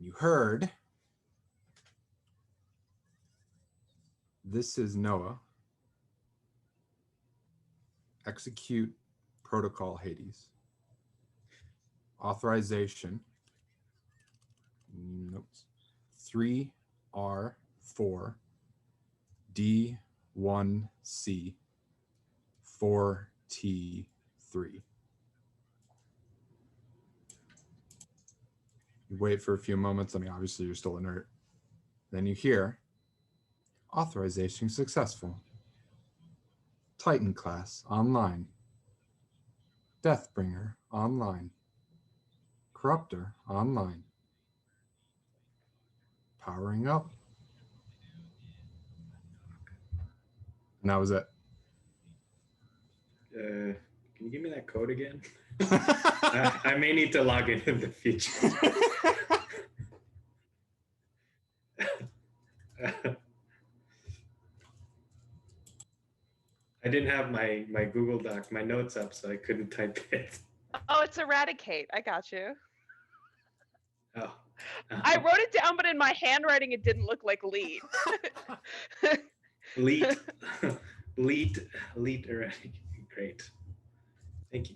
You heard, this is Noah. Execute protocol Hades. Authorization. Notes. 3R4 D1C 4T3. You wait for a few moments. I mean, obviously you're still inert. Then you hear, authorization successful. Titan class online. Deathbringer online. Corruptor online. Powering up. And that was it. Can you give me that code again? I may need to log in the future. I didn't have my Google Doc, my notes up, so I couldn't type it. Oh, it's eradicate. I got you. Oh. I wrote it down, but in my handwriting, it didn't look like lead. Lead eradicate. Great. Thank you.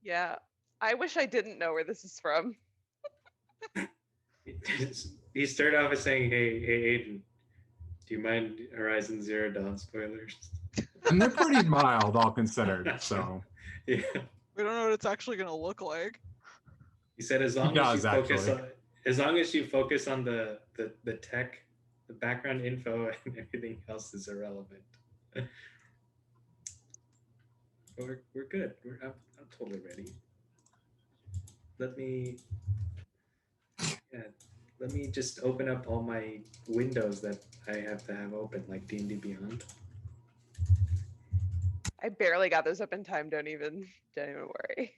Yeah. I wish I didn't know where this is from. He started off by saying, hey, Aiden, do you mind Horizon Zero Dawn spoilers? And they're pretty mild, all considered, so. Yeah. We don't know what it's actually going to look like. He said as long as you focus on the tech, the background info, and everything else is irrelevant. We're good. I'm totally ready. Let me just open up all my windows that I have to have open, like D&D Beyond. I barely got those up in time. Don't even worry.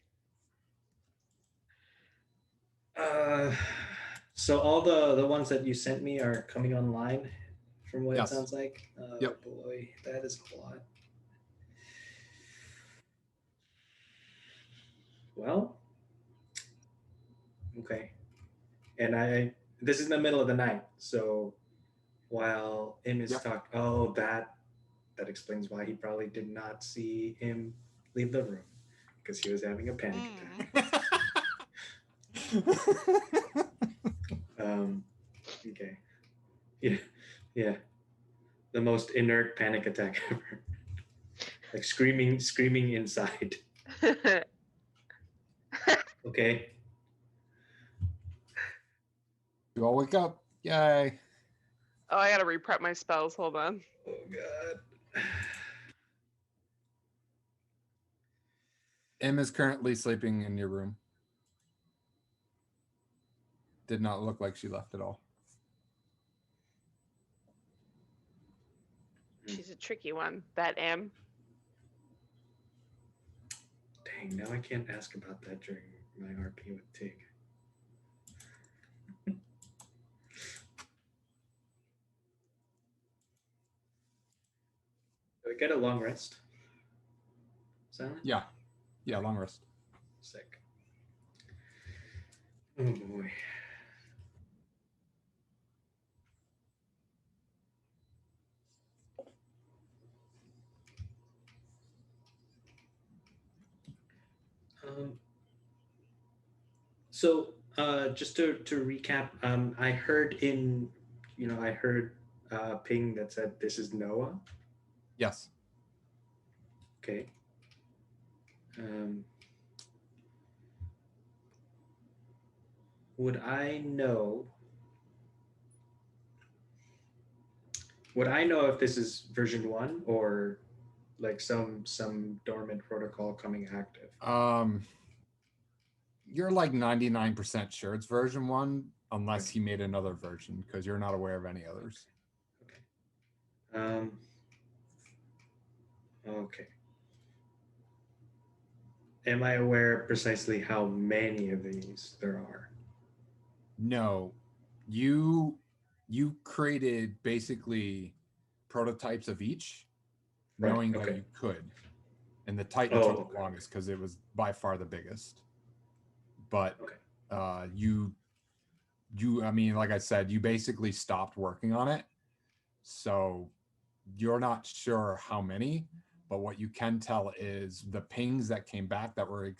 So all the ones that you sent me are coming online, from what Yes. it sounds like. Yep. Boy, that is a lot. Well, okay. And this is in the middle of the night, so while Im is talking, that explains why he probably did not see him leave the room, because he was having a panic attack. Okay. Yeah. The most inert panic attack ever. Like screaming inside. Okay. You all wake up. Yay. Oh, I gotta reprep my spells. Hold on. Oh, God. Em is currently sleeping in your room. Did not look like she left at all. She's a tricky one, that M. Dang, now I can't ask about that during my RP with Tig. Do I get a long rest? Silent? Yeah, long rest. Sick. Oh boy. So just to recap, I heard ping that said this is Noah. Yes. Okay. Would I know if this is version 1 or like some dormant protocol coming active? You're like 99% sure it's version 1, unless he made another version, because you're not aware of any others. Okay. Okay. Am I aware precisely how many of these there are? No. You created basically prototypes of each, knowing that you could. And the Titan took the longest because it was by far the biggest. but Okay. you I mean, like I said, you basically stopped working on it, so you're not sure how many, but what you can tell is the pings that came back that were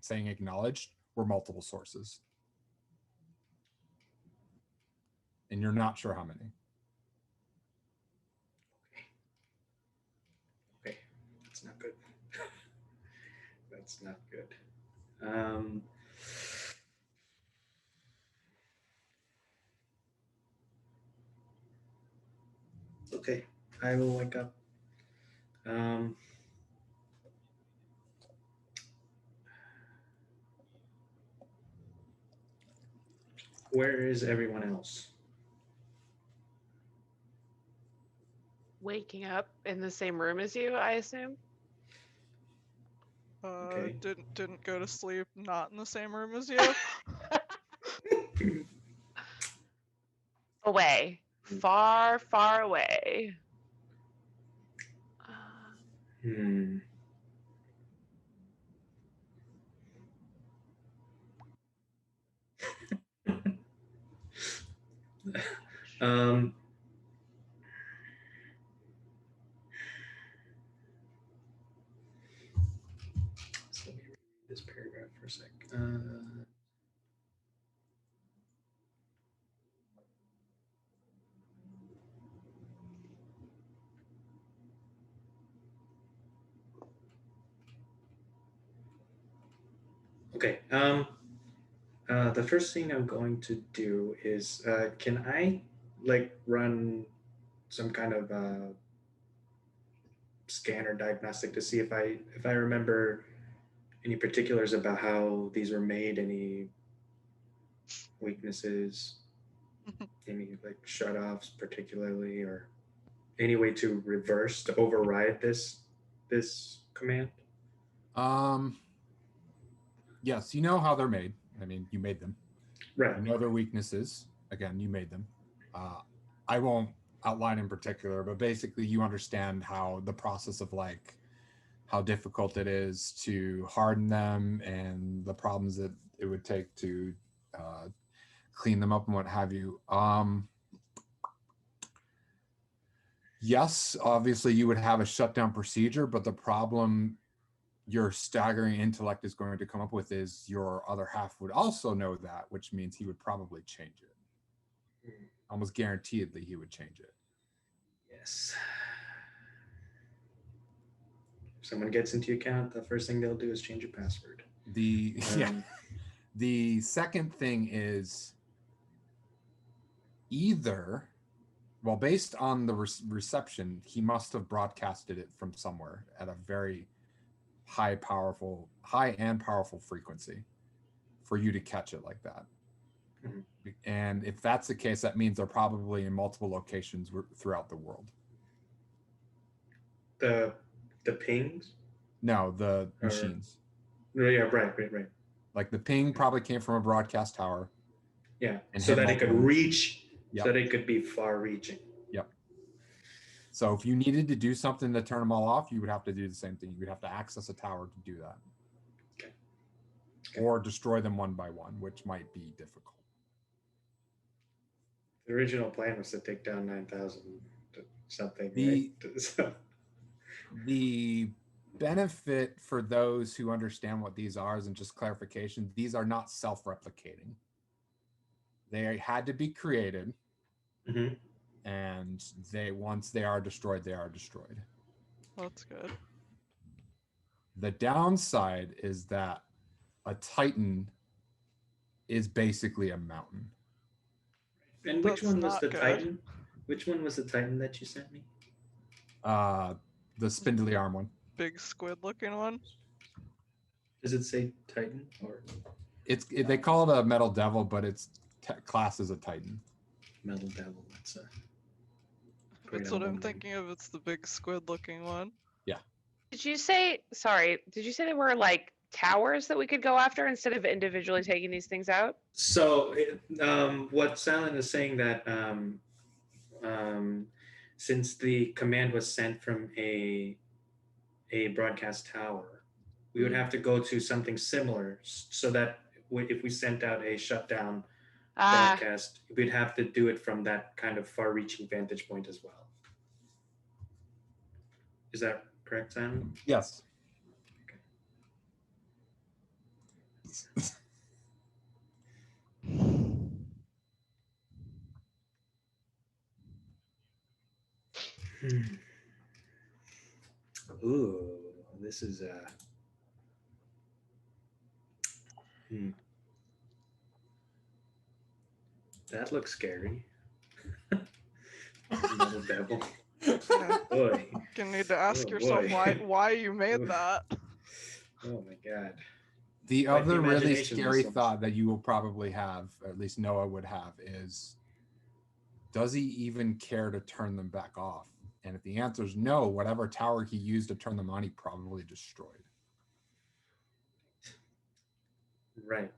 saying acknowledged were multiple sources, and you're not sure how many. Okay, that's not good. That's not good. Okay, I will wake up. Um, where is everyone else? Waking up in the same room as you, I assume. Okay. Didn't go to sleep not in the same room as you. Away. Far, far away. Hmm. um, so let me read this paragraph for a sec. Okay. The first thing I'm going to do is, can I run some kind of scan or diagnostic to see if I remember any particulars about how these were made, any weaknesses, any shut offs particularly, or any way to override this command? Yes, you know how they're made. I mean, you made them. Right. You know their weaknesses. Again, you made them. I won't outline in particular, but basically you understand how the process of how difficult it is to harden them and the problems that it would take to clean them up and what have you. Yes, obviously you would have a shutdown procedure, but the problem your staggering intellect is going to come up with is your other half would also know that, which means he would probably change it. Almost guaranteedly he would change it. Yes. If someone gets into your account, the first thing they'll do is change your password. The second thing is either, well, based on the reception, he must have broadcasted it from somewhere at a very high and powerful frequency for you to catch it like that. Mhm. And if that's the case, that means they're probably in multiple locations throughout the world. The pings? No, the machines. Yeah, right. Like the ping probably came from a broadcast tower. Yeah, and so hit that it could multiple reach, Yep. so that it could be far-reaching. Yep. So if you needed to do something to turn them all off, you would have to do the same thing. You would have to access a tower to do that. Okay. Or destroy them one by one, which might be difficult. The original plan was to take down 9,000 something, The- right? So, The benefit for those who understand what these are, and just clarification, these are not self-replicating. They had to be created, mhm. and once they are destroyed, they are destroyed. That's good. The downside is that a Titan is basically a mountain. And which That's one was not the good. Titan? Which one was the Titan that you sent me? The spindly arm one. Big squid looking one. Does it say Titan or They call it a metal devil, but its class is a Titan. Metal Devil? That's a great That's what I'm album name. thinking of. It's the big squid looking one. Did you say there were towers that we could go after instead of individually taking these things out? So, what Silent is saying that since the command was sent from a broadcast tower, we would have to go to something similar so that if we sent out a shutdown Ah, broadcast, we'd have to do it from that kind of far-reaching vantage point as well. Is that correct, Simon? Yes. Ooh, this is that looks scary. Another devil. Yeah. Boy. You need to ask Oh, yourself boy. why you made Oof. that. Oh my god. The Quite the other really imagination, scary this one. thought that you will probably have, or at least Noah would have, is does he even care to turn them back off? And if the answer is no, whatever tower he used to turn them on, he probably destroyed. Right.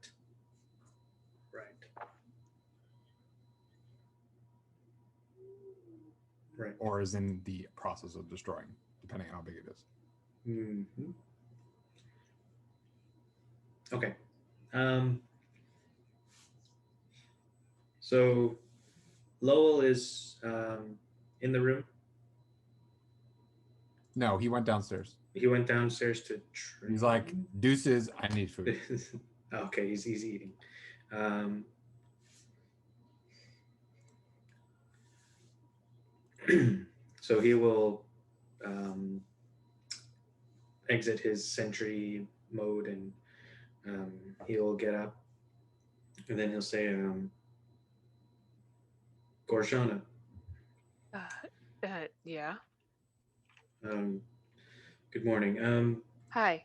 Right. Or is in the process of destroying, depending on how big it is. Mm-hmm. Okay. So Lowell is in the room. No, he went downstairs. He went downstairs to train. He's like, deuces, I need food. Okay, he's eating. So he will exit his sentry mode and he'll get up and then he'll say, Gorshana, yeah. good morning. Hi.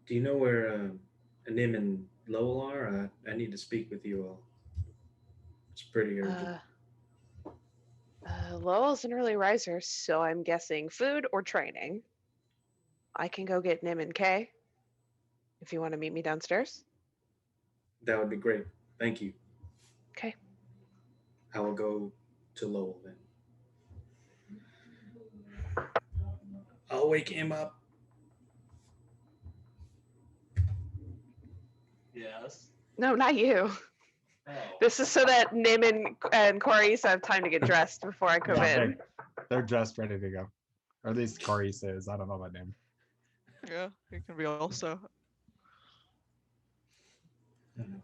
Do you know where Nim and Lowell are? I need to speak with you all. It's pretty urgent. Lowell's an early riser, so I'm guessing food or training. I can go get Nim and Kay if you want to meet me downstairs. That would be great. Thank you. Okay. I will go to Lowell then. I'll wake him up. Yes. No, not you. Oh. This is so that Nim and Corisa have time to get dressed before I come Yeah, in. they're just ready to go. Or at least Corey says. I don't know about name. Yeah, he can be also.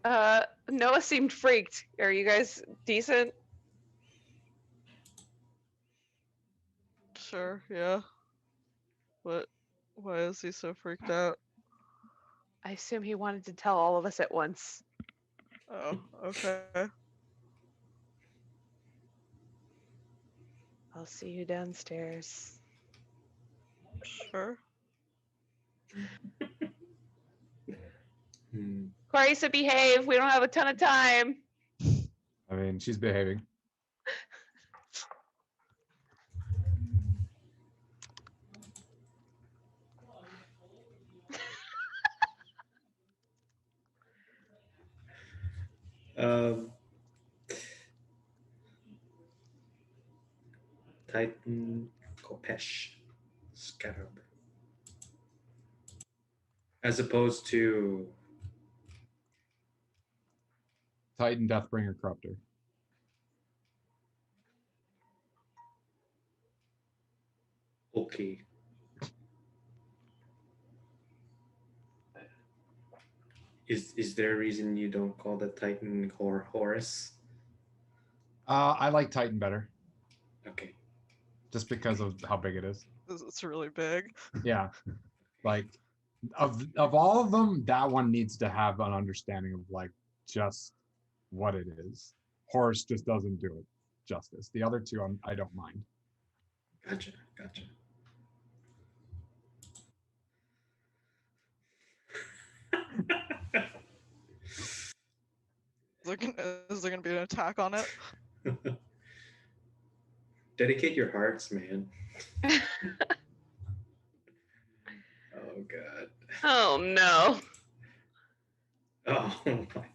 Noah seemed freaked. Are you guys decent? Sure, yeah. What? Why is he so freaked out? I assume he wanted to tell all of us at once. Oh, okay. I'll see you downstairs. Sure. Corisa, behave. We don't have a ton of time. I mean, she's behaving. Titan Kopesh Scarab. As opposed to Titan Deathbringer Corruptor. okay. Is there a reason you don't call the Titan Horus? I like Titan better, Okay. just because of how big it is. It's really big. Yeah, like of all of them, that one needs to have an understanding of like just what it is. Horus just doesn't do it justice. The other two, I don't mind. Gotcha. Is there gonna be an attack on it? Dedicate your hearts, man. Oh god. Oh no. Oh my god.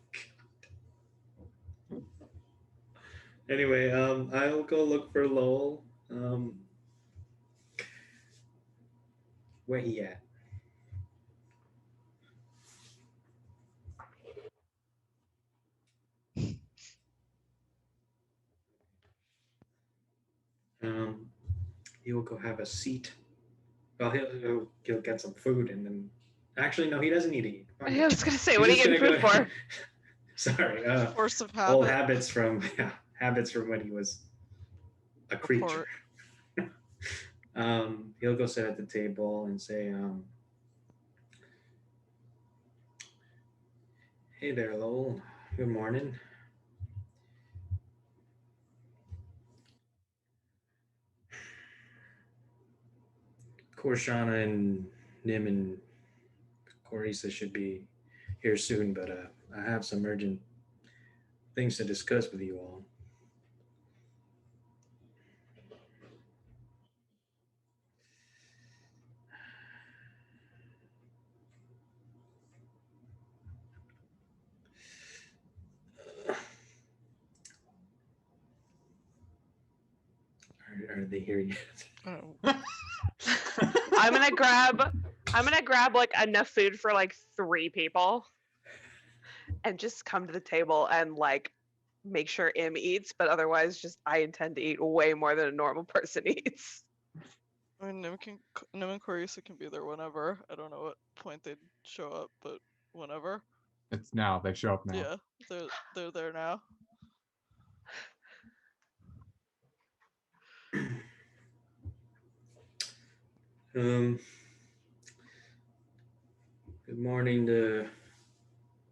Anyway, I'll go look for Lowell. Where he at? will go have a seat. Well, he'll get some food and then. Actually, no, he doesn't need to eat. Fuck I it. was gonna say, He's what are you just getting gonna food go- for? Sorry, Force of old habit. habits from habits from when he was a creature. He'll go sit at the table and say, "Hey there, Lowell. Good morning. Korshana and Nim and Corisa should be here soon, but I have some urgent things to discuss with you all." Are they here yet? Oh. I'm gonna grab like enough food for like 3 people and just come to the table and like make sure Im eats, but otherwise just I intend to eat way more than a normal person eats. I mean, Nim and Korisa can be there whenever. I don't know what point they'd show up, but whenever. It's now. They show up now. Yeah, they're there now. Um, Good morning to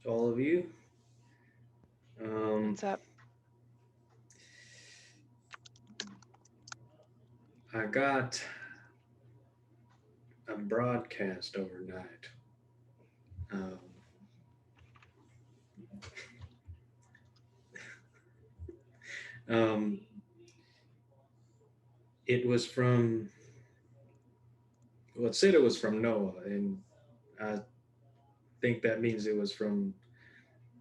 all of you. What's up? I got a broadcast overnight. Um, um, it was from, well, it said it was from Noah, and I think that means it was from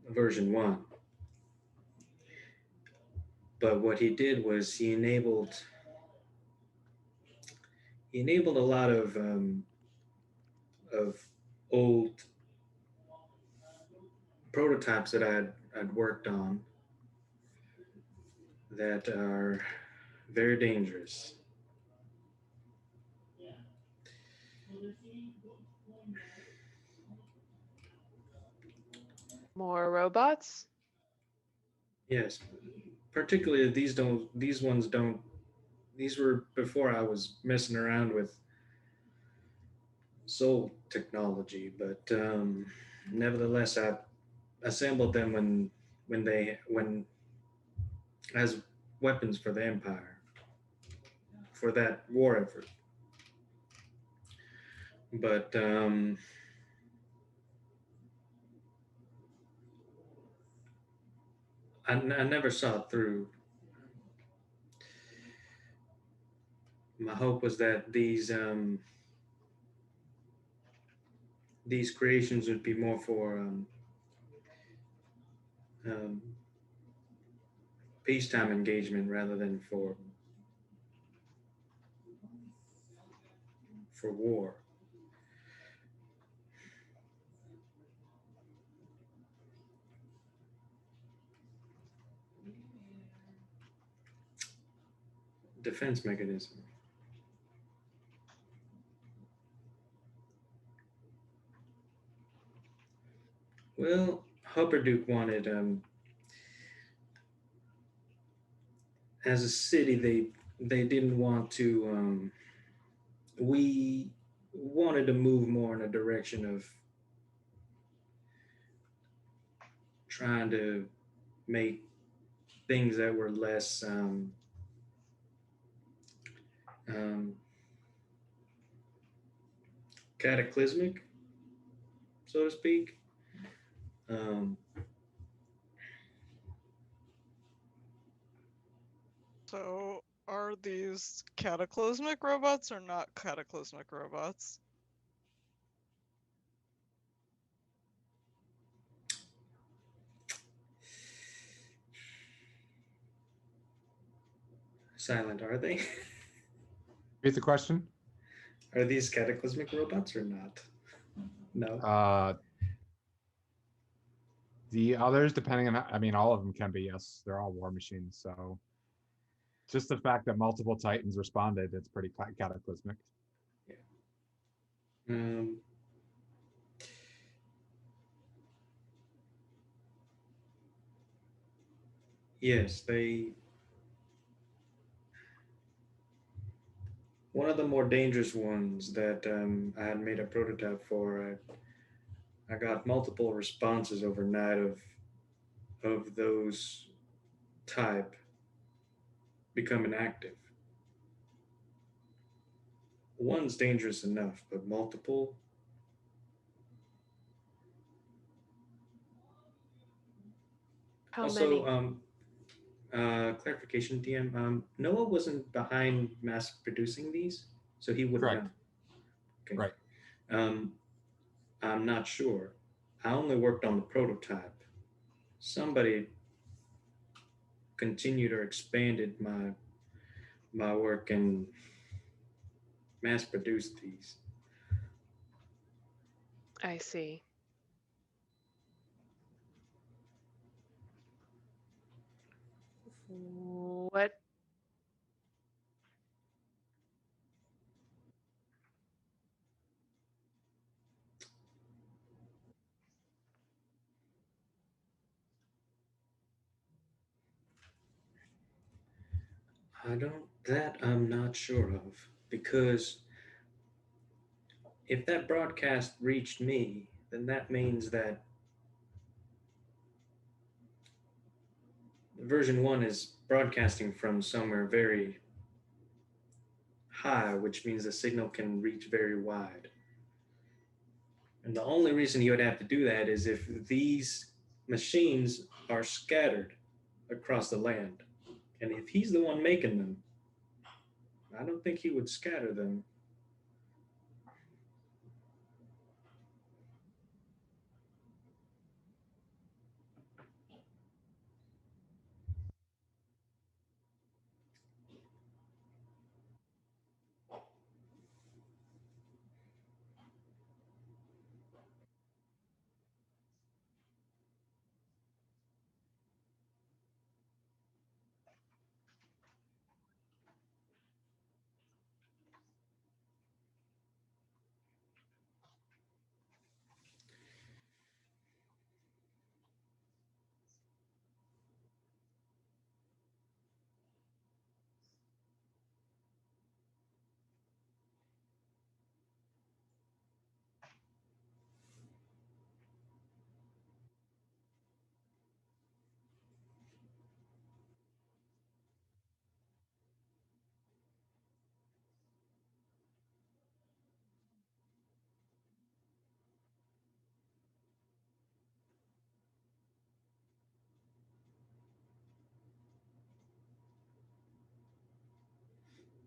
version 1. But what he did was he enabled a lot of old prototypes that I'd worked on that are very dangerous. More robots? Yes, particularly these ones don't. These were before I was messing around with soul technology, but nevertheless, I assembled them when as weapons for the Empire for that war effort. But I never saw it through. My hope was that these creations would be more for um, peacetime engagement rather than for war. Defense mechanism. Well, Hupperduke wanted, as a city, they didn't want to. We wanted to move more in a direction of trying to make things that were less um, cataclysmic, so to speak. Um, So, are these cataclysmic robots or not cataclysmic robots? Silent, are they? Repeat the question. Are these cataclysmic robots or not? No. The others, depending on, I mean, all of them can be, yes. They're all war machines. So Just the fact that multiple Titans responded, it's pretty cataclysmic. Um, yes, one of the more dangerous ones that I had made a prototype for. I got multiple responses overnight of those type becoming active. One's dangerous enough, but multiple. How Also, many? clarification, DM. Noah wasn't behind mass producing these, so he wouldn't Correct. know. Okay. Right. Um, I'm not sure. I only worked on the prototype. Somebody continued or expanded my work and mass produced these. I see. What? I don't. That I'm not sure of because if that broadcast reached me, then that means that version one is broadcasting from somewhere very high, which means the signal can reach very wide. And the only reason he would have to do that is if these machines are scattered across the land. And if he's the one making them, I don't think he would scatter them.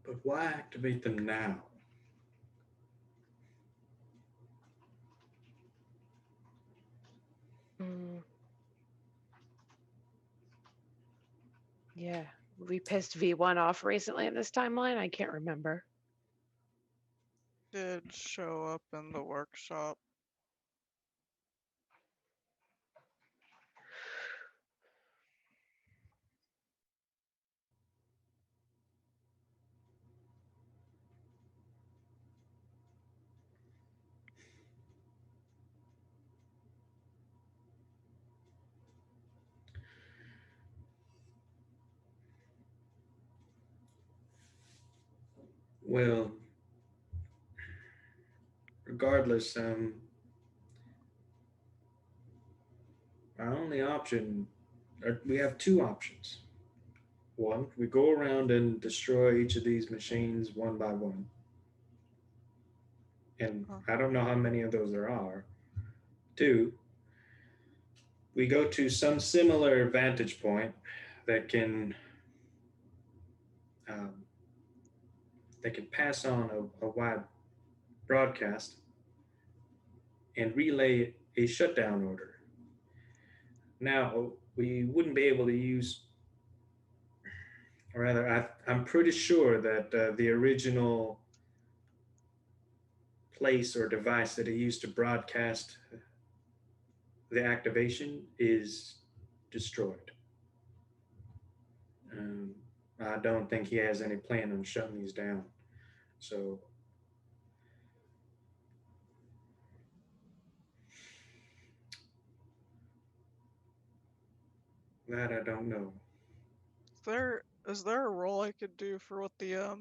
But why activate them now? Mm, yeah. We pissed V1 off recently in this timeline. I can't remember. Did show up in the workshop. Well, regardless, our only option, or we have two options. One, we go around and destroy each of these machines one by one. And Huh. I don't know how many of those there are. Two, we go to some similar vantage point that can um, pass on a wide broadcast and relay a shutdown order. Now, we wouldn't be able to use, or rather, I'm pretty sure that the original place or device that he used to broadcast the activation is destroyed. Um, I don't think he has any plan on shutting these down. So that I don't know. Is there a role I could do for what the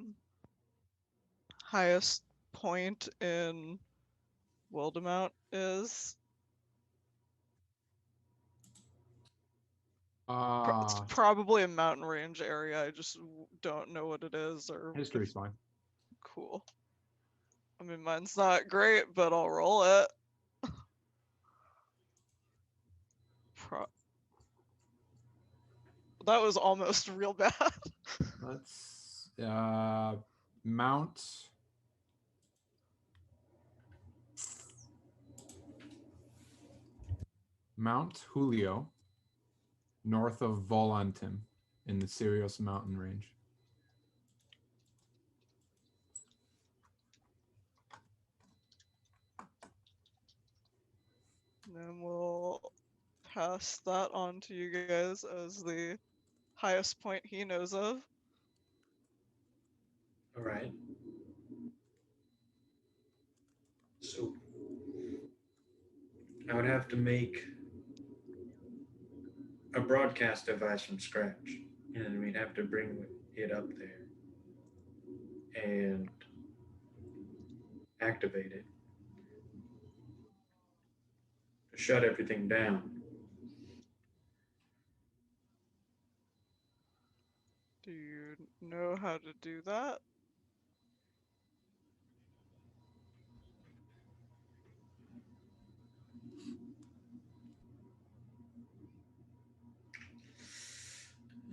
highest point in Wildemount is? It's probably a mountain range area. I just don't know what it is or History's fine. cool. I mean, mine's not great, but I'll roll it. That was almost real bad. Let's Mount. Mount Julio, north of Volantim, in the Sirius mountain range. And we'll pass that on to you guys as the highest point he knows of. All right. So I would have to make a broadcast device from scratch, and we'd have to bring it up there and activate it to shut everything down. Do you know how to do that?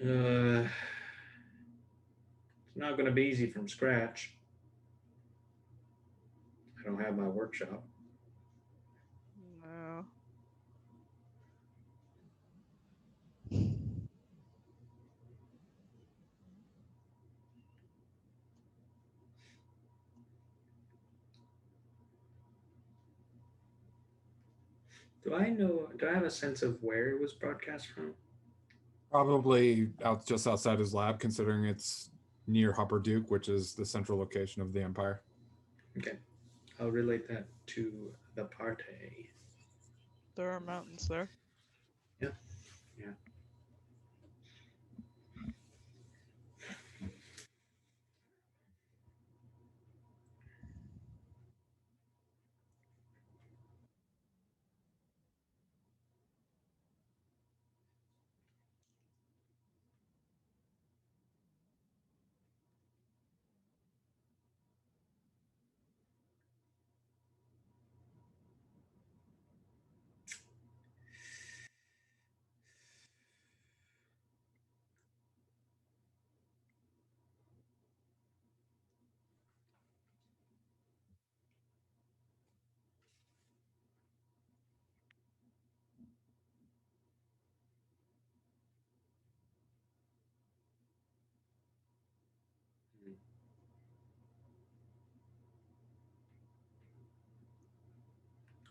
It's not going to be easy from scratch. I don't have my workshop. No. Do I know? Do I have a sense of where it was broadcast from? Probably out just outside his lab, considering it's near Hupperduke, which is the central location of the Empire. Okay, I'll relate that to the party. There are mountains there. Yeah, yeah.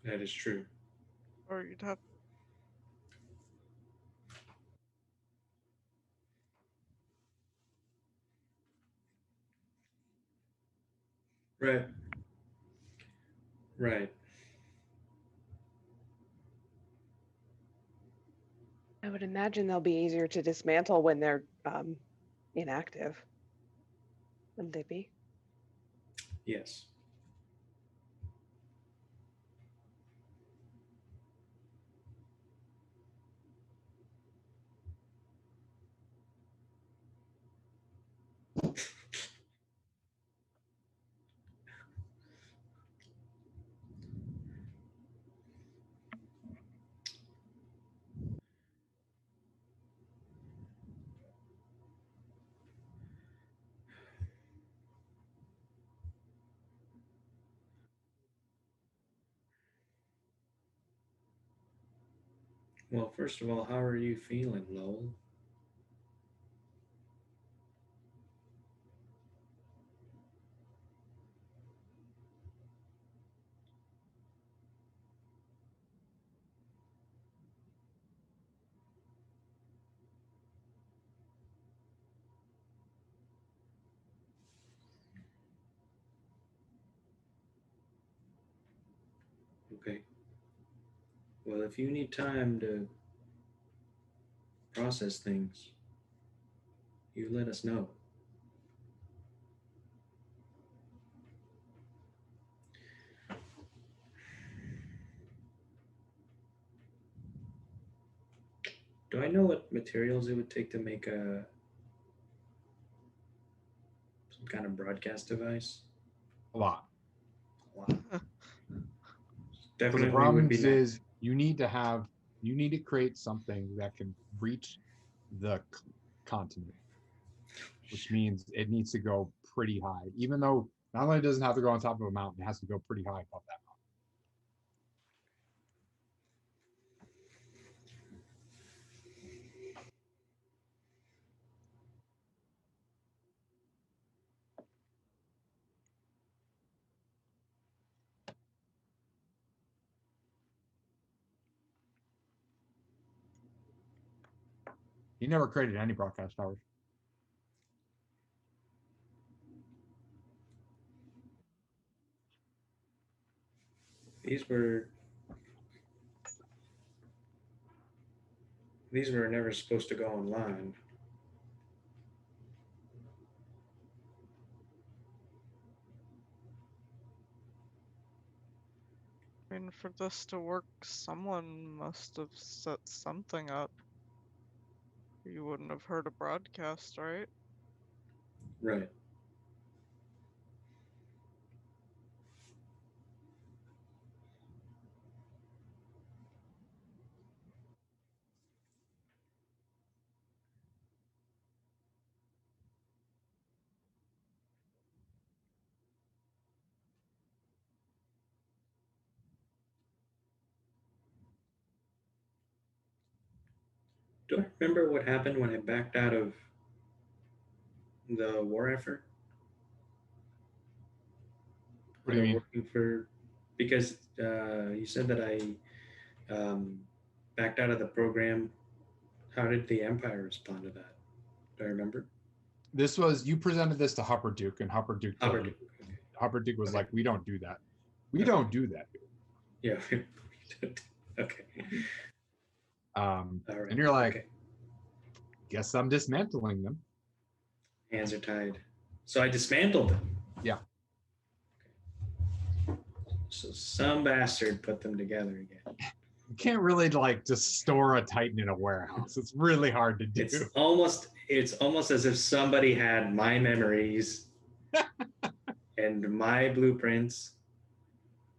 That is true. Or you'd have. Right. Right. I would imagine they'll be easier to dismantle when they're inactive. Wouldn't they be? Yes. Well, first of all, how are you feeling, Lowell? Okay. Well, if you need time to process things, you let us know. Do I know what materials it would take to make some kind of broadcast device? A lot. A lot. So the Definitely problem would be is you need to create something that can reach the continent, which means it needs to go pretty high. Even though not only does it have to go on top of a mountain, it has to go pretty high above that mountain. He never created any broadcast towers. these were never supposed to go online. I mean, for this to work, someone must have set something up. You wouldn't have heard a broadcast, right? Right. Do I remember what happened when I backed out of the war effort? What do you mean? Working for, because you said that I backed out of the program. How did the Empire respond to that? Do I remember? This was you presented this to Hupper Duke, and Hupper Duke told Albert. you. Hupper Duke was Okay. like, "We don't do that. We Okay. don't do that." Yeah. Okay. All right. And you're like, okay. "Guess I'm dismantling them." Hands are tied. So I dismantled them. Yeah. So some bastard put them together again. You can't really like just store a Titan in a warehouse. It's really hard to do. It's almost as if somebody had my memories and my blueprints.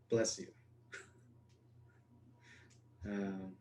Bless you. Um,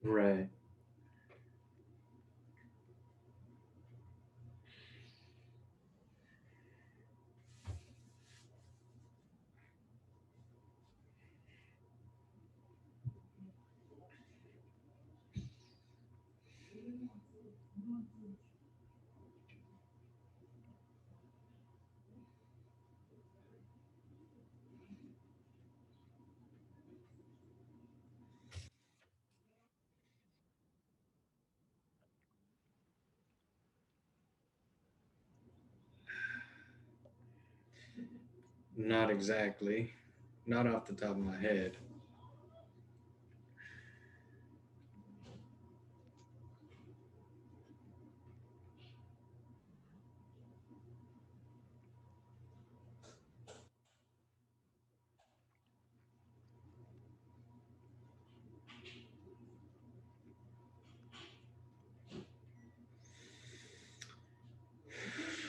right. Not exactly. Not off the top of my head.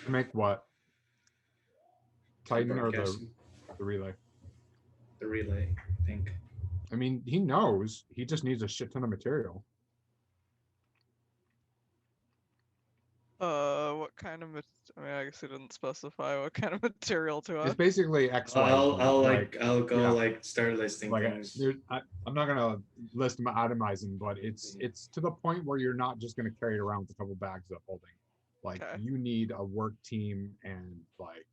Make what? Titan or the Broadcasting. relay? The relay, I think. I mean, he knows. He just needs a shit ton of material. What kind of? I mean, I guess he didn't specify what kind of material to It's us. basically X, Y, I'll Z, I'll go yeah. like start listing like things. I'm not gonna list them itemizing, but it's to the point where you're not just gonna carry it around with a couple bags of holding. Like Okay. you need a work team and like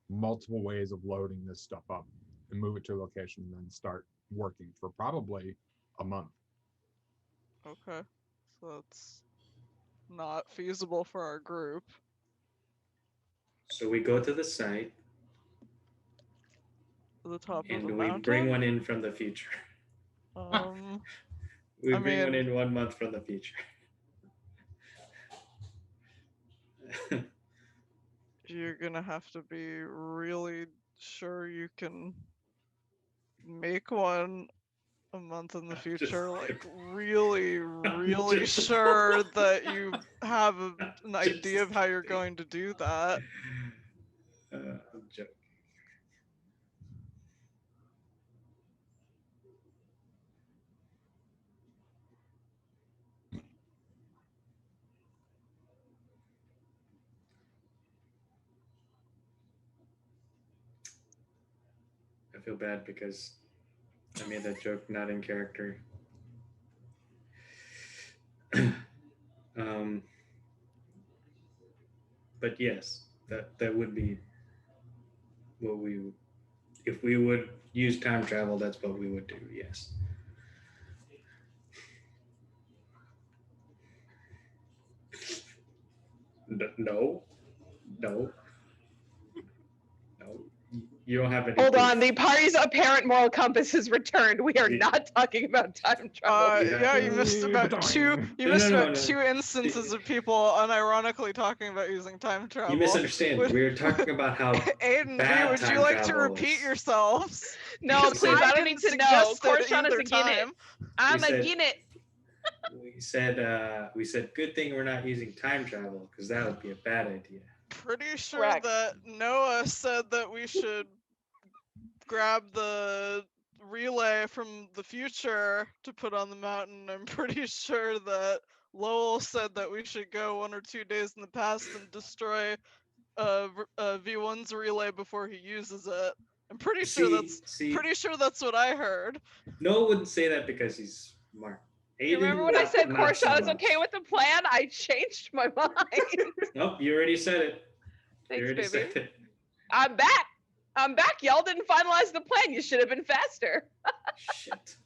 multiple ways of loading this stuff up and move it to a location and then start working for probably a month. Okay. So that's not feasible for our group. So we go to the site To the top of the and we mountain. bring one in from the future. We I bring one mean- in 1 month from the future. You're gonna have to be really sure you can make one a month in the I'm just- future. Like really, I'm really just- sure that you have an I'm idea of just how you're kidding. going to do that. I'm joking. I feel bad because I made that joke not in character. But yes, that would be what we, if we would use time travel, that's what we would do. Yes. No, no, no. You don't have any. Hold proof. on, the party's apparent moral compass has returned. We are not talking about time travel. You have Yeah, to- you missed about two. You No, missed no, about no. two instances of people unironically talking about using time travel. You misunderstand. Would- We're talking about how Aiden, V, bad would you time like to travel repeat is. yourselves? No, Because please, I don't need didn't to know. suggest it Korshana's either again it. time. I'm said- again it. We said good thing we're not using time travel because that would be a bad idea. Pretty sure Correct. that Noah said that we should grab the relay from the future to put on the mountain. I'm pretty sure that Lowell said that we should go 1 or 2 days in the past and destroy V1's relay before he uses it. I'm pretty sure that's what I heard. Noah wouldn't say that because he's smart. You remember when I said Korshana's okay with the plan? I changed my mind. Nope, you already said it. You Thanks, already baby. said it. I'm back. I'm back. Y'all didn't finalize the plan. You should have been faster. Shit.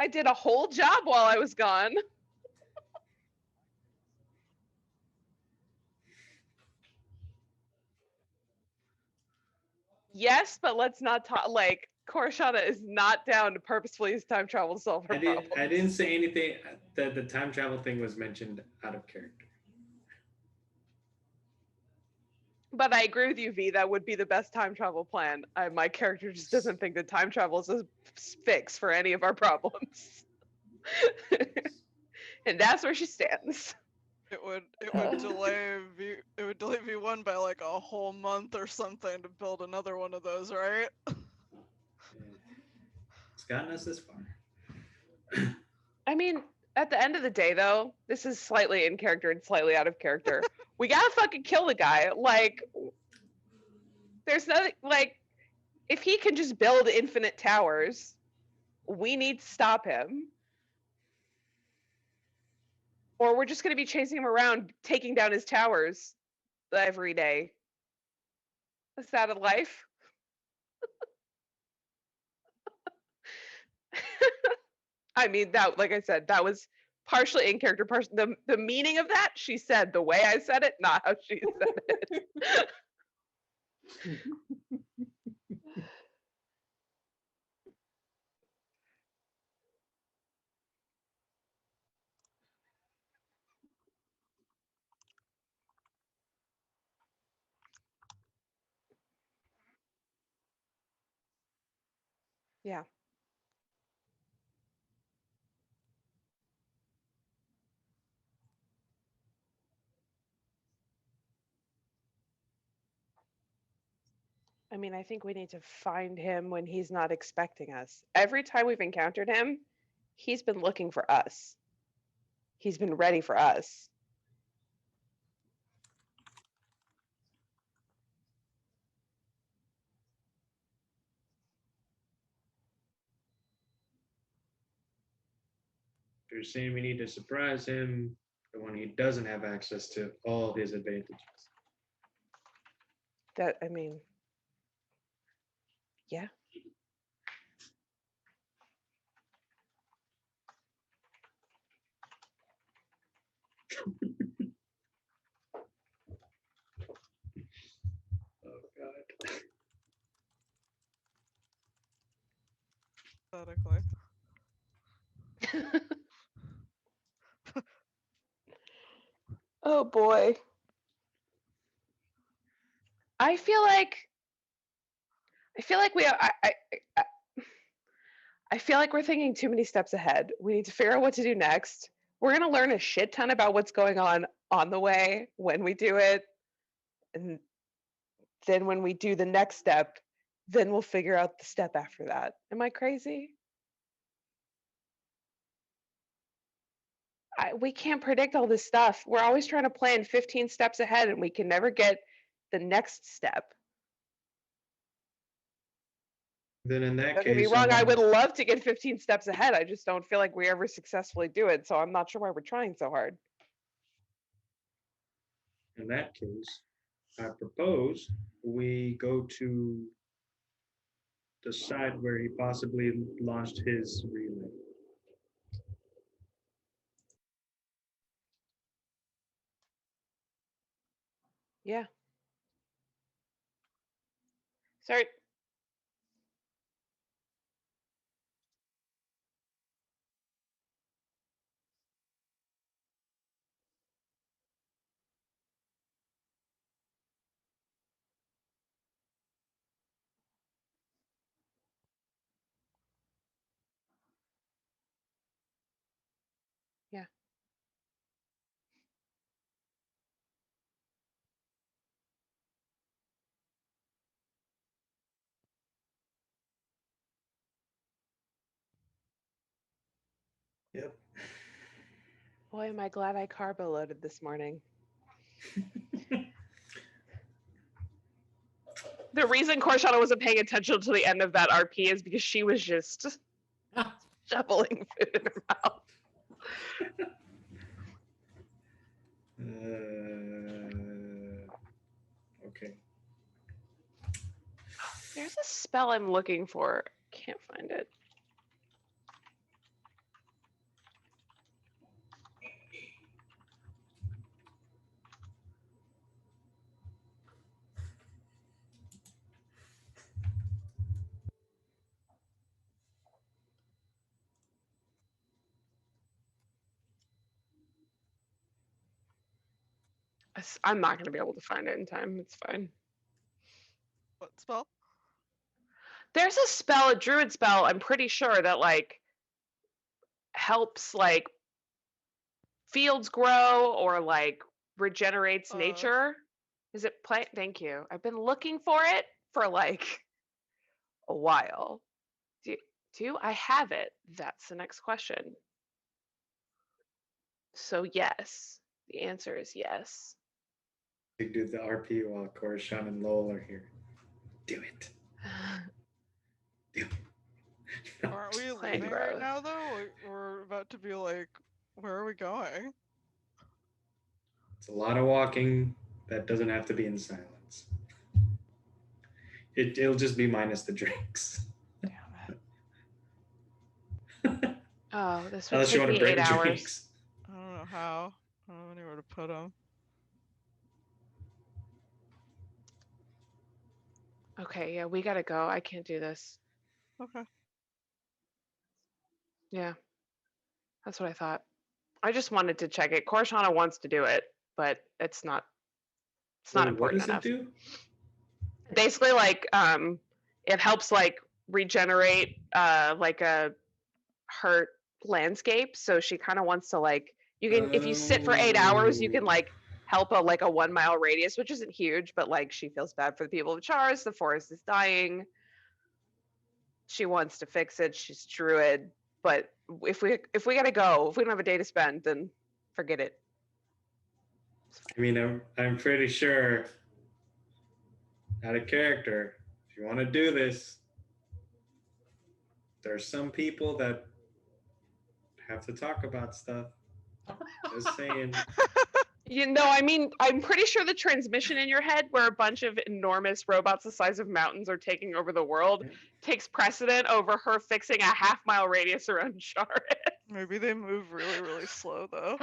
I did a whole job while I was gone. Yes, but let's not talk. Like, Korshana is not down to purposefully use time travel to solve her problems. I didn't say anything that the time travel thing was mentioned out of character. But I agree with you, V. That would be the best time travel plan. My character just doesn't think that time travel is a fix for any of our problems. And that's where she stands. It would delay V1 by like a whole month or something to build another one of those, right? It's gotten us this far. I mean, at the end of the day, though, this is slightly in character and slightly out of character. We gotta fucking kill the guy. Like, there's nothing, like, if he can just build infinite towers, we need to stop him. Or we're just gonna be chasing him around, taking down his towers every day. Is that a life? I mean, that, like I said, that was partially in character. The meaning of that, she said the way I said it, not how she said it. Yeah. I mean, I think we need to find him when he's not expecting us. Every time we've encountered him, he's been looking for us. He's been ready for us. you're saying we need to surprise him when he doesn't have access to all his advantages. That, I mean, yeah. Oh God. Pathetically. Oh boy. I feel like I feel like we're thinking too many steps ahead. We need to figure out what to do next. We're going to learn a shit ton about what's going on the way when we do it. And then when we do the next step, then we'll figure out the step after that. Am I crazy? We can't predict all this stuff. We're always trying to plan 15 steps ahead and we can never get the next step. Then in that Don't get me case, wrong, I would love to get 15 steps ahead. I just don't feel like we ever successfully do it. So I'm not sure why we're trying so hard. in that case, I propose we go to the side where he possibly launched his relay. Yeah. Sorry. Yeah. Yep. Boy, am I glad I carbo loaded this morning. The reason Korshana wasn't paying attention to the end of that RP is because she was just shoveling food in her mouth. Okay. There's a spell I'm looking for. Can't find it. I'm not going to be able to find it in time. It's fine. What spell? There's a spell, a druid spell, I'm pretty sure that like helps like fields grow or like regenerates nature. Is it plant? Thank you. I've been looking for it for like a while. Do I have it? That's the next question. So yes, the answer is yes. We do the RP while Korshan and Lowell are here. Do it. Do it. No, Aren't we Plant leaving right growth. now though? We're about to be like, where are we going? it's a lot of walking that doesn't have to be in silence. It'll just be minus the drinks. Damn it. Oh, this would Unless you take want me to bring 8 hours. drinks. I don't know how. I don't know anywhere to put them. Okay, yeah, we gotta go. I can't do this. Okay. Yeah, that's what I thought. I just wanted to check it. Korshana wants to do it, but it's not What important does enough. it do? Basically, like it helps like regenerate like a hurt landscape. So she kind of wants to like you can if you sit for 8 hours, you can like help a 1 mile radius, which isn't huge, but like she feels bad for the people of Chars. The forest is dying. She wants to fix it. She's druid, but if we gotta go, if we don't have a day to spend, then forget it. I mean, I'm pretty sure, out of character, if you want to do this, there's some people that have to talk about stuff. Just saying. I mean, I'm pretty sure the transmission in your head, where a bunch of enormous robots the size of mountains are taking over the world, Yeah. takes precedent over her fixing a half-mile radius around Charis. Maybe they move really, really slow though.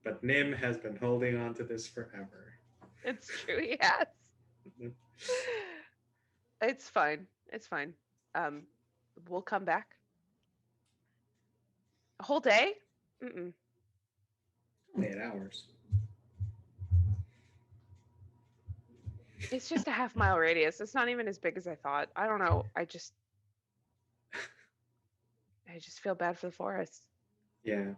But Nim has been holding on to this forever. It's true, he has. It's fine. It's fine. We'll come back. A whole day? Mm-mm. Only 8 hours. It's just a half-mile radius. It's not even as big as I thought. I don't know. I just feel bad for the forest. Yeah.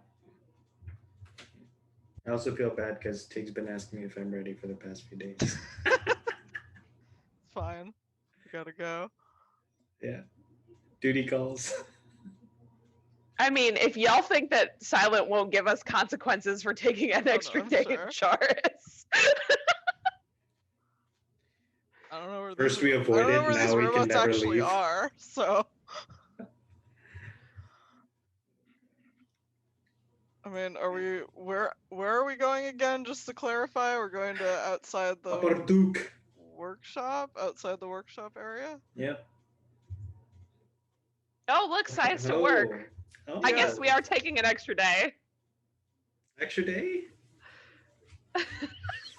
I also feel bad because Tig's been asking me if I'm ready for the past few days. It's fine. You gotta go. Yeah. Duty calls. I mean, if y'all think that Silent won't give us consequences for taking an no, extra I'm day sure. in Charis. I don't know where First these, we I don't avoid know it, where these now we can robots never actually leave. are. So, I mean, are we where are we going again? Just to clarify, we're going to outside the Apartuk. workshop, outside the workshop area. Yep. Oh, look, science to work. Oh, I yeah. guess we are taking an extra day. Extra day?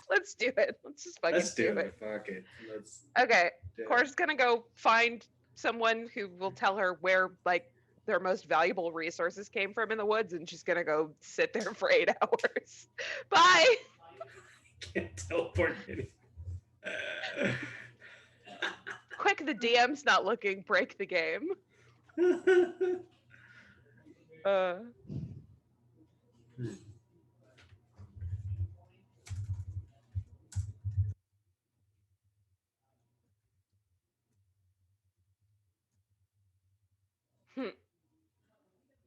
Let's do it. Let's just fucking Let's do do it. Fuck it. Let's Okay. do it. Cora's gonna go find someone who will tell her where like their most valuable resources came from in the woods, and she's gonna go sit there for 8 hours. Bye. Can't teleport any. Quick, the DM's not looking. Break the game.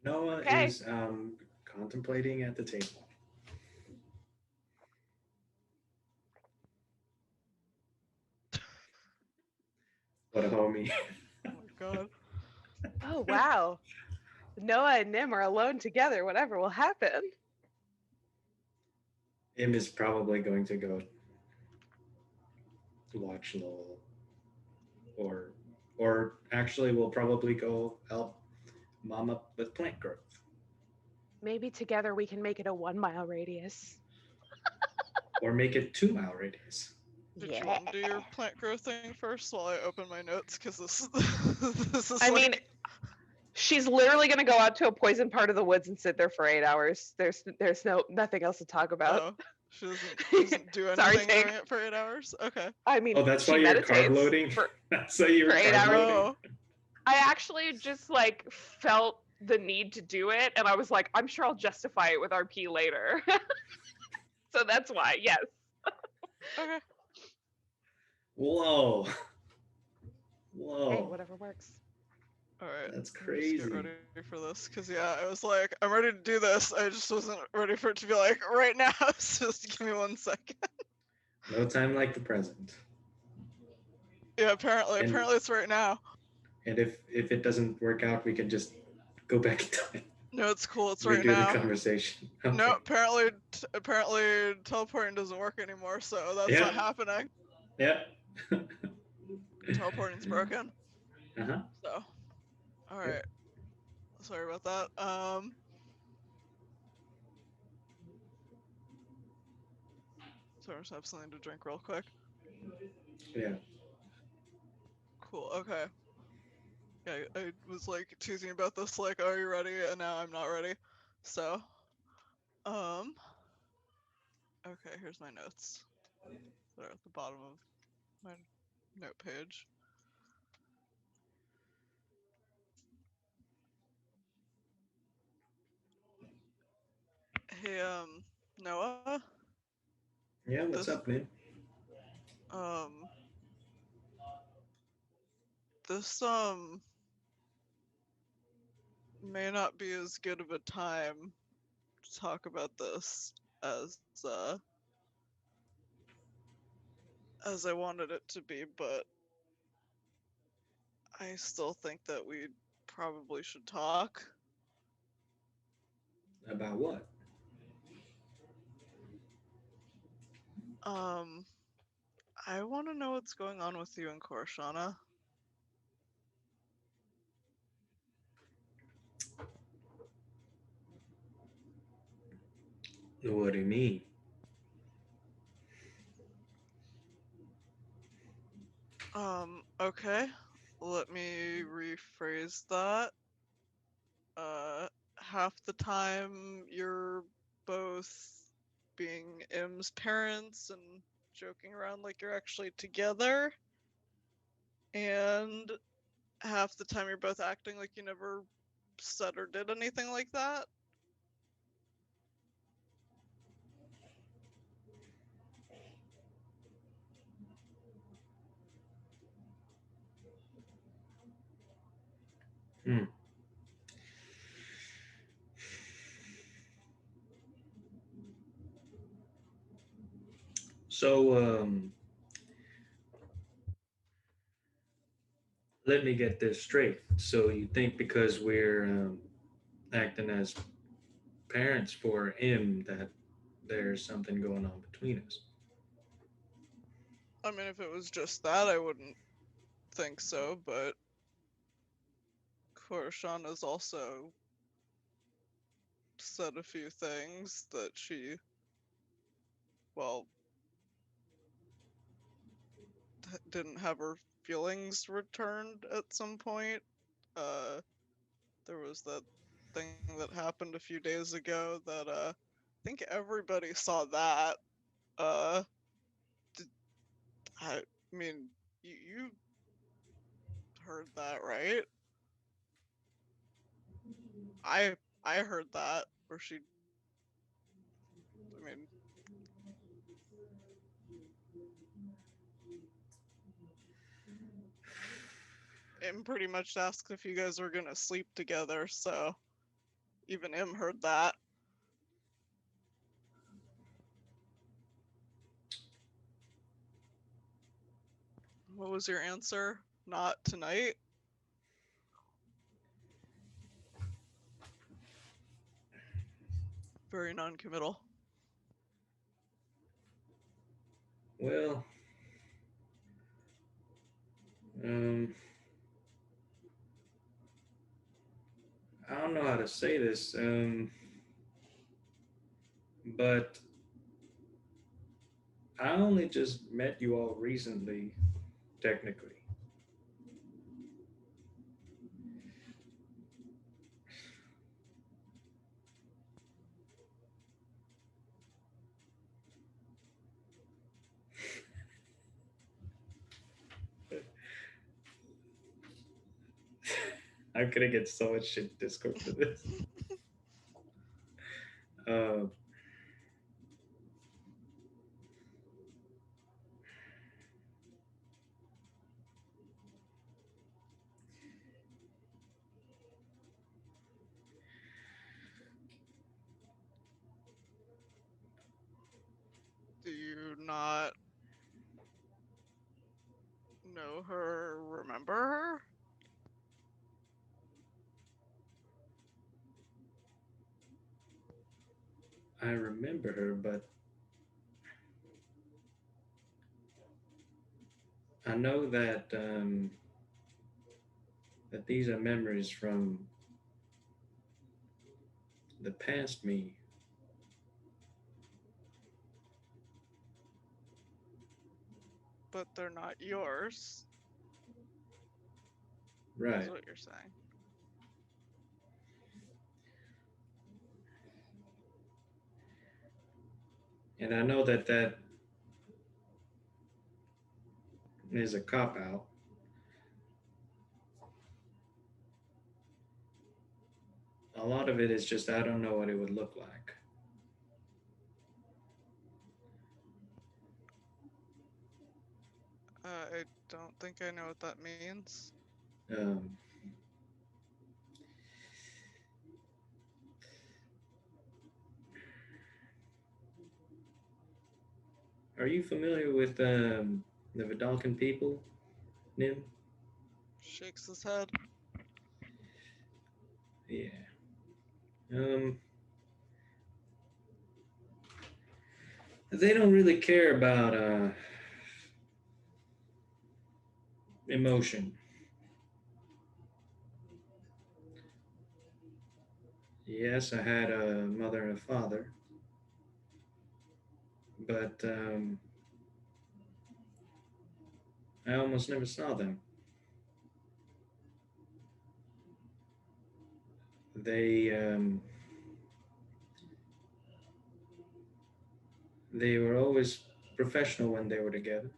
Noah Okay. is contemplating at the table. What a homie. Oh my god. Oh wow. Noah and Nim are alone together. Whatever will happen. Im is probably going to go watch Lowell. Or actually we'll probably go help Mom up with plant growth. Maybe together we can make it a 1 mile radius. Or make it 2-mile radius. Did you want to do your plant growth thing first while I open my notes? Because this this is I like, mean, she's literally gonna go out to a poison part of the woods and sit there for 8 hours. There's nothing else to talk about. oh, she doesn't do Sorry, anything Tig. during it for 8 hours. Okay. I mean, Oh, that's she why you're meditates carb loading? for- That's why you were for 8 carb hours. loading? Oh, I actually just like felt the need to do it, and I was like, I'm sure I'll justify it with RP later. So that's why, yes. okay. Whoa. Hey, Whoa. whatever works. All right. That's Let me crazy. just get ready for this, because yeah, I was like, I'm ready to do this. I just wasn't ready for it to be like right now. So just give me 1 second. No time like the present. Yeah, apparently And- it's right now. And if it doesn't work out, we can just go back in time. No, it's cool. It's right Redo now. the conversation. No, Okay. apparently teleporting doesn't work anymore, so that's Yeah. not happening. Yeah. Teleporting's broken. Uh-huh. So, all right. Sorry about that. So I just have something to drink real quick. Yeah. Cool. Okay. Yeah, I was like teasing about this, like, are you ready? And now I'm not ready. So, okay. Here's my notes. They're at the bottom of my note page. Hey, Noah. Yeah, what's This- up, man? This may not be as good of a time to talk about this as I wanted it to be, but I still think that we probably should talk. About what? Um, I want to know what's going on with you and Korshana. What do you mean? Okay. Let me rephrase that. Uh, Half the time you're both being M's parents and joking around like you're actually together, and half the time you're both acting like you never said or did anything like that. Hmm. So, let me get this straight. So, you think because we're acting as parents for him that there's something going on between us? I mean, if it was just that, I wouldn't think so, but Korshana's also said a few things that she, well, didn't have her feelings returned at some point. Uh, there was that thing that happened a few days ago that I think everybody saw that. Uh, did, I mean, you heard that, right? I I heard that where she, I mean, M pretty much asked if you guys were gonna sleep together, so even M heard that. What was your answer? Not tonight? Very non-committal. Well, um, I don't know how to say this, but I only just met you all recently, technically. I'm gonna get so much shit Discord for this. Uh, Do you not know her, remember her? I remember her, but I know that these are memories from the past me. But they're not yours, is Right. what you're saying. And I know that that is a cop out. A lot of it is just I don't know what it would look like. I don't think I know what that means. Um, are you familiar with the Vidalcan people, Nim? Shakes his head. Yeah. Um, They don't really care about emotion. Yes, I had a mother and a father, but I almost never saw them. They were always professional when they were together,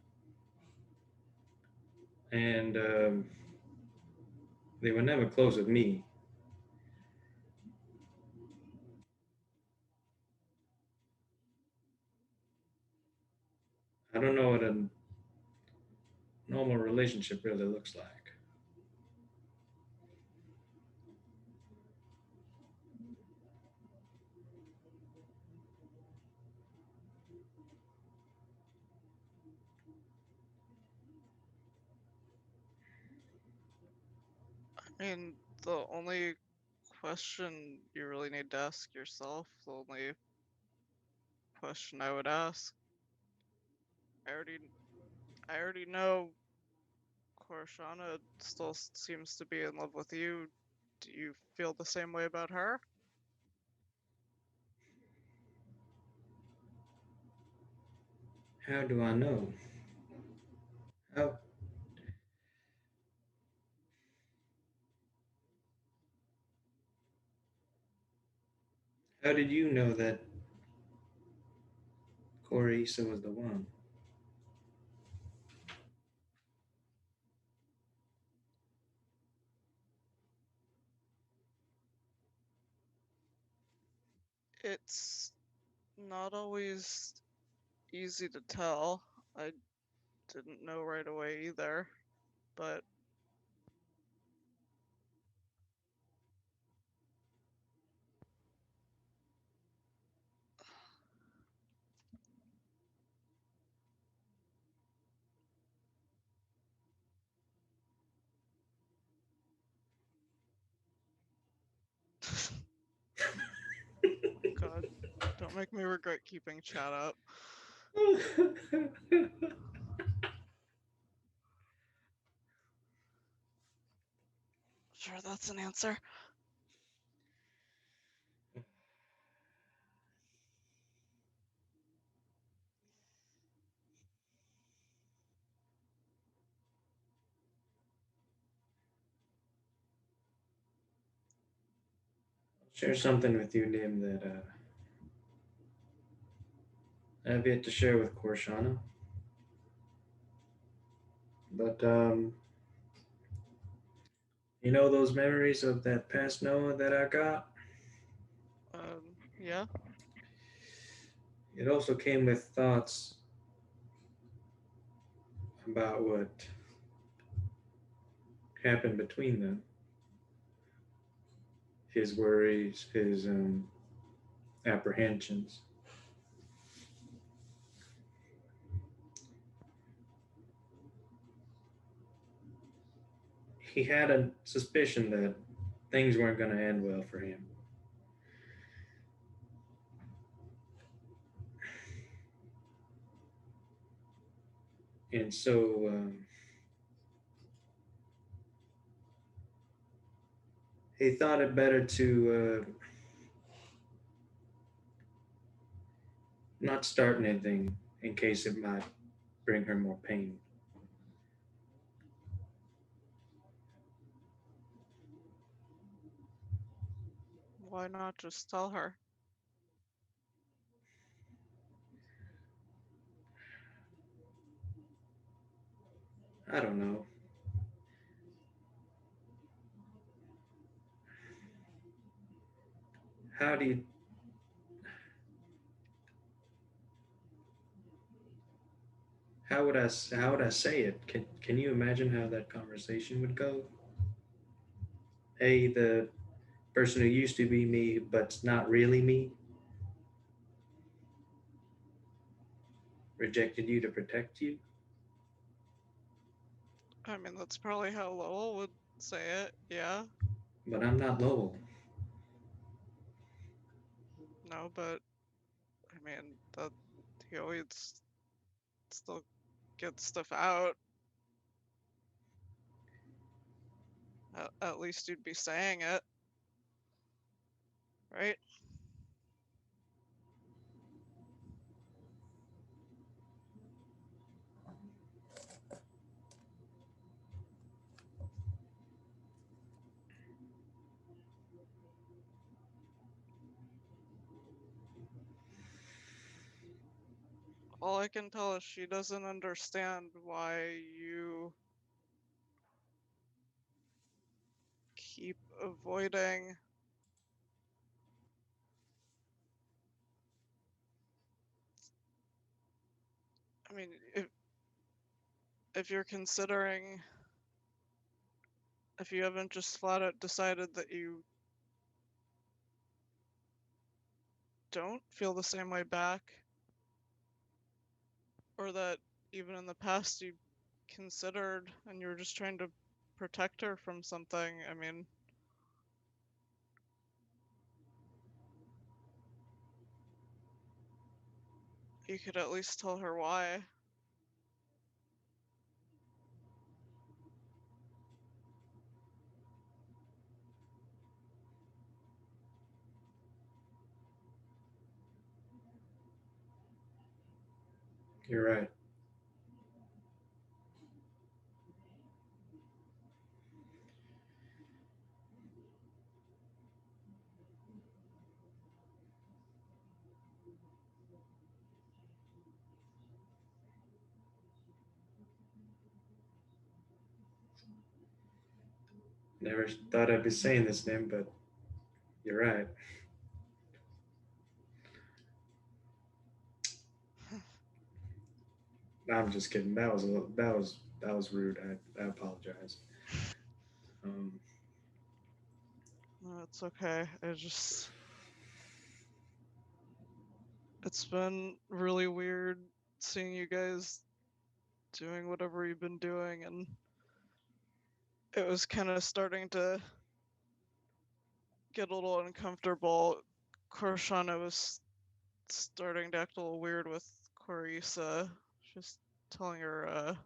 and they were never close with me. I don't know what a normal relationship really looks like. I mean, the only question you really need to ask yourself, the only question I would ask, I already, I already know Korshana still seems to be in love with you. Do you feel the same way about her? How do I know? How how did you know that Corey Issa was the one? It's not always easy to tell. I didn't know right away either, but God, don't make me regret keeping chat up. Sure, that's an answer. Share something with you, Nim, that I have yet to share with Korshana. But you know those memories of that past Noah that I got? Yeah. It also came with thoughts about what happened between them. His worries, his apprehensions. He had a suspicion that things weren't going to end well for him. And so he thought it better to not start anything in case it might bring her more pain. Why not just tell her? I don't know. How do you how would I say it? Can you imagine how that conversation would go? Hey, the person who used to be me but's not really me rejected you to protect you, I mean, that's probably how Lowell would say it. Yeah. but I'm not Lowell. No, but I mean, that he always still gets stuff out. At least you'd be saying it, right? All I can tell is she doesn't understand why you keep avoiding. I mean, if you're considering, if you haven't just flat out decided that you don't feel the same way back, or that even in the past you considered and you were just trying to protect her from something, I mean, you could at least tell her why. You're right. Never thought I'd be saying this, Nim, but you're right. No, I'm just kidding. That was rude. I apologize. Um, No, it's okay. It's been really weird seeing you guys doing whatever you've been doing, and it was kind of starting to get a little uncomfortable. Korshana was starting to act a little weird with Corisa, just telling her,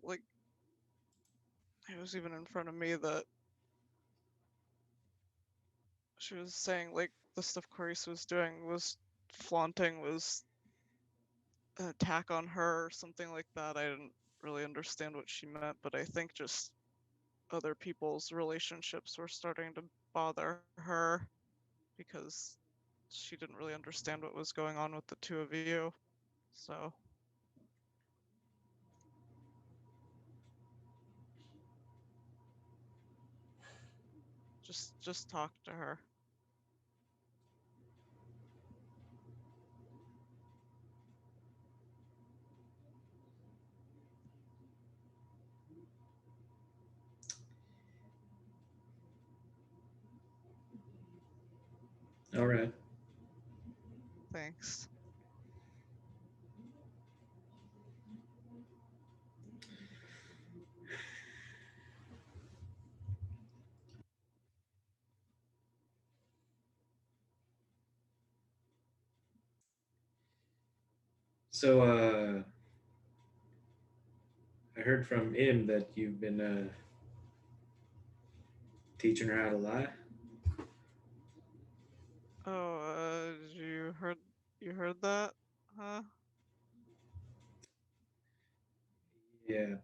like, it was even in front of me that she was saying, like, the stuff Corisa was doing was flaunting, was an attack on her or something like that. I didn't really understand what she meant, but I think just other people's relationships were starting to bother her because she didn't really understand what was going on with the two of you. So just talk to her. all right. Thanks. So, I heard from him that you've been teaching her how to lie. Oh, you heard that? Huh? Yeah.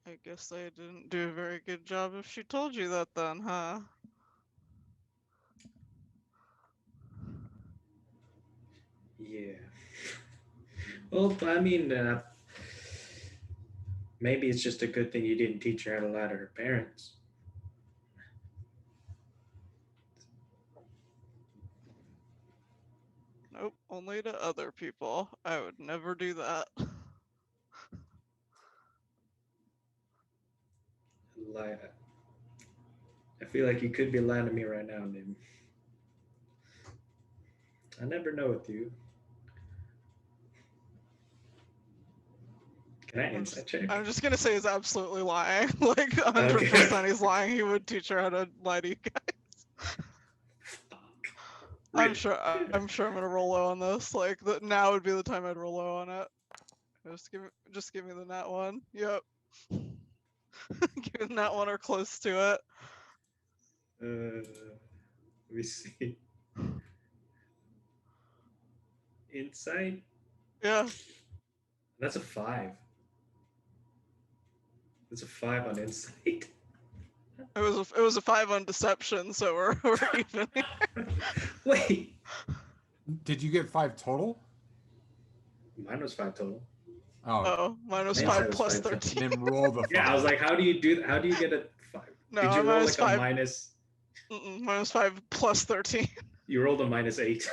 I guess I didn't do a very good job if she told you that then, huh? Yeah. Well, I mean, maybe it's just a good thing you didn't teach her how to lie to her parents. Nope, only to other people. I would never do that. Lie. I feel like you could be lying to me right now, Nim. I never know with you. Can I insight check? I'm just gonna say he's absolutely lying. Like 100% Okay. he's lying. He would teach her how to lie to you guys. I'm sure I'm gonna roll low on this. Like now would be the time I'd roll low on it. Just give me the nat one. Yep. Give me that one or close to it. Let me see. Insight. Yeah. That's a 5. That's a 5 on insight. It was a 5 on deception, so we're even. Wait. Did you get 5 total? Mine was 5 total. Oh, mine was Insight 5 was plus 5 total. 13. Then roll the 5. Yeah, I was like, how do you do that? How do you get a 5? No, Did you mine roll was like 5. a minus? Mine was 5 plus 13. You rolled a -8.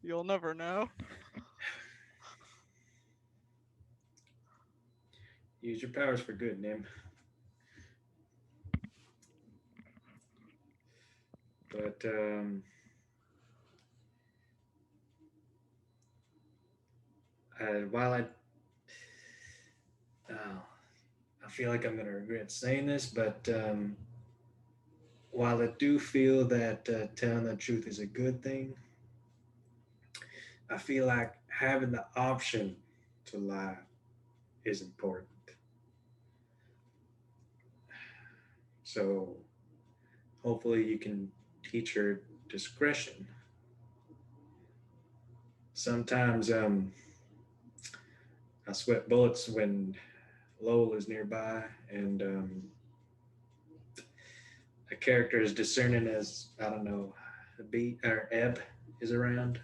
You'll never know. Use your powers for good, Nim. But while I feel like I'm gonna regret saying this, but while I do feel that telling the truth is a good thing, I feel like having the option to lie is important. So hopefully you can teach her discretion. Sometimes I sweat bullets when Lowell is nearby and a character as discerning as, I don't know, Beat or Ebb is around,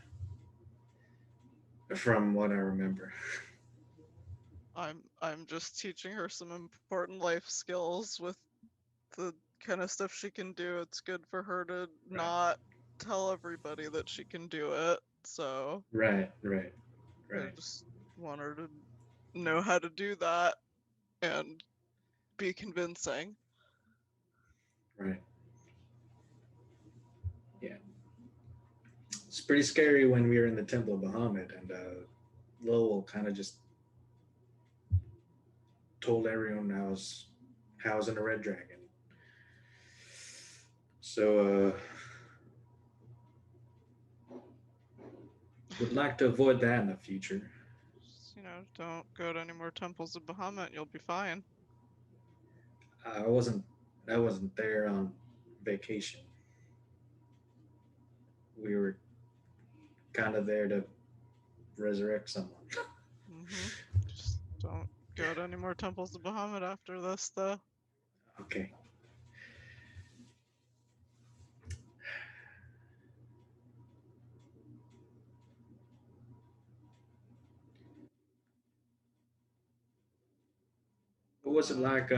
from what I remember. I'm just teaching her some important life skills with the kind of stuff she can do. It's good for her to not tell everybody that she can do it. So Right. I just want her to know how to do that and be convincing. Right. Yeah. It's pretty scary when we were in the Temple of Bahamut and Lowell kind of just told everyone I was housing a red dragon. So would like to avoid that in the future. Just, don't go to any more temples of Bahamut. You'll be fine. I wasn't there on vacation. We were kind of there to resurrect someone. Just don't go to any more temples of Bahamut after this, though. Okay. What was it like?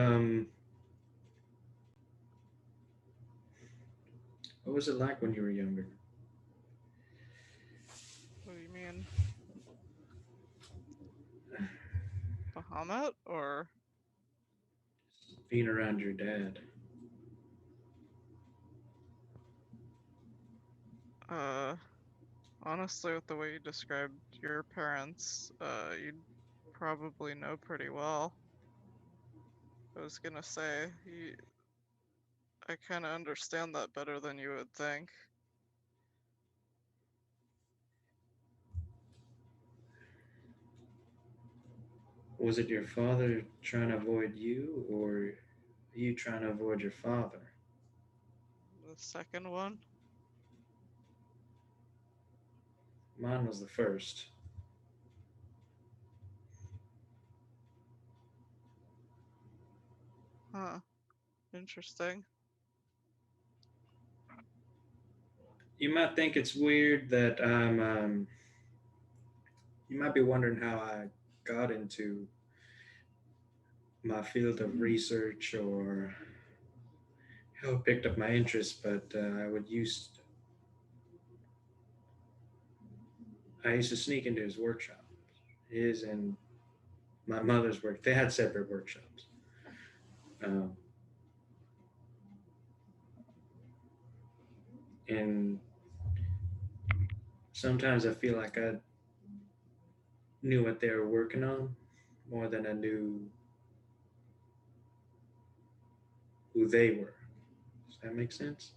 What was it like when you were younger? What do you mean? Bahamut or? Being around your dad. Honestly, with the way you described your parents, you'd probably know pretty well. I was gonna say, I kind of understand that better than you would think. Was it your father trying to avoid you, or you trying to avoid your father? The second one? Mine was the first. Huh. Interesting. You might think it's weird that you might be wondering how I got into my field of research or how I picked up my interest, but I used to sneak into his workshop. His and my mother's work. They had separate workshops. And sometimes I feel like I knew what they were working on more than I knew who they were. Does that make sense?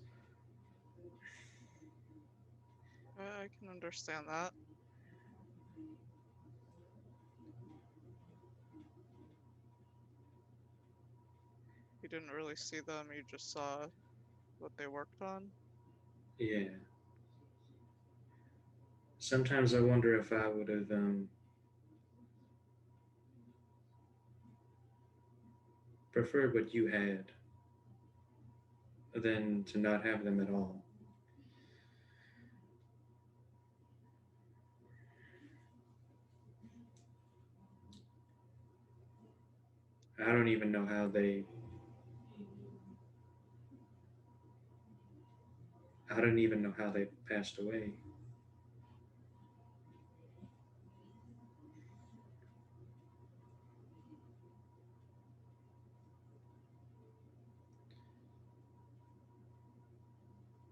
I can understand that. You didn't really see them, you just saw what they worked on. Yeah. Sometimes I wonder if I would have preferred what you had than to not have them at all. I don't even know how they. I don't even know how they passed away.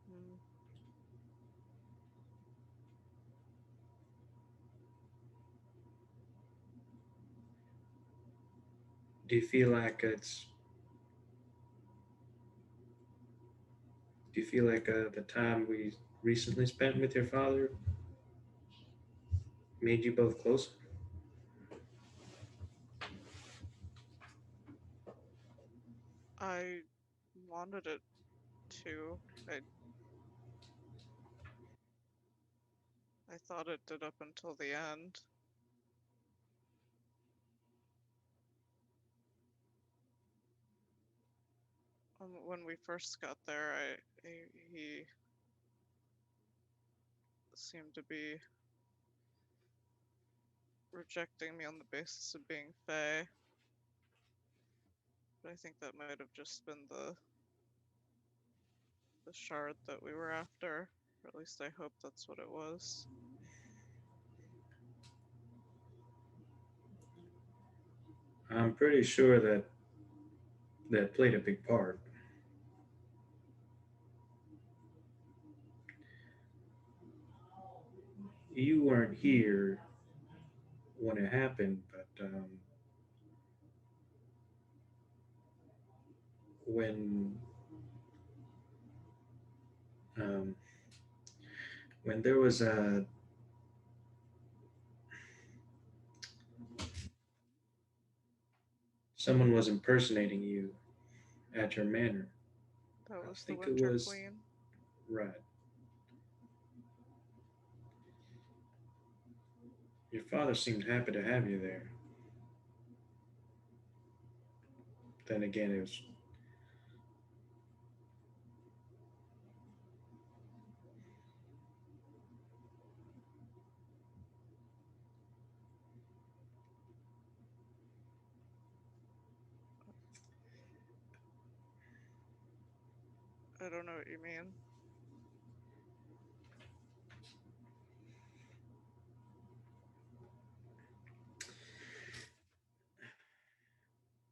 Hmm. Do you feel like it's? Do you feel like the time we recently spent with your father made you both closer? I wanted it to. I thought it did up until the end. When we first got there, he seemed to be rejecting me on the basis of being Fae. But I think that might have just been the shard that we were after. Or at least I hope that's what it was. I'm pretty sure that that played a big part. You weren't here when it happened, but when um, when there was a someone was impersonating you at your manor. That I was the think it Winter was Queen. right. Your father seemed happy to have you there. Then again, it was. I don't know what you mean.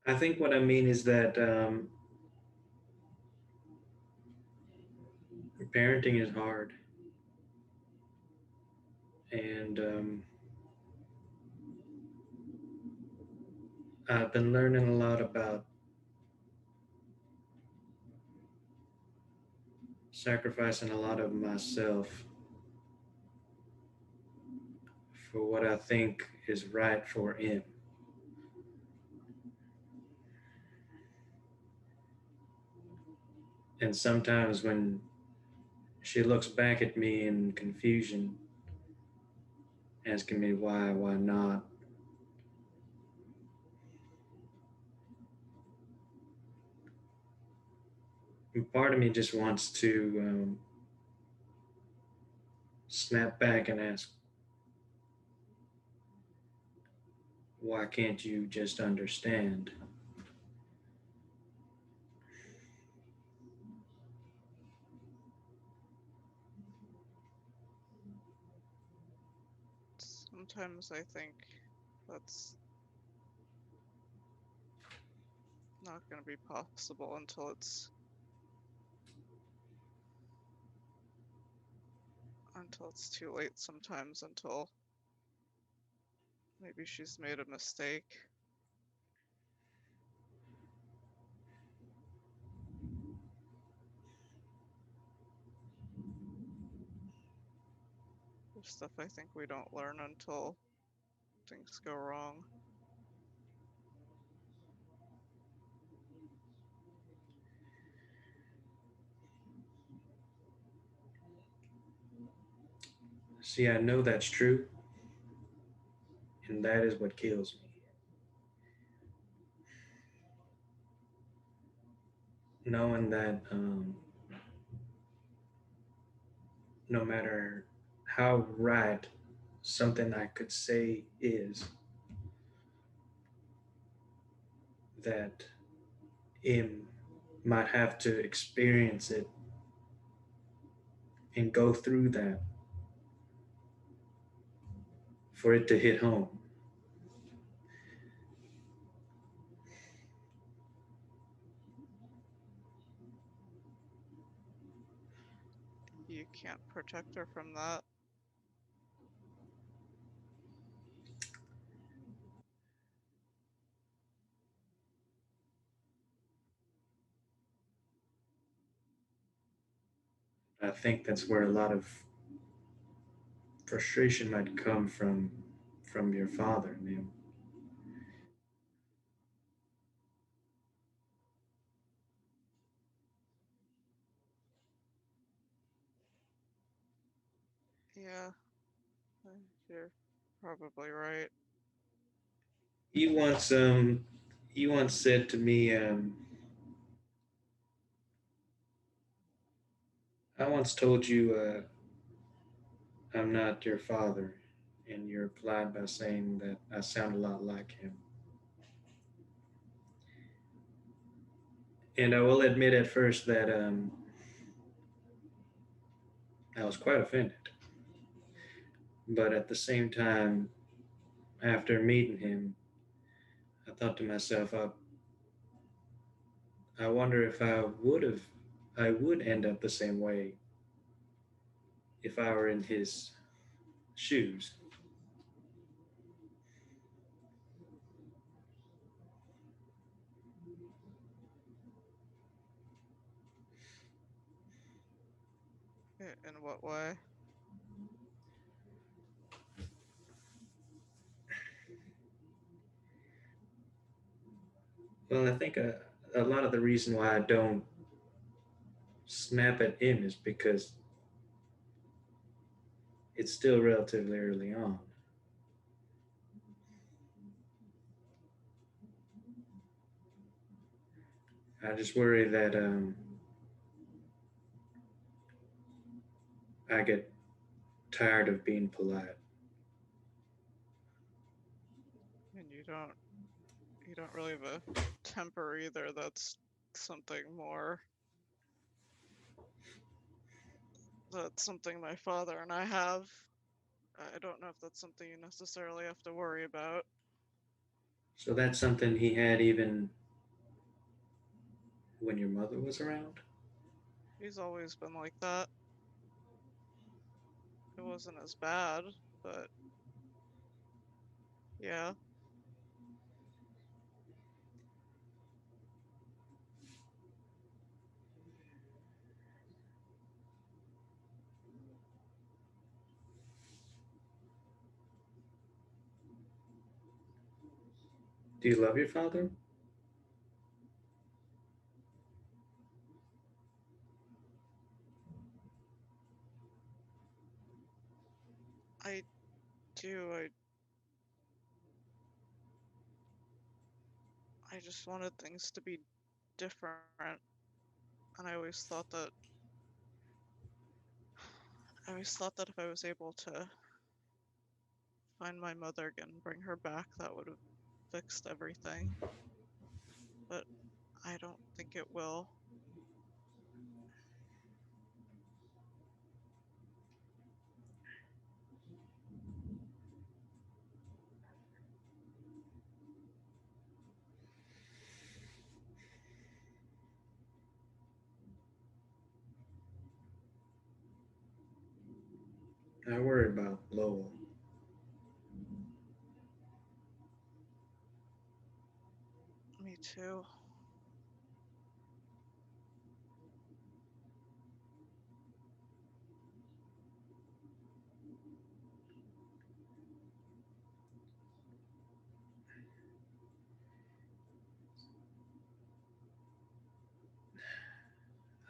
I think what I mean is that parenting is hard, and I've been learning a lot about sacrificing a lot of myself for what I think is right for him. And sometimes when she looks back at me in confusion, asking me why not, and part of me just wants to snap back and ask, why can't you just understand? Sometimes I think that's not going to be possible until it's too late sometimes, until maybe she's made a mistake. stuff I think we don't learn until things go wrong. See, I know that's true, and that is what kills me. Knowing that no matter how right something I could say is, that M might have to experience it and go through that for it to hit home. You can't protect her from that. I think that's where a lot of frustration might come from your father, Nim. Yeah, you're probably right. You once you once said to me, I once told you I'm not your father, and you replied by saying that I sound a lot like him. And I will admit at first that I was quite offended. But at the same time, after meeting him, I thought to myself, I wonder if I would end up the same way if I were in his shoes. In what way? Well, I think a lot of the reason why I don't snap at him is because it's still relatively early on. I just worry that I get tired of being polite. And you don't really have a temper either. That's something more. That's something my father and I have. I don't know if that's something you necessarily have to worry about. So that's something he had even when your mother was around. He's always been like that. It wasn't as bad, but yeah. Do you love your father? I do. I just wanted things to be different, and I always thought that if I was able to find my mother again and bring her back, that would have fixed everything. But I don't think it will. I worry about Lowell. Me too.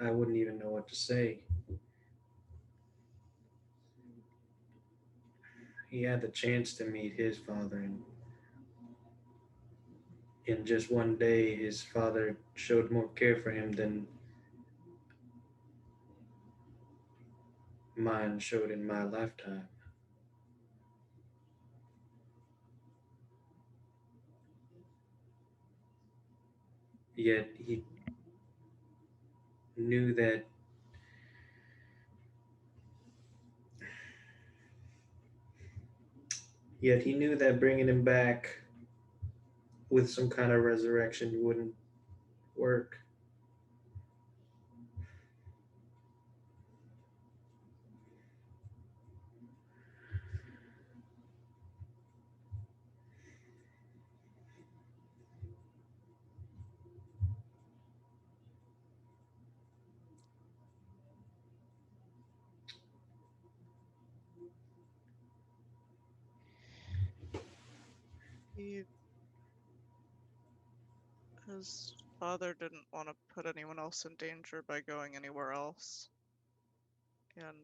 I wouldn't even know what to say. He had the chance to meet his father, and in just one day, his father showed more care for him than mine showed in my lifetime. Yet knew that yet he knew that bringing him back with some kind of resurrection wouldn't work. He, his father didn't want to put anyone else in danger by going anywhere else. And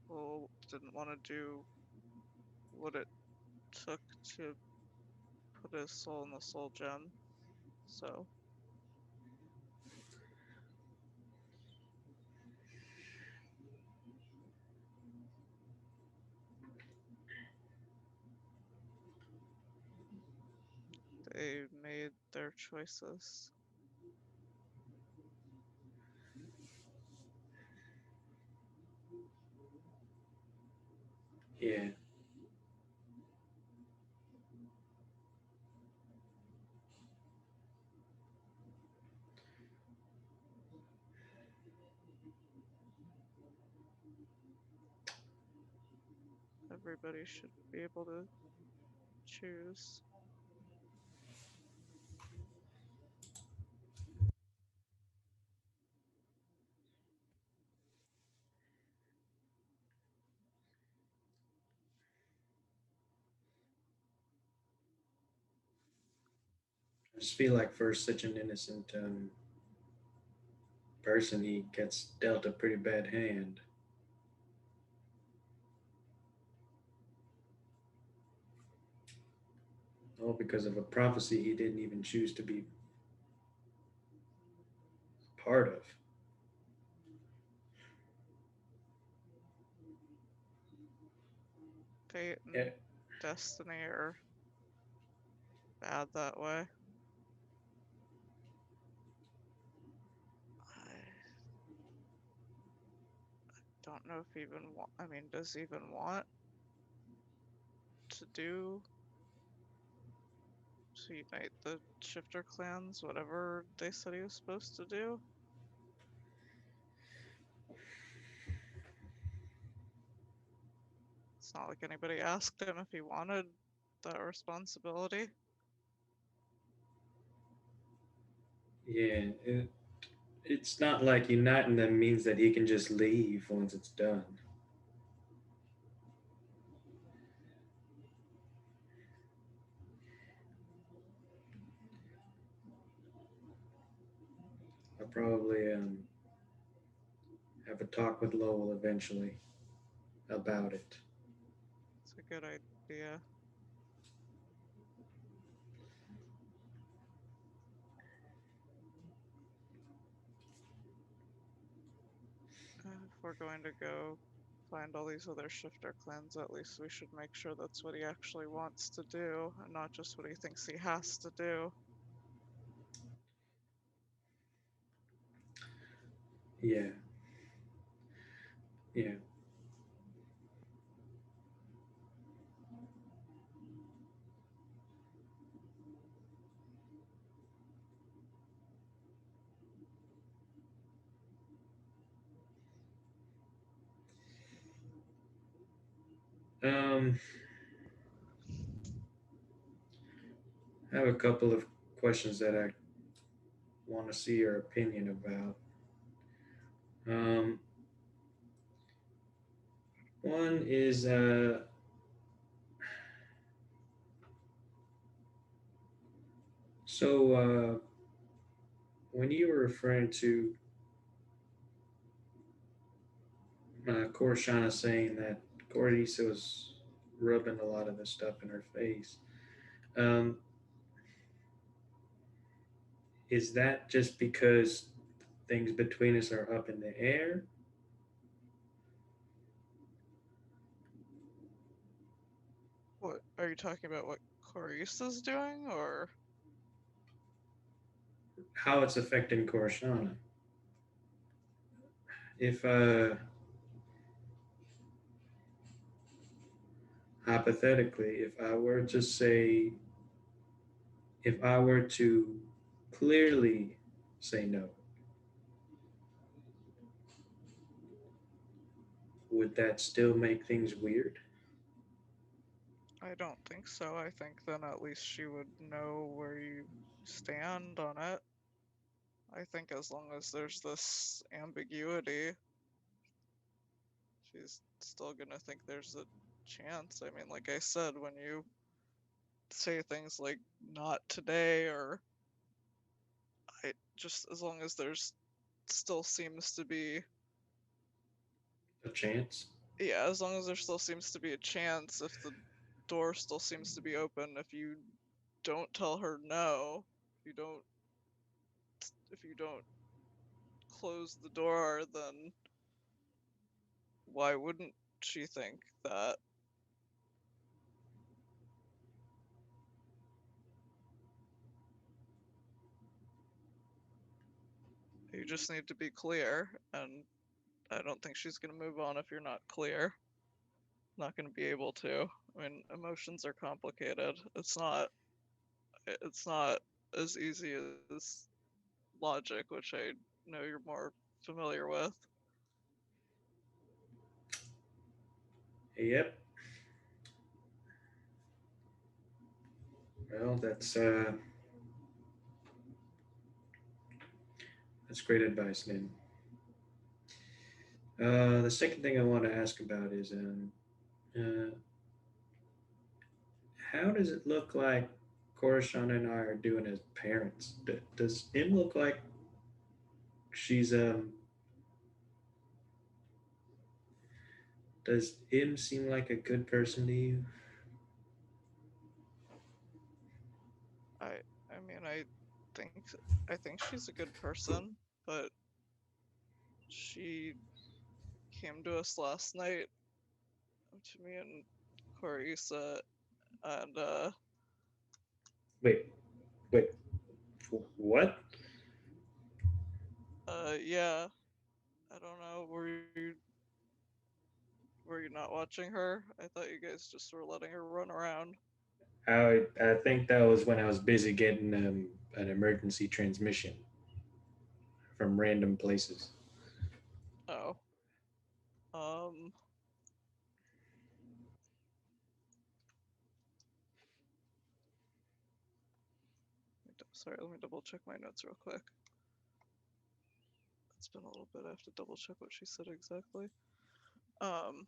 well, didn't want to do what it took to put his soul in the soul gem. So they made their choices. Yeah. Everybody should be able to choose. I just feel like for such an innocent person, he gets dealt a pretty bad hand. All because of a prophecy he didn't even choose to be part of. Fate Yeah, and destiny are bad that way. I don't know if he even want. I mean, does he even want to do to unite the shifter clans? Whatever they said he was supposed to do. It's not like anybody asked him if he wanted that responsibility. yeah. It's not like uniting them means that he can just leave once it's done. I'll probably have a talk with Lowell eventually about it. It's a good idea. If we're going to go find all these other shifter clans, at least we should make sure that's what he actually wants to do and not just what he thinks he has to do. Yeah, yeah. Um, I have a couple of questions that I want to see your opinion about. Um, one is So, when you were referring to Korshana saying that Gordisa was rubbing a lot of the stuff in her face, um, is that just because things between us are up in the air? What are you talking about? What Clarice doing, or How it's affecting Korshana? If hypothetically, if I were to say, if I were to clearly say no, would that still make things weird? I don't think so. I think then at least she would know where you stand on it. I think as long as there's this ambiguity, she's still gonna think there's a chance. I mean, like I said, when you say things like not today, or I just, as long as there's still seems to be, A chance? yeah, as long as there still seems to be a chance, if the door still seems to be open, if you don't tell her no, if you don't close the door, then why wouldn't she think that? You just need to be clear, and I don't think she's going to move on if you're not clear. Not going to be able to. I mean, emotions are complicated. It's not as easy as logic, which I know you're more familiar with. Yep. Well, that's great advice, Nin. The second thing I want to ask about is uh, how does it look like Coruscant and I are doing as parents? Does Im look like she's Does Im seem like a good person to you? I I mean, think I think she's a good person, but she came to us last night, to me and Clarissa, and Wait, wait, what? yeah, I don't know. Were you not watching her? I thought you guys just were letting her run around. I think that was when I was busy getting an emergency transmission from random places. Oh, um, sorry. Let me double check my notes real quick. It's been a little bit. I have to double check what she said exactly. Um,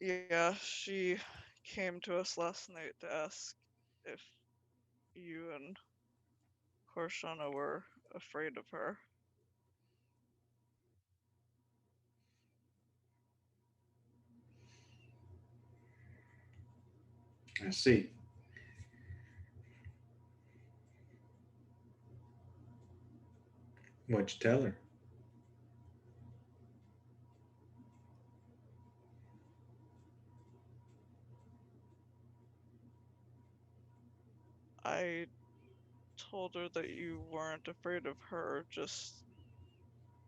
yeah, she came to us last night to ask if you and Korshana were afraid of her. I see. What'd you tell her? I told her that you weren't afraid of her, just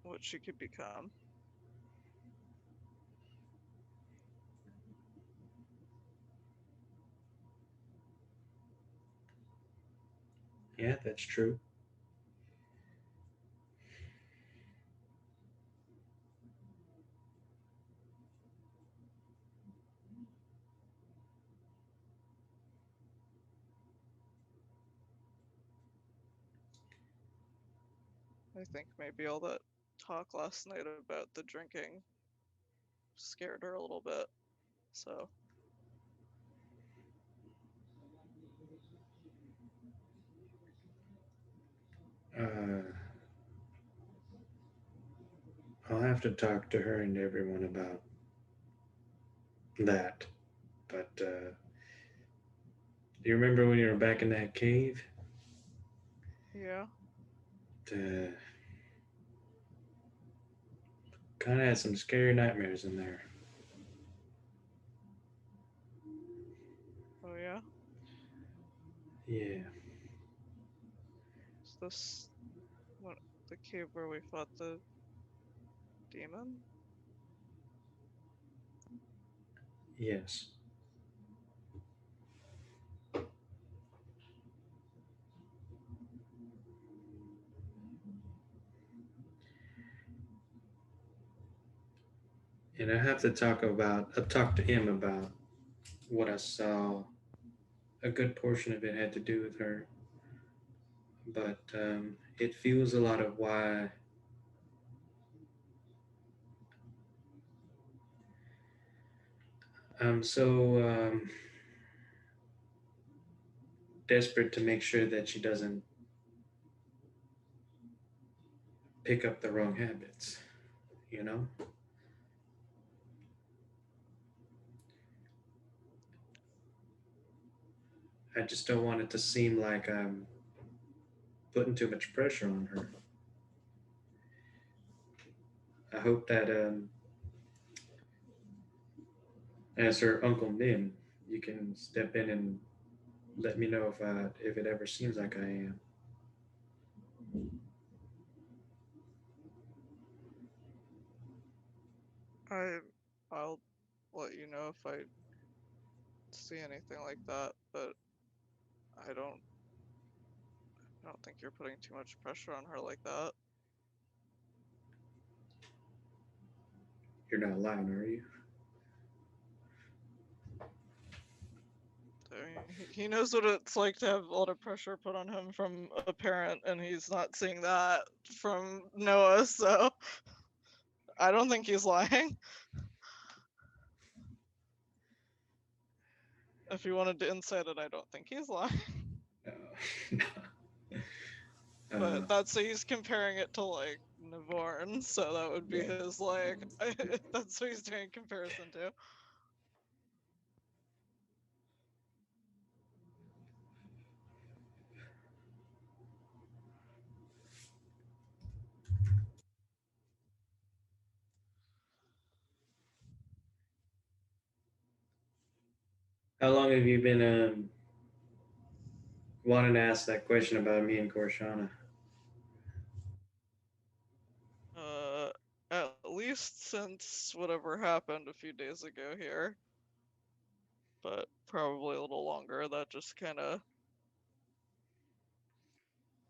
what she could become. Yeah, that's true. I think maybe all that talk last night about the drinking scared her a little bit. So have to talk to her and everyone about that. But do you remember when you were back in that cave? Yeah. Uh, kind of had some scary nightmares in there. Oh yeah. Yeah. Is this what the cave where we fought the demon? Yes. And I have to talk to him about what I saw. A good portion of it had to do with her, but it fuels a lot of why I'm so desperate to make sure that she doesn't pick up the wrong habits, you know? I just don't want it to seem like I'm putting too much pressure on her. I hope that as her Uncle Nim, you can step in and let me know if it ever seems like I am. I I'll let you know if I see anything like that, but I don't I don't think you're putting too much pressure on her like that. You're not lying, are you? I mean, he knows what it's like to have a lot of pressure put on him from a parent, and he's not seeing that from Noah, so I don't think he's lying. If you wanted to insight it, I don't think he's lying. No. But that's he's comparing it to like Navarne, so that would be Yeah. his like that's what he's doing comparison to. How long have you been wanting to ask that question about me and Korshana? Uh, at least since whatever happened a few days ago here, but probably a little longer. That just kind of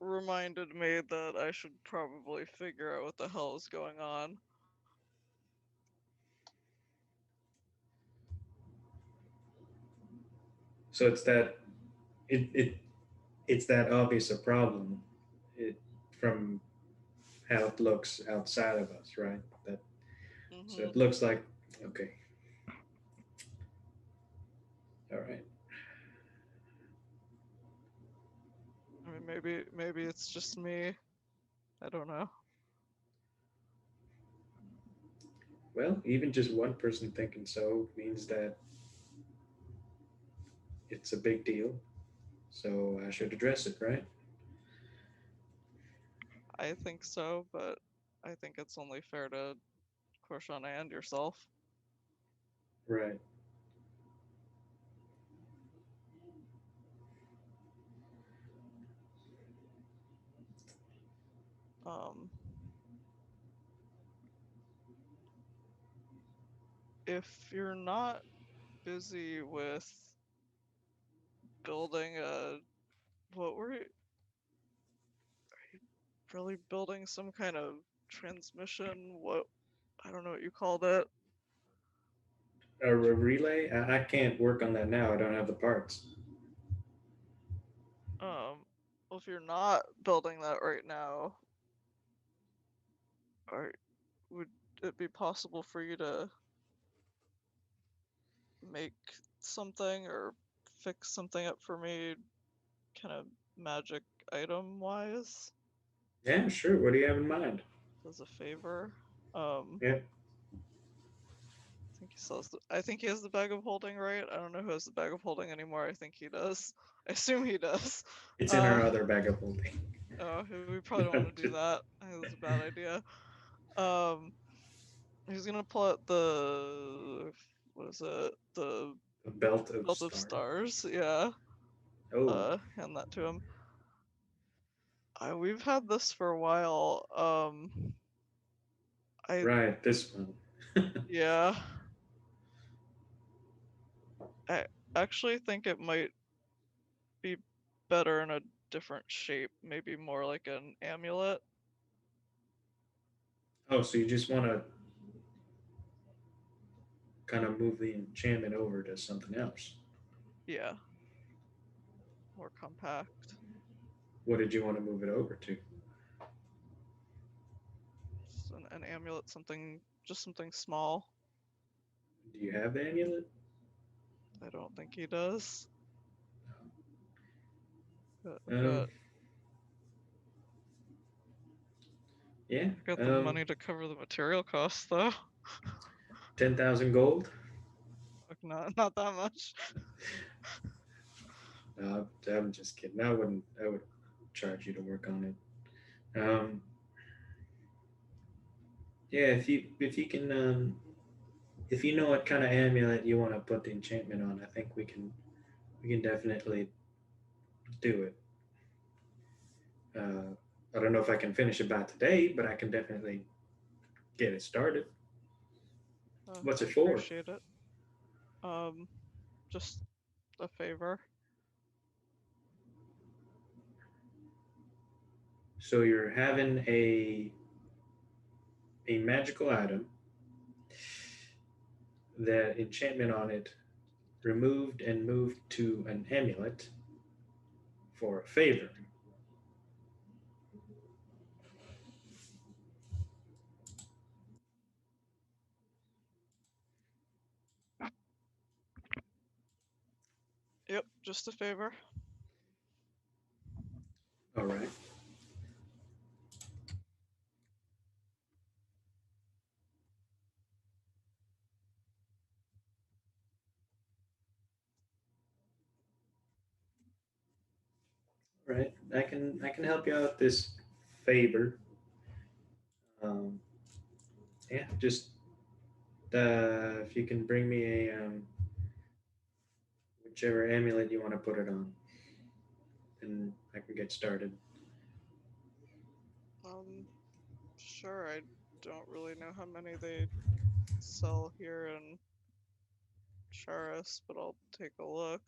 reminded me that I should probably figure out what the hell is going on. So it it's that obvious a problem it from how it looks outside of us, right? That so Hmm. it looks like okay, all right. I mean, maybe it's just me. I don't know. Well, even just one person thinking so means that it's a big deal. So I should address it, right? I think so, but I think it's only fair to Korshana and yourself. Right. Um, if you're not busy with building a what were you really building some kind of transmission? What I don't know what you called it. A relay? I can't work on that now. I don't have the parts. Well, if you're not building that right now, or would it be possible for you to make something or fix something up for me, kind of magic item wise, Yeah, sure. What do you have in mind? as a favor? Yeah. I think he has the bag of holding, right? I don't know who has the bag of holding anymore. I think he does. I assume he does. It's in our other bag of holding. Oh, we probably don't want to do that. I think that's a bad idea. He's gonna pull out what is it? The A belt of belt of stars. stars. Yeah. Oh, Hand that to him. We've had this for a while. right, this one. Yeah. I actually think it might be better in a different shape, maybe more like an amulet. Oh, so you just want to kind of move the enchantment over to something else. Yeah. More compact. What did you want to move it over to? Just an amulet, just something small. Do you have the amulet? I don't think he does. But Yeah. I've got the money to cover the material costs, though. 10,000 gold. Not that much. No, I'm just kidding. I would charge you to work on it. Yeah, if you can, if you know what kind of amulet you want to put the enchantment on, I think we can definitely do it. I don't know if I can finish it by today, but I can definitely get it started. What's it for? Appreciate it. Just a favor. So you're having a magical item, that enchantment on it removed and moved to an amulet for a favor. Yep, just a favor. All right. Right. I can help you out with this favor. Yeah, just if you can bring me a whichever amulet you want to put it on, and I can get started. Sure. I don't really know how many they sell here in Charis, but I'll take a look.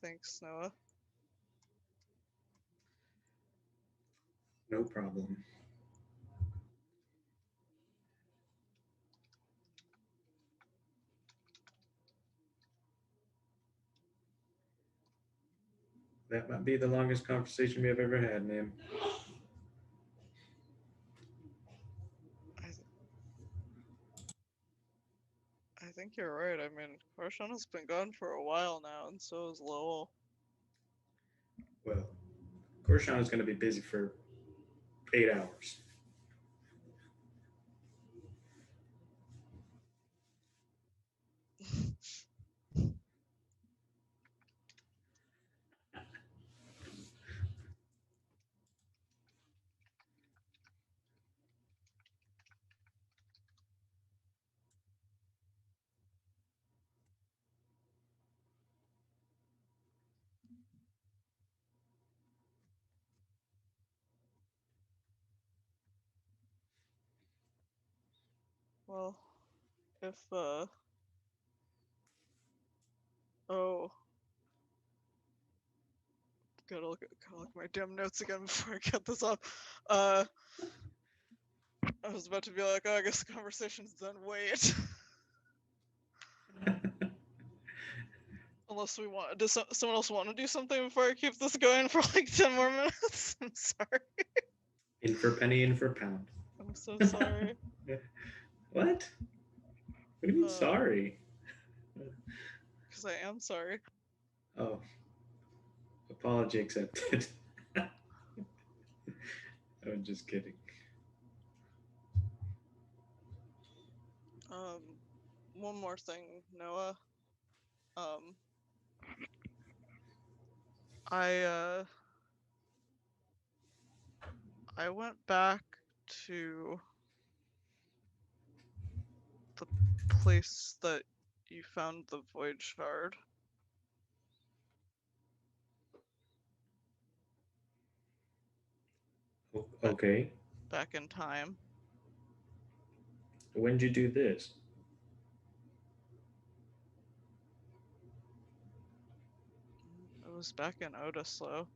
Thanks, Noah. No problem. That might be the longest conversation we have ever had, ma'am. I think you're right. I mean, Karshana's been gone for a while now, and so is Lowell. Well, Korshan is going to be busy for 8 hours. Well, if oh, gotta look at my damn notes again before I get this off. I was about to be like, oh, I guess the conversation's done. Wait. Unless does someone else want to do something before I keep this going for like 10 more minutes? I'm sorry. In for penny, in for pound. I'm so sorry. What? What do you mean sorry? Because I am sorry. Oh, Apology accepted. I'm just kidding. Um, one more thing, Noah. Um, I I went back to the place that you found the void shard back, Okay. back in time. When did you do this? It was back in Odislo.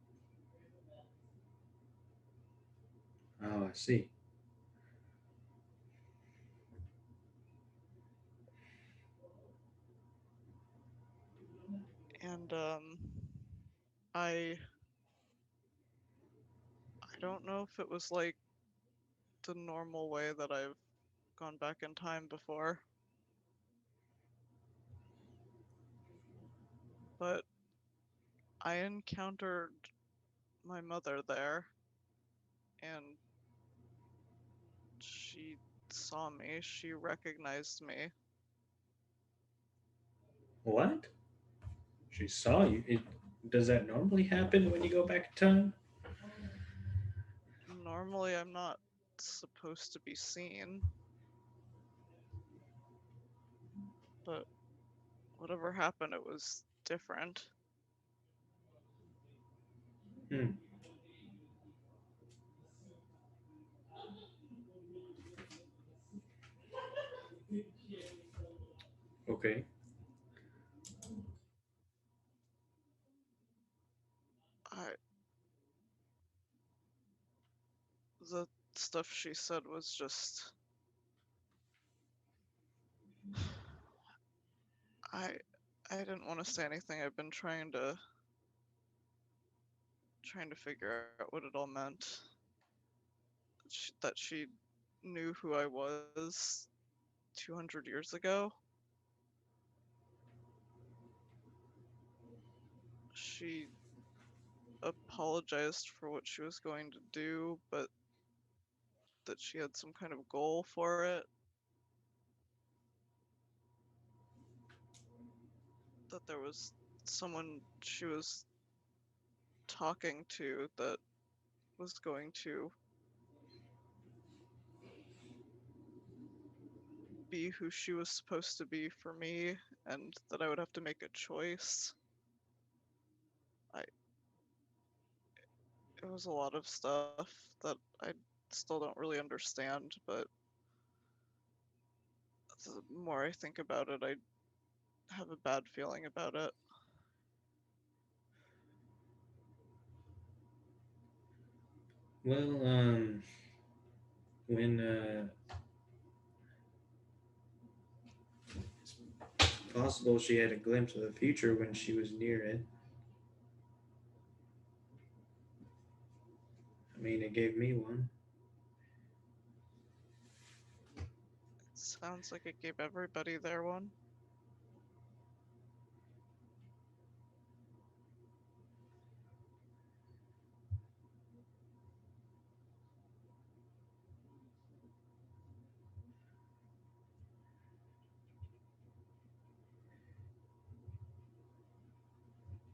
Oh, I see. And I I don't know if it was like the normal way that I've gone back in time before, but I encountered my mother there and she saw me, she recognized me. What? She saw you. Does that normally happen when you go back in time? Normally, I'm not supposed to be seen, but whatever happened, it was different. Hmm. Okay. I the stuff she said was just I I didn't want to say anything. I've been trying to figure out what it all meant. That she knew who I was 200 years ago. She apologized for what she was going to do, but that she had some kind of goal for it. That there was someone she was talking to that was going to be who she was supposed to be for me, and that I would have to make a choice. I It was a lot of stuff that I still don't really understand, but the more I think about it, I have a bad feeling about it. Well, when it's possible she had a glimpse of the future when she was near it. I mean, it gave me one. It sounds like it gave everybody their one.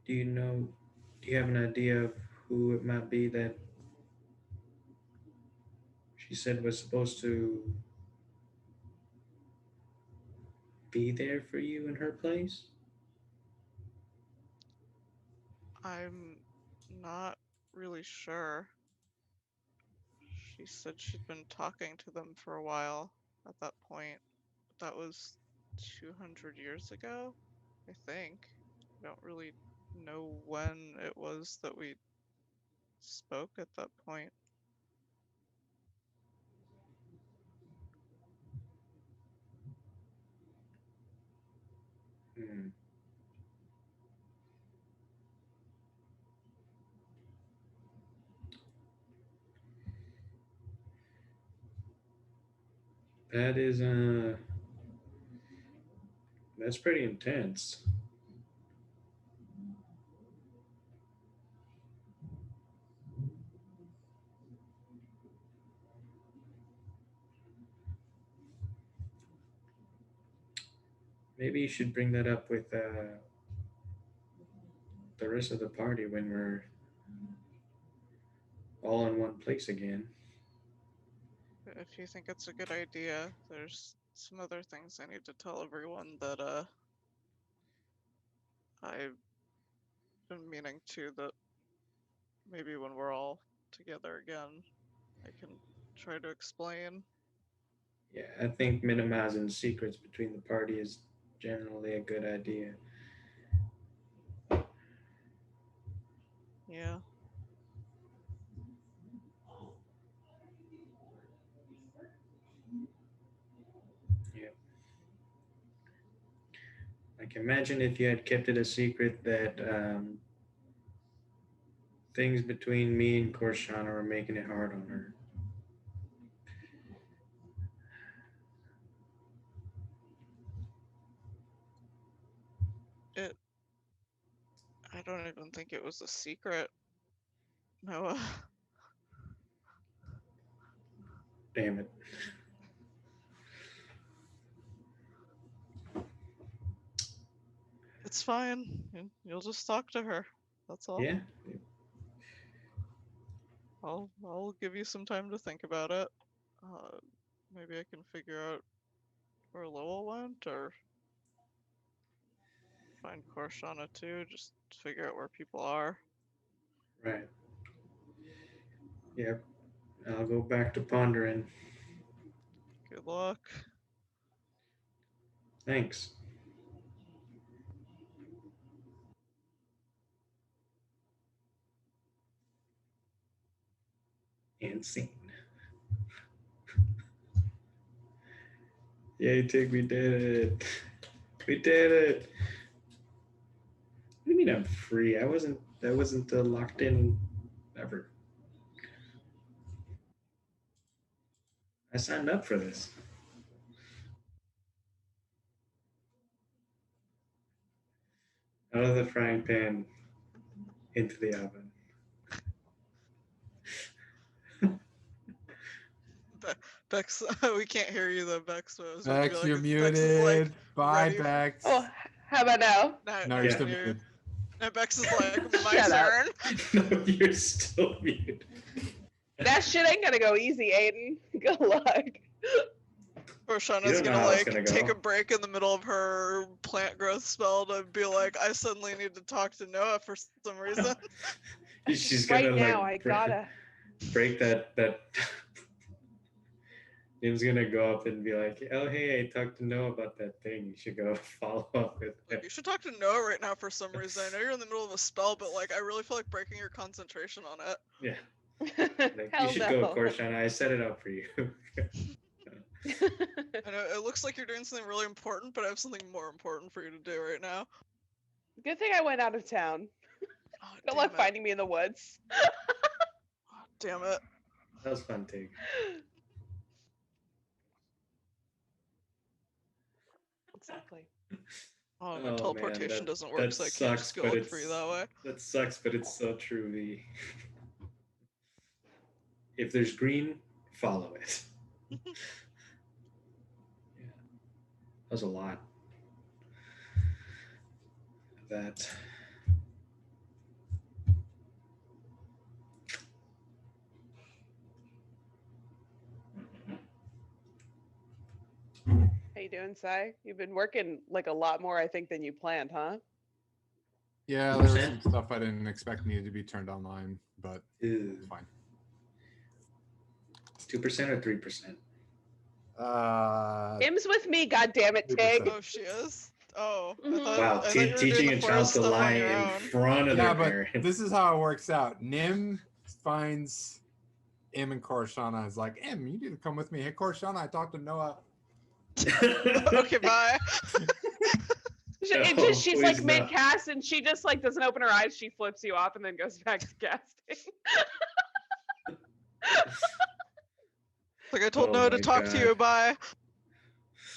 Do you know? Do you have an idea of who it might be that she said was supposed to be there for you in her place? I'm not really sure. She said she'd been talking to them for a while at that point. But that was 200 years ago, I think. I don't really know when it was that we spoke at that point. Hmm. That is that's pretty intense. Maybe you should bring that up with the rest of the party when we're all in one place again. If you think it's a good idea, there's some other things I need to tell everyone that I've been meaning to, that maybe when we're all together again, I can try to explain. Yeah, I think minimizing secrets between the party is generally a good idea. Yeah. Yeah. Like, imagine if you had kept it a secret that things between me and Korshana were making it hard on her. It. I don't even think it was a secret. No. Damn it. It's fine. You'll just talk to her. That's all. Yeah. I'll give you some time to think about it. Maybe I can figure out where Lowell went, or find Korshana too. Just figure out where people are. Right. Yep. I'll go back to pondering. Good luck. Thanks. And scene. Yay, Tig, we did it. We did it. What do you mean I'm free? I wasn't locked in ever. I signed up for this. Out of the frying pan into the oven. Bex, we can't hear you though, Bex. So I was about to be Bex, like, you're is muted. Bye, ready- Bex. Oh, how about now? No, I you're Yeah. still can hear you. muted. And Bex is like, my Shut up. turn. No, you're still muted. That shit ain't gonna go easy, Aiden. Good luck. Korshana's You don't know gonna how it's like gonna take go. a break in the middle of her plant growth spell to be like, I suddenly need to talk to Noah for some reason. She's gonna Right now, I like gotta. break that. Nim's gonna go up and be like, "Oh hey, I talked to Noah about that thing. You should go follow up with Like, it." you should talk to Noah right now for some reason. I know you're in the middle of a spell, but like, I really feel like breaking your concentration on it. Yeah, like, Hell you should no. go, Korshana. I set it up for you. I know it looks like you're doing something really important, but I have something more important for you to do right now. Good thing I went out of town. Oh, Good damn luck it. finding me in the woods. Oh, damn it. That was fun, Tig. Exactly. Oh, Oh, my man, teleportation that- doesn't work, that so I can't just sucks, go but look for you that way. That sucks, but it's so true. If there's green, follow it. Yeah, that was a lot. That. How you doing, Sai? You've been working like a lot more, I think, than you planned, huh? Yeah, there was some 2%? stuff I didn't expect needed to be turned online, but Ew. it's fine. It's 2% or 3%. Im's with me, goddammit, 3%. Tig. Oh, she is? Oh, Mhm. Wow, I thought you were doing teaching the a child forest to stuff on lie your in own. front of Yeah, their but parents. this is how it works out. Nim finds Im and Korshana. Is like, Im, you need to come with me. Hey, Korshana, I talked to Noah. Okay, bye. It No, just, she's like please not. mid-cast and she just like doesn't open her eyes. She flips you off and then goes back to casting. Like, I told Oh Noah to my talk to you, God. bye.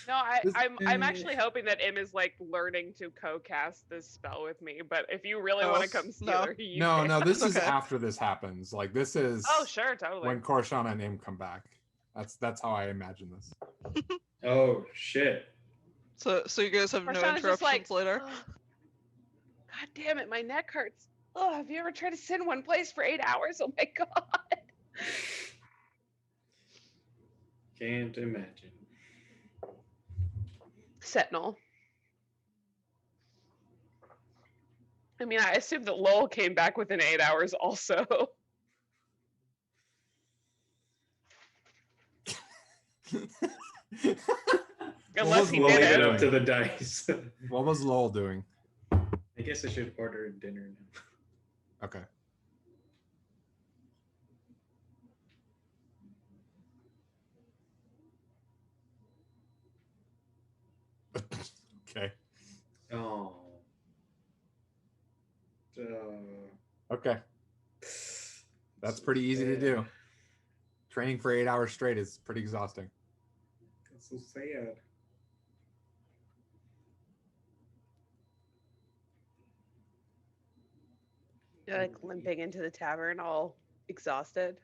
No, This- I'm actually hoping that Im is like learning to co-cast this spell with me. But if you really Oh, want to come steal no. her, you No, can. no, this is Okay. after this happens. Like, this is Oh, sure, totally. when Korshana and Im come back. That's how I imagine this. Oh shit. So you guys have no Marshana's just like, interruptions later? "Ugh, God damn it, my neck hurts. Oh, have you ever tried to sit in one place for 8 hours? Oh my God. Can't imagine. Sentinel. I mean, I assume that Lowell came back within 8 hours also. Unless he Lowell did Leave it it. up to the dice. What was Lowell doing? I guess I should order dinner now. Okay. Okay. Oh. Okay. That's pretty easy to do. Training for 8 hours straight is pretty exhausting. That's so sad. You're like limping into the tavern all exhausted.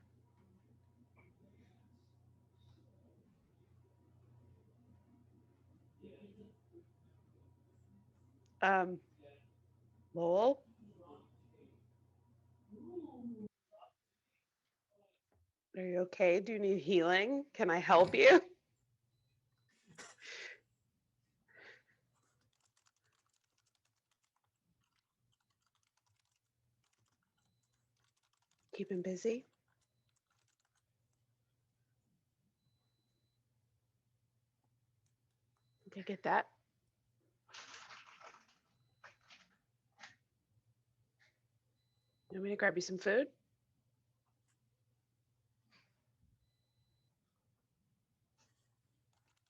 Lowell? Are you okay? Do you need healing? Can I help you? Keep him busy. Okay, get that. You want me to grab you some food?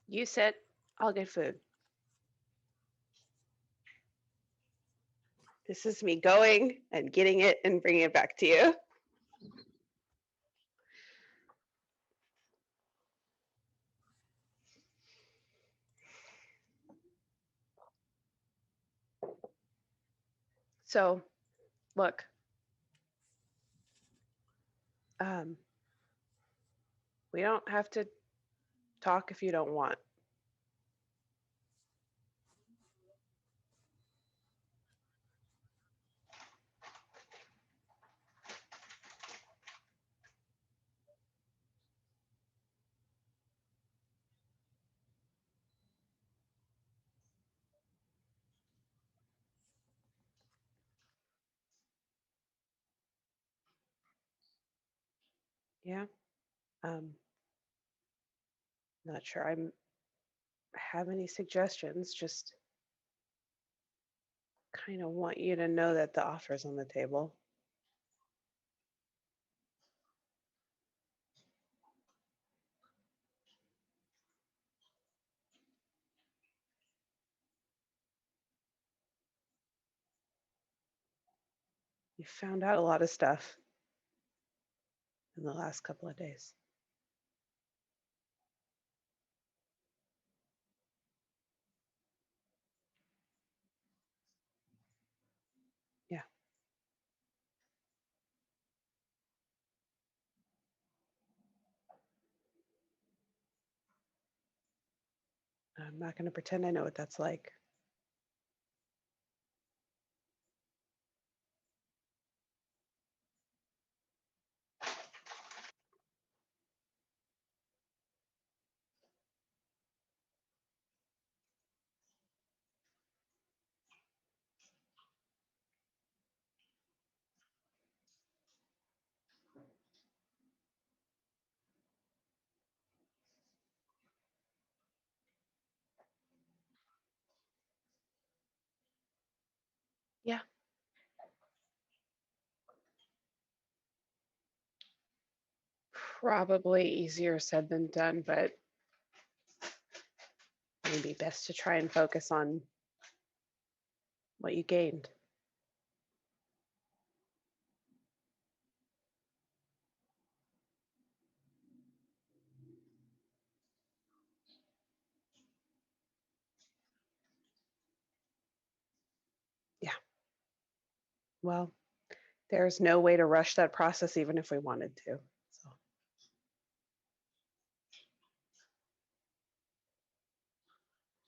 You sit. I'll get food. This is me going and getting it and bringing it back to you. So, look. We don't have to talk if you don't want. Yeah. Not sure I have any suggestions. Just kind of want you to know that the offer's on the table. You found out a lot of stuff in the last couple of days. Yeah. I'm not going to pretend I know what that's like. Yeah. Probably easier said than done, but maybe best to try and focus on what you gained. Yeah. Well, there's no way to rush that process even if we wanted to. So.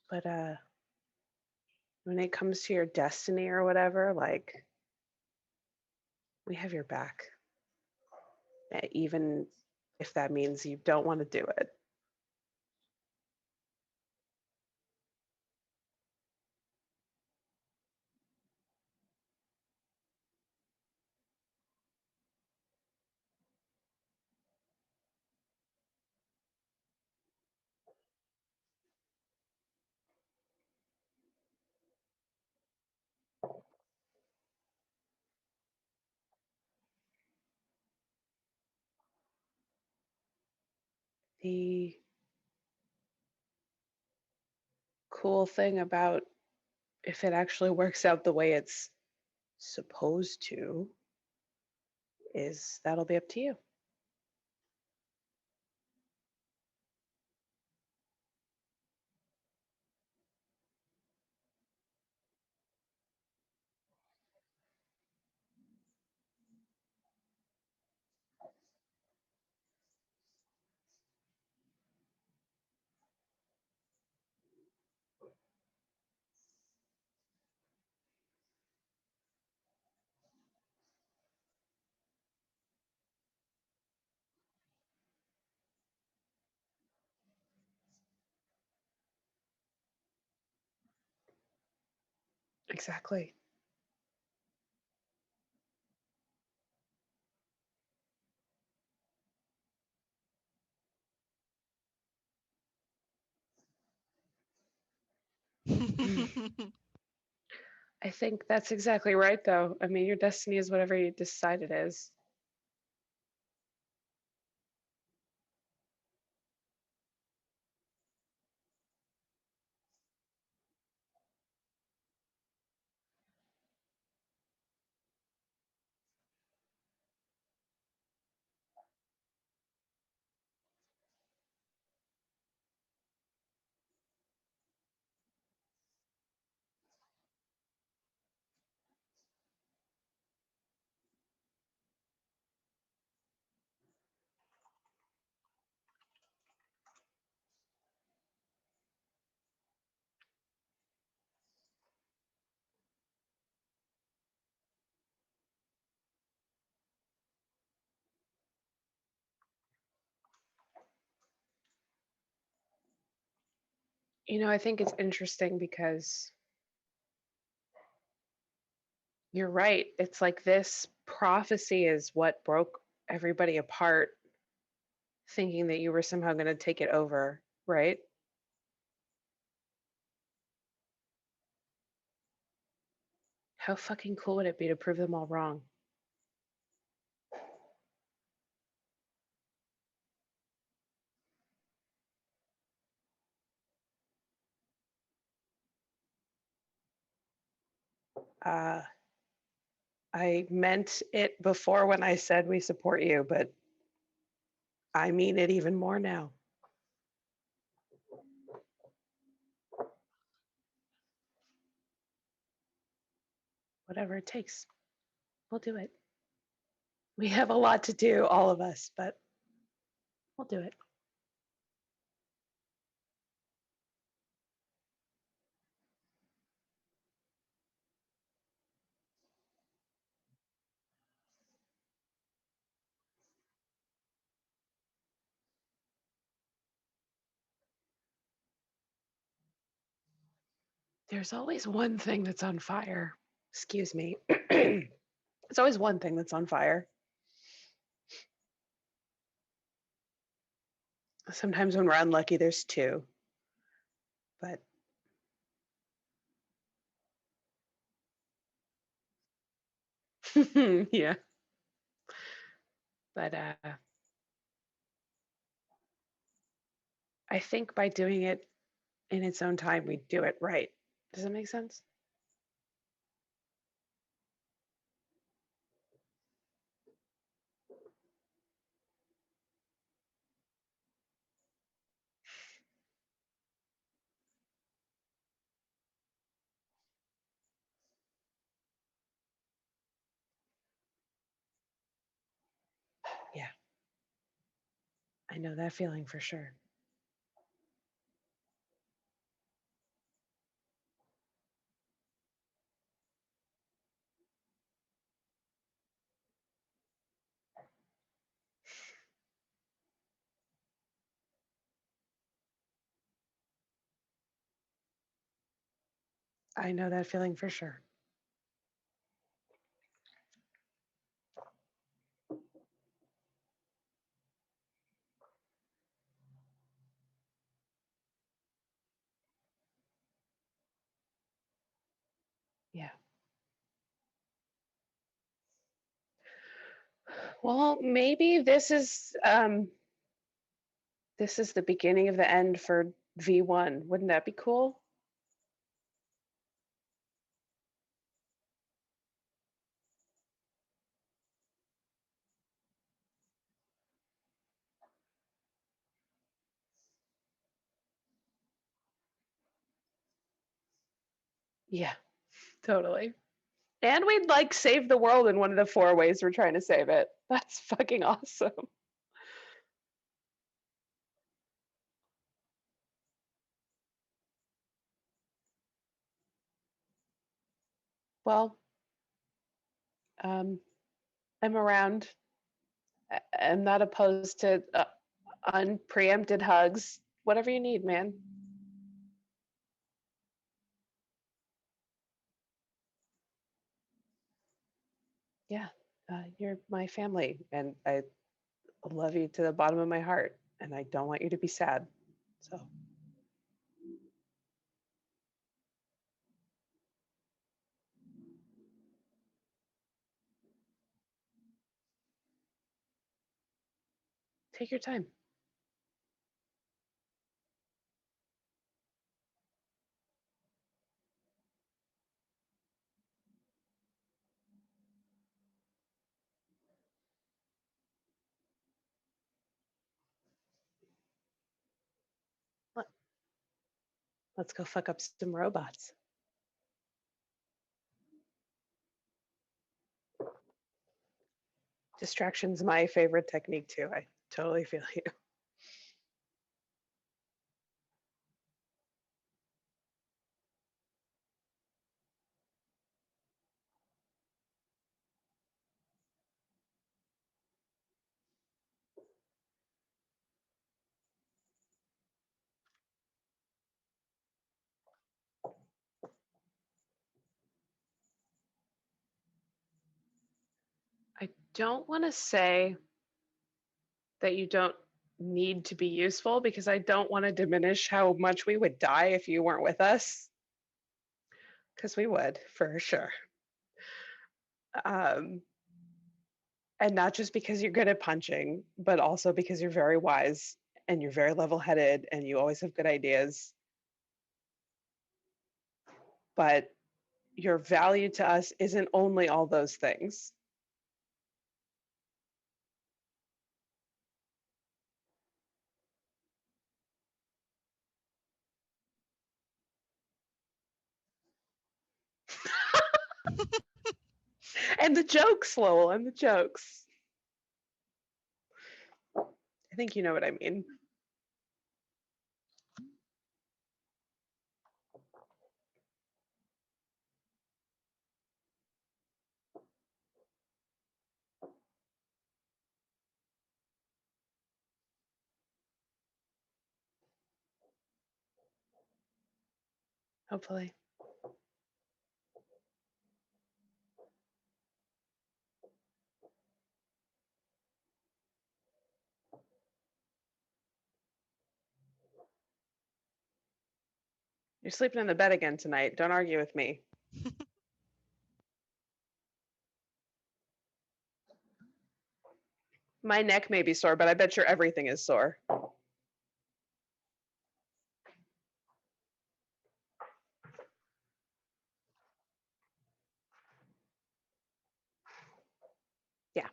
But when it comes to your destiny or whatever, like, we have your back. Even if that means you don't want to do it. The cool thing about if it actually works out the way it's supposed to is that'll be up to you. Exactly. I think that's exactly right, though. I mean, your destiny is whatever you decide it is. You know, I think it's interesting because you're right. It's like this prophecy is what broke everybody apart, thinking that you were somehow going to take it over, right? How fucking cool would it be to prove them all wrong? Uh, I meant it before when I said we support you, but I mean it even more now. Whatever it takes, we'll do it. We have a lot to do, all of us, but we'll do it. There's always one thing that's on fire. Excuse me. It's always one thing that's on fire. Sometimes when we're unlucky, there's two. But yeah. But I think by doing it in its own time, we do it right. Does that make sense? Yeah. I know that feeling for sure. I know that feeling for sure. Yeah. Well, maybe this is the beginning of the end for V1. Wouldn't that be cool? Yeah, totally. And we'd like save the world in one of the 4 ways we're trying to save it. That's fucking awesome. Well, I'm around. I'm not opposed to unpreempted hugs. Whatever you need, man. Yeah, you're my family, and I love you to the bottom of my heart, and I don't want you to be sad. So, take your time. Let- Let's go fuck up some robots. Distraction's my favorite technique too. I totally feel you. I don't want to say that you don't need to be useful because I don't want to diminish how much we would die if you weren't with us. Because we would, for sure. Um, and not just because you're good at punching, but also because you're very wise and you're very level headed and you always have good ideas. But your value to us isn't only all those things. And the jokes, Lowell, and the jokes. I think you know what I mean. Hopefully. You're sleeping in the bed again tonight. Don't argue with me. My neck may be sore, but I bet your everything is sore. Yeah.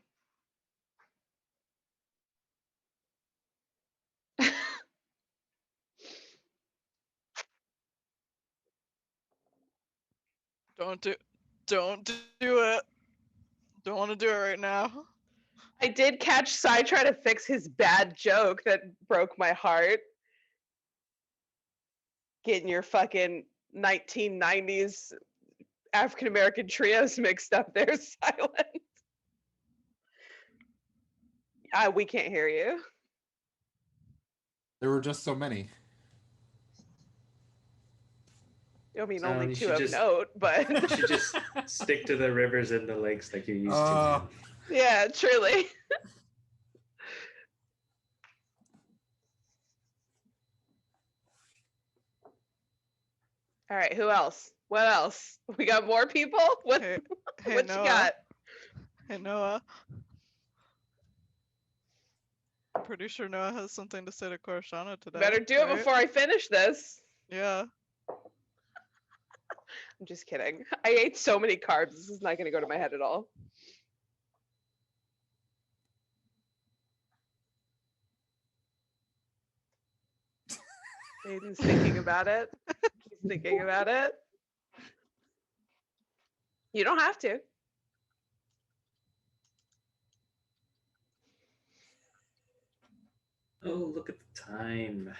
Don't do don't do it. Don't want to do it right now. I did catch Sai try to fix his bad joke that broke my heart. Getting your fucking 1990s African American trios mixed up there, Silent. We can't hear you. There were just so many. I mean, So only you two should of just- note, but You should just stick to the rivers and the lakes like you used to. Uh, yeah, truly. All right, who else? What else? We got more people? What Hey, hey what Noah. you got? Hey Noah. I'm pretty sure Noah has something to say to Korshana today. Better do it right? before I finish this. Yeah. I'm just kidding. I ate so many carbs. This is not going to go to my head at all. Aiden's thinking about it. He's thinking about it. You don't have to. Oh, look at the time.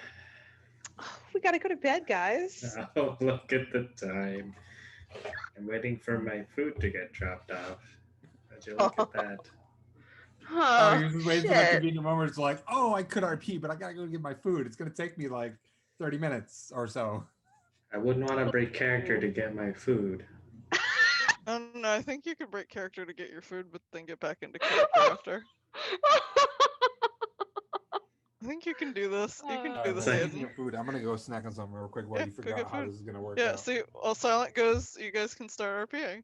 Oh, we got to go to bed, guys. Oh, look at the time. I'm waiting for my food to get dropped off. How'd you look at that? oh, you're just waiting for that shit. convenient moment. It's like, oh, I could RP, but I gotta go get my food. It's gonna take me like 30 minutes or so. I wouldn't want to break character to get my food. No, I think you could break character to get your food, but then get back into character after. I think you can do this. You can do this, Same. Speaking Aiden. of food, I'm gonna go snack on something real quick while Yeah, you go figure get out how food. this is gonna work Yeah, out. see, while Silent goes, you guys can start RPing.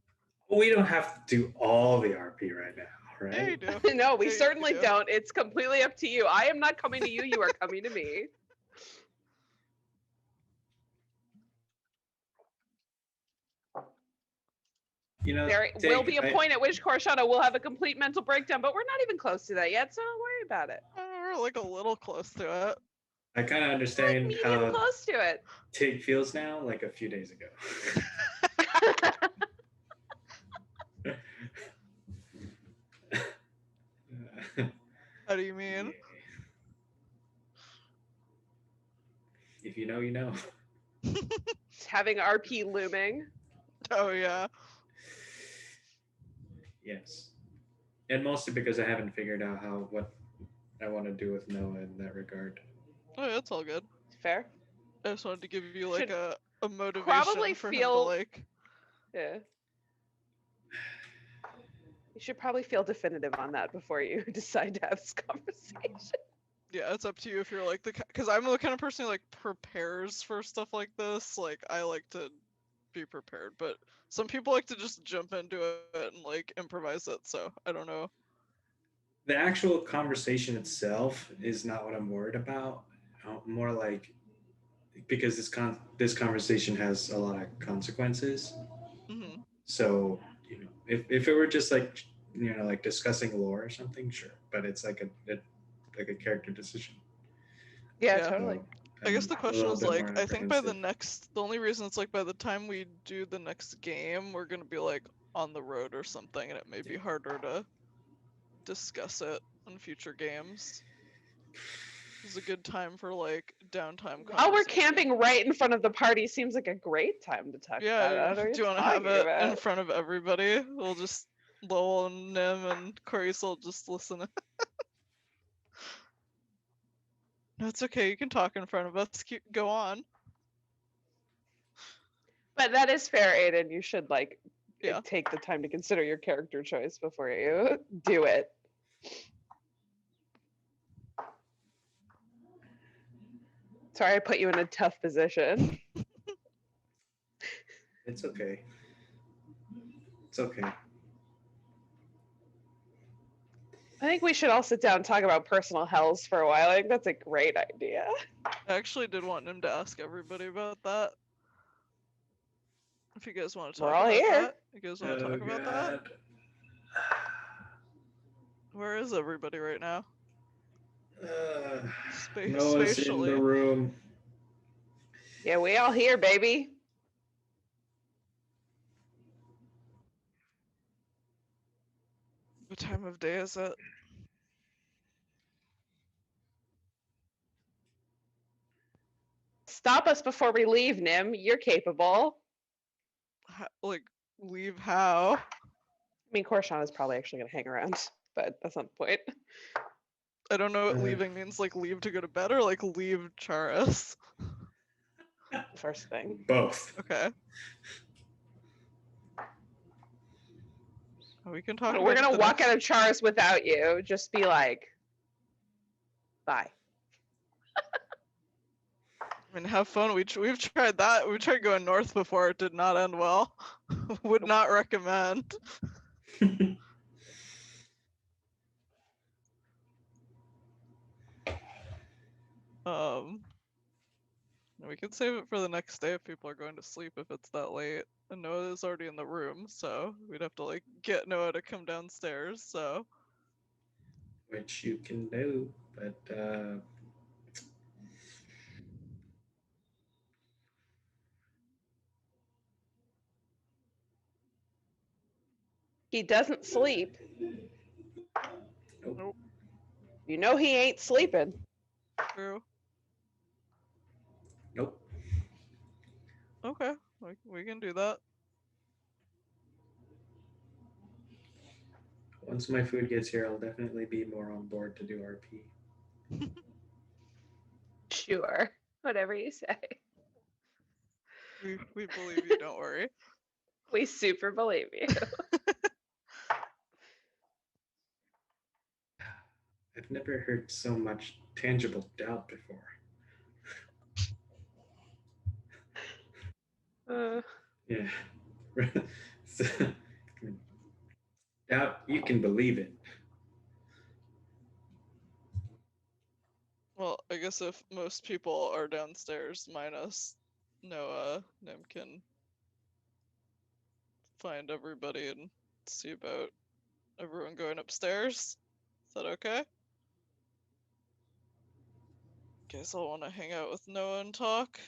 We don't have to do all the RP right now, right? Yeah, you do. No, we Yeah, you certainly do. don't. It's completely up to you. I am not coming to you. You are coming to me. You know, There will be a I- point at which Korshana will have a complete mental breakdown, but we're not even close to that yet, so don't worry about it. We're like a little close to it. I kind of Like understand medium how close to it. Tig feels now, like a few days ago. How do you mean? If you know, you know. Having RP looming. Oh yeah. Yes. And mostly because I haven't figured out what I want to do with Noah in that regard. Oh, yeah, it's all good. Fair. I just wanted to give you like Should a motivation probably for him to feel- like. Yeah. You should probably feel definitive on that before you decide to have this conversation. Yeah, it's up to you if you're like because I'm the kind of person who like prepares for stuff like this. Like I like to be prepared, but some people like to just jump into it and like improvise it. So I don't know. The actual conversation itself is not what I'm worried about. More like because this conversation has a lot of consequences. Hmm. So if it were just like like discussing lore or something, sure. But it's like a character decision. Yeah, Yeah. totally. I guess I'm the a question little is bit like more I think by the apprehensive. only reason it's like by the time we do the next game, we're gonna be like on the road or something, and it may be harder to discuss it on future games. It's a good time for like downtime. While we're conversation. camping right in front of the party seems like a great time to talk about Yeah, it. What are do you want to have talking it in about? front of everybody? We'll just Lowell and Nim and Corice will just listen. No, it's okay. You can talk in front of us. Go on. But that is fair, Aiden. You should like Yeah. take the time to consider your character choice before you do it. Sorry, I put you in a tough position. It's okay. It's okay. I think we should all sit down and talk about personal hells for a while. I think that's a great idea. I actually did want him to ask everybody about that. If you guys want to talk We're all about here. that. You guys want to talk about that? Where is everybody right now? Noah's in Spatially. the room. Yeah, we all here, baby. What time of day is it? Stop us before we leave, Nim. You're capable. Like, leave how? I mean, Korshan is probably actually going to hang around, but that's not the point. I don't know what leaving means. Like, leave to go to bed or like leave Charis? first thing. Both. Okay. We can talk. We're about gonna the walk next- out of Chars without you. Just be like, bye. I mean, have fun. We've tried that. We tried going north before. It did not end well. Would not recommend. We can save it for the next day if people are going to sleep if it's that late. And Noah is already in the room, so we'd have to like get Noah to come downstairs. So Which you can do, but He doesn't sleep. nope. You know he ain't sleeping. true. Nope. Okay, we can do that. Once my food gets here, I'll definitely be more on board to do RP. Sure. Whatever you say. We believe you. Don't worry. We super believe you. I've never heard so much tangible doubt before. Yeah. So, doubt, you can believe it. Well, I guess if most people are downstairs minus Noah, Nim can find everybody and see about everyone going upstairs. Is that okay? Guess I'll want to hang out with Noah and talk.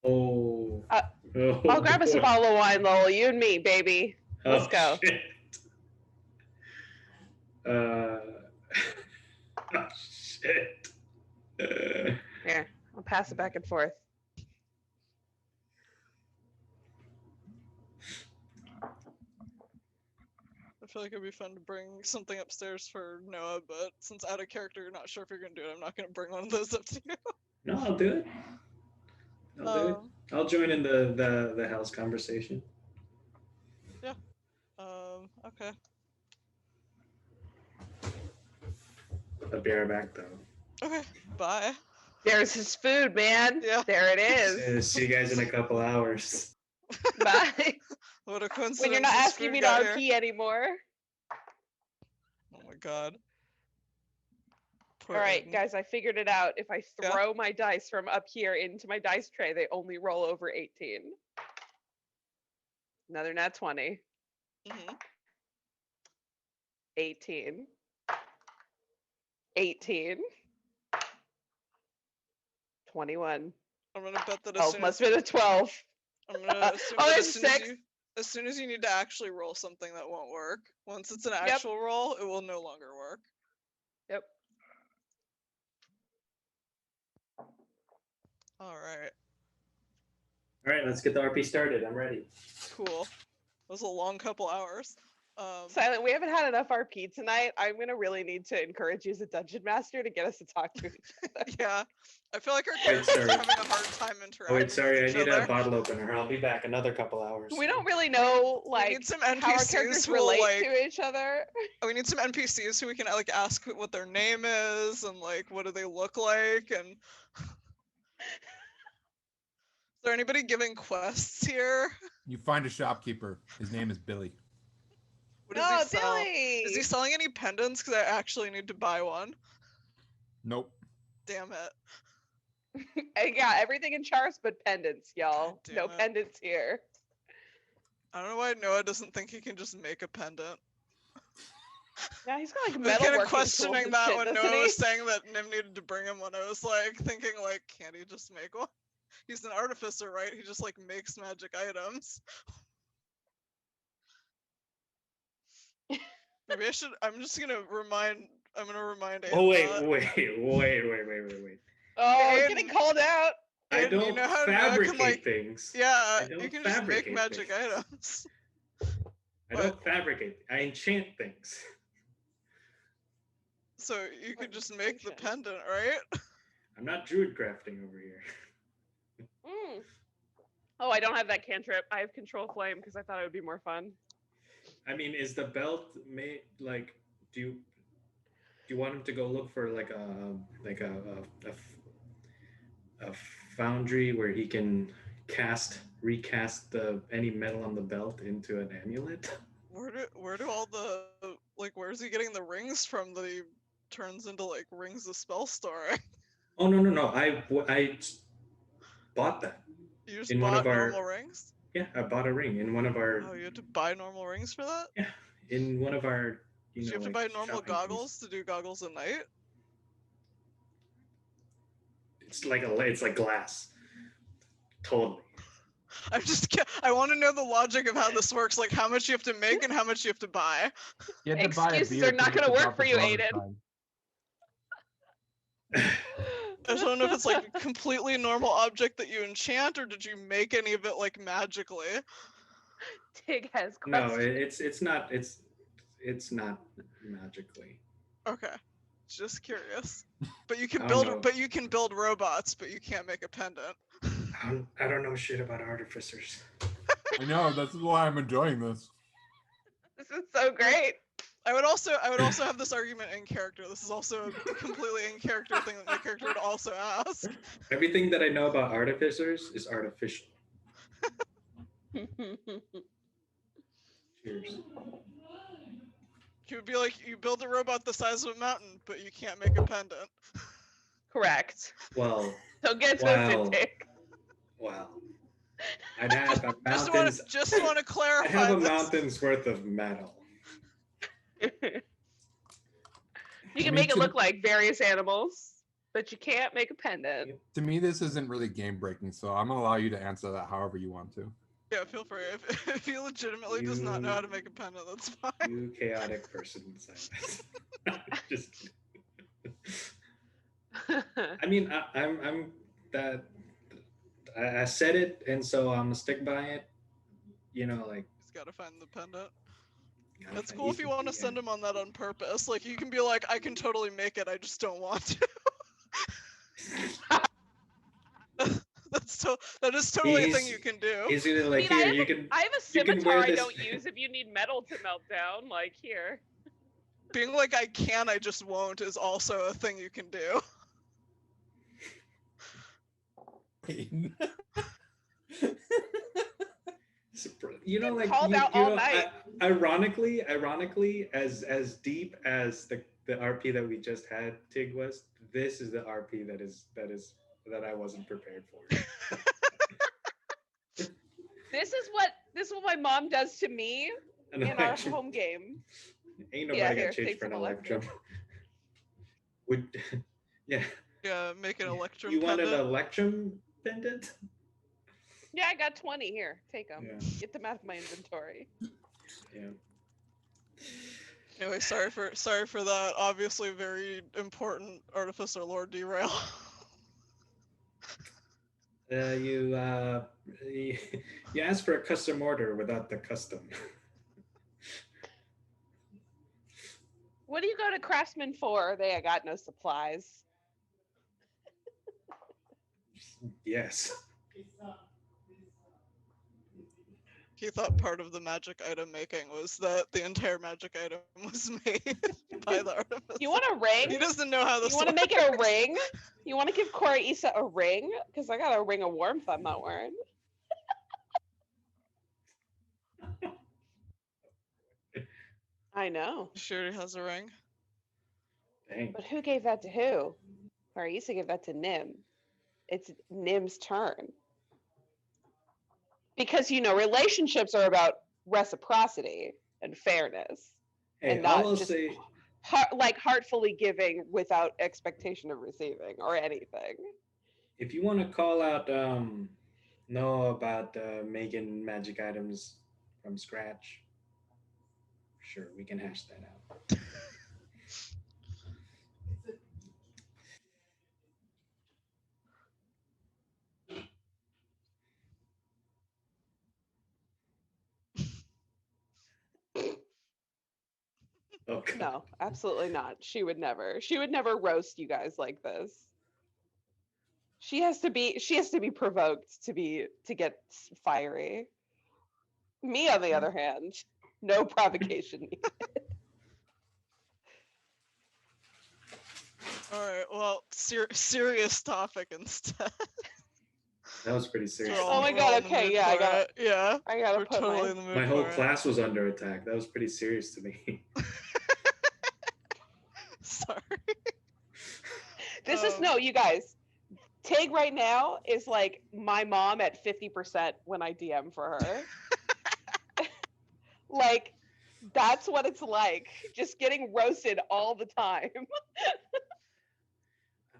Oh. I'll grab us a boy. bottle of wine, Lowell. You and me, baby. Let's Oh, go. Shit. Oh, shit. Here, I'll pass it back and forth. I feel like it'd be fun to bring something upstairs for Noah, but since out of character, you're not sure if you're gonna do it. I'm not gonna bring one of those up to you. No, I'll do it. I'll do it. I'll join in the house conversation. Okay. I'll be right back though. Okay. Bye. There's his food, man. Yeah. There it is. See you guys in a couple hours. Bye. What a coincidence. When you're not this asking food me to got RP here. anymore. Oh my god. All right, Poor guys, I figured it out. If I Yeah. throw my dice from up here into my dice tray, they only roll over 18. Another nat 20. Mm-hmm. 18. 18. 21. I'm gonna bet that Oh, must have been a 12. I'm gonna assume Oh, that there's 6. as soon as you need to actually roll something, that won't work. Once it's an actual roll, it will no longer work. Yep. All right. All right, let's get the RP started. I'm ready. Cool. That was a long couple hours. Silent, we haven't had enough RP tonight. I'm gonna really need to encourage you as a dungeon master to get us to talk to each other. Yeah, I feel like our characters are sorry. having a hard time interacting. Oh wait, sorry, I with each need other. a bottle opener. I'll be back another couple hours. We don't really know We like need some how our NPCs characters who will, relate like, to each other. we need some NPCs who we can like ask what their name is and like what do they look like and. Is there anybody giving quests here? You find a shopkeeper. His name is Billy. What does Oh, he sell? Billy! Is he selling any pendants? Because I actually need to buy one. Nope. Damn it. Yeah, everything in Chars but pendants, y'all. Damn No it. pendants here. I don't know why Noah doesn't think he can just make a pendant. Yeah, he's got like I was metal kind of working tools questioning and that shit, when doesn't Noah he? was saying that Nim needed to bring him one. I was like thinking like, can't he just make one? He's an artificer, right? He just like makes magic items. Maybe I should. I'm gonna remind Oh wait, Aiden that. wait. Oh, Aiden- getting called out. I Aiden, don't you know how Noah fabricate can, like, things. Yeah, I don't you can just make fabricate magic things. items. I don't fabricate. I enchant things. So you could Important just make the distinction. pendant, right? I'm not druid crafting over here. Mm. Oh, I don't have that cantrip. I have control flame because I thought it would be more fun. I mean, is the belt made like? Do you want him to go look for like a foundry where he can recast any metal on the belt into an amulet? Where do all the like where's he getting the rings from that he turns into like rings of spell storing? Oh no! I bought that You just in one of bought normal our. rings? Yeah, I bought a ring in one of our. Oh, you had to buy normal rings for that? Yeah, in one of our. Did you have to Like buy normal shopping things. goggles to do goggles at night? It's like glass. Totally. I want to know the logic of how this works, like how much you have to make and how much you have to buy. You had to buy a Excuses beer are not to gonna look work up for the you, dollar Aiden. sign. I just want to know if it's like a completely normal object that you enchant, or did you make any of it like magically? Tig has No, questions. it's not magically. Okay, just curious. But you I can don't know. build robots, but you can't make a pendant. I don't know shit about artificers. I know, this is why I'm enjoying this. This is so great. I would also have this argument in character. This is also a completely in character thing that my character would also ask. Everything that I know about artificers is artificial. Cheers. He would be like, you build a robot the size of a mountain, but you can't make a pendant. Correct. Well, Don't get Wow. twisted, Tig. wow. I'd have a Just mountain's. want to clarify I'd have a this. mountain's worth of metal. You I can mean, make it to- look like various animals, but you can't make a pendant. To me, this isn't really game breaking, so I'm gonna allow you to answer that however you want to. Yeah, feel free. If he legitimately does not know how to make a pendant, that's fine. You chaotic person inside this. Just kidding. I mean, I'm that. I said it, and so I'm gonna stick by it. You know, like. He's got to find the pendant. gotta It's find- cool if you want to send him on that on purpose. Like you can be like, I can totally make it. I just don't want to. That is totally a thing He's- you can do. He's gonna I like mean, here. You can. I have a you can scimitar wear I this- don't use if you need metal to melt down. Like here. Being like I can, I just won't is also a thing you can do. You know, like Called you, out you all know, night. ironically, as deep as the RP that we just had, Tig was. This is the RP that I wasn't prepared for. This is what my mom does to me An in our election- home game. Ain't nobody Yeah, got here, changed take for an some electrum. electrum. Would yeah. Yeah, make an electrum You want an pendant. electrum pendant? Yeah, I got 20 here. Take them. Yeah. Get them out of my inventory. Yeah. Anyway, sorry for that obviously very important artificer lore derail. You asked for a custom order without the custom. What do you go to Craftsman for? They got no supplies. Yes. He thought part of the magic item making was that the entire magic item was made by the artificer. You want a ring? He doesn't know how this You want to works. make it a ring? You want to give Corey Issa a ring? Because I got a ring of warmth I'm not wearing. I know. Sure he has a ring. Dang. But who gave that to who? Corey Issa gave that to Nim. It's Nim's turn. Because, relationships are about reciprocity and fairness. Hey, and I not will just say, heartfully giving without expectation of receiving or anything. if you want to call out Noah about making magic items from scratch, sure, we can hash that out. Oh, God. No, absolutely not. She would never. She would never roast you guys like this. She has to be provoked to get fiery. Me, on the other hand, no provocation needed. All right. Well, serious topic instead. That was pretty serious. Oh my We're God, all in the okay, mood yeah, for it. Yeah, I gotta we're put totally in the mood My whole for it. class was under attack. That was pretty serious to me. Sorry. This is no, you guys. Tig right now is like my mom at 50% when I DM for her. Like, that's what it's like. Just getting roasted all the time.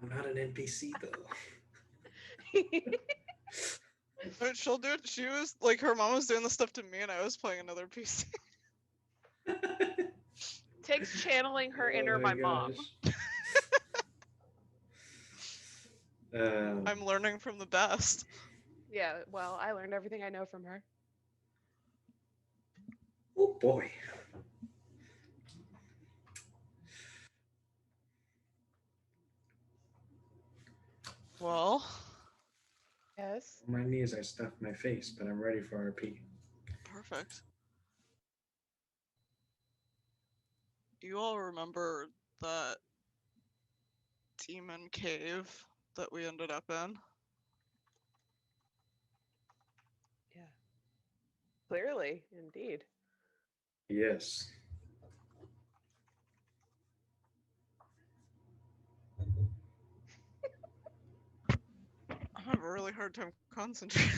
I'm not an NPC though. But she'll do it. She was like, her mom was doing the stuff to me, and I was playing another PC. Tig's channeling her Oh inner my mom. gosh. I'm learning from the best. Yeah, well, I learned everything I know from her. Oh boy. Well, Yes. On my knees, I stuffed my face, but I'm ready for RP. perfect. You all remember that demon cave that we ended up in? Yeah. Clearly, indeed. Yes. I have a really hard time concentrating.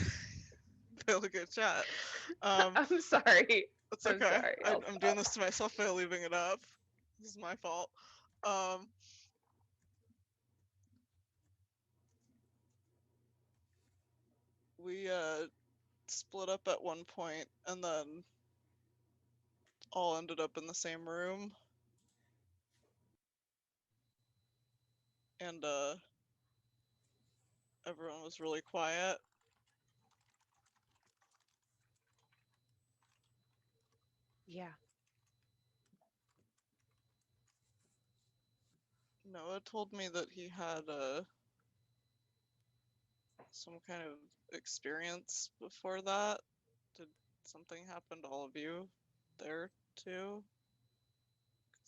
Fail a good chat. I'm sorry. That's I'm okay. sorry. I'll I'm doing stop. this to myself by leaving it up. This is my fault. We split up at one point and then all ended up in the same room. And everyone was really quiet. Yeah. Noah told me that he had some kind of experience before that. Did something happen to all of you there too?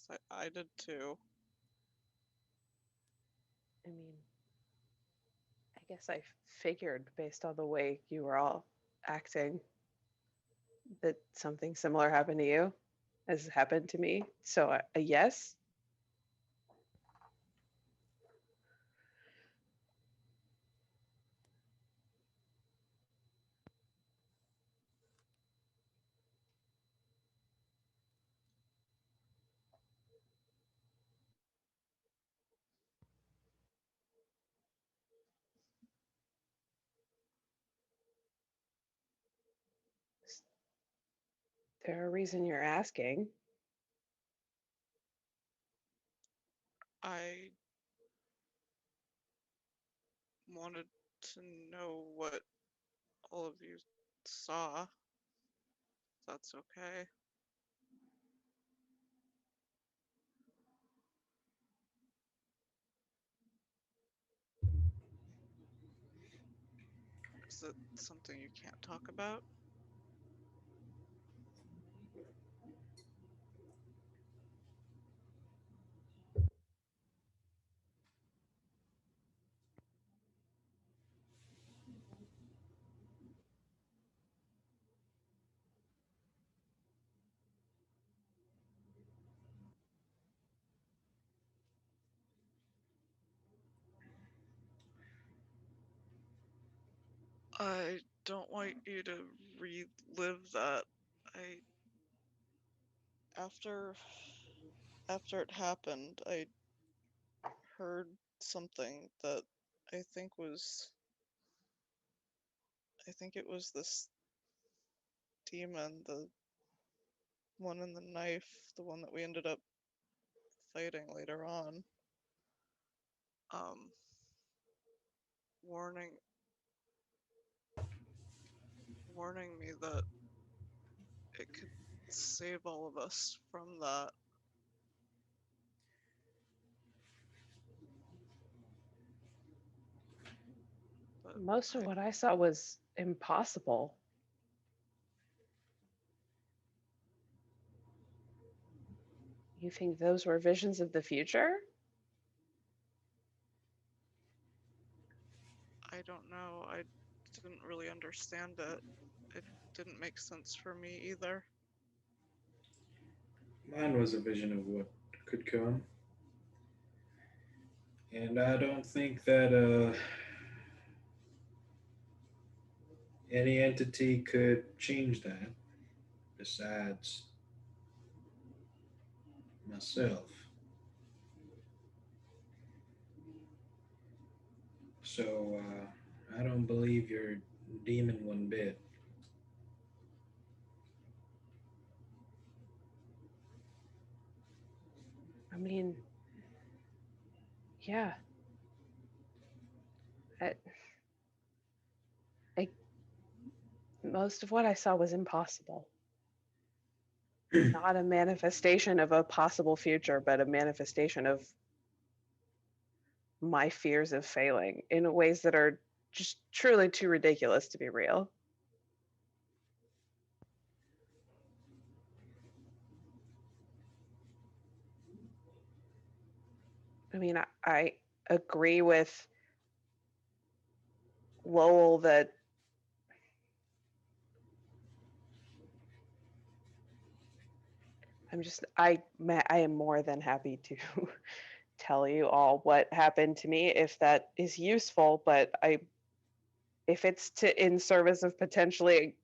'Cause I did too. I mean, I guess I figured based on the way you were all acting that something similar happened to you as happened to me. So, a yes. Is there a reason you're asking? I wanted to know what all of you saw. If that's okay. Is it something you can't talk about? I don't want you to relive that. I after after it happened, I heard something that I think was I think it was this demon, the one in the knife, the one that we ended up fighting later on. Um warning warning me that it could save all of us from that. but Most of what I saw was impossible. You think those were visions of the future? I don't know. I didn't really understand it. It didn't make sense for me either. Mine was a vision of what could come. And I don't think that any entity could change that besides myself. So I don't believe you're demon one bit. I mean, yeah. I, I, most of what I saw was impossible. Not a manifestation of a possible future, but a manifestation of my fears of failing in ways that are just truly too ridiculous to be real. I mean, I agree with Lowell that I am more than happy to tell you all what happened to me if that is useful, but if it's to in service of potentially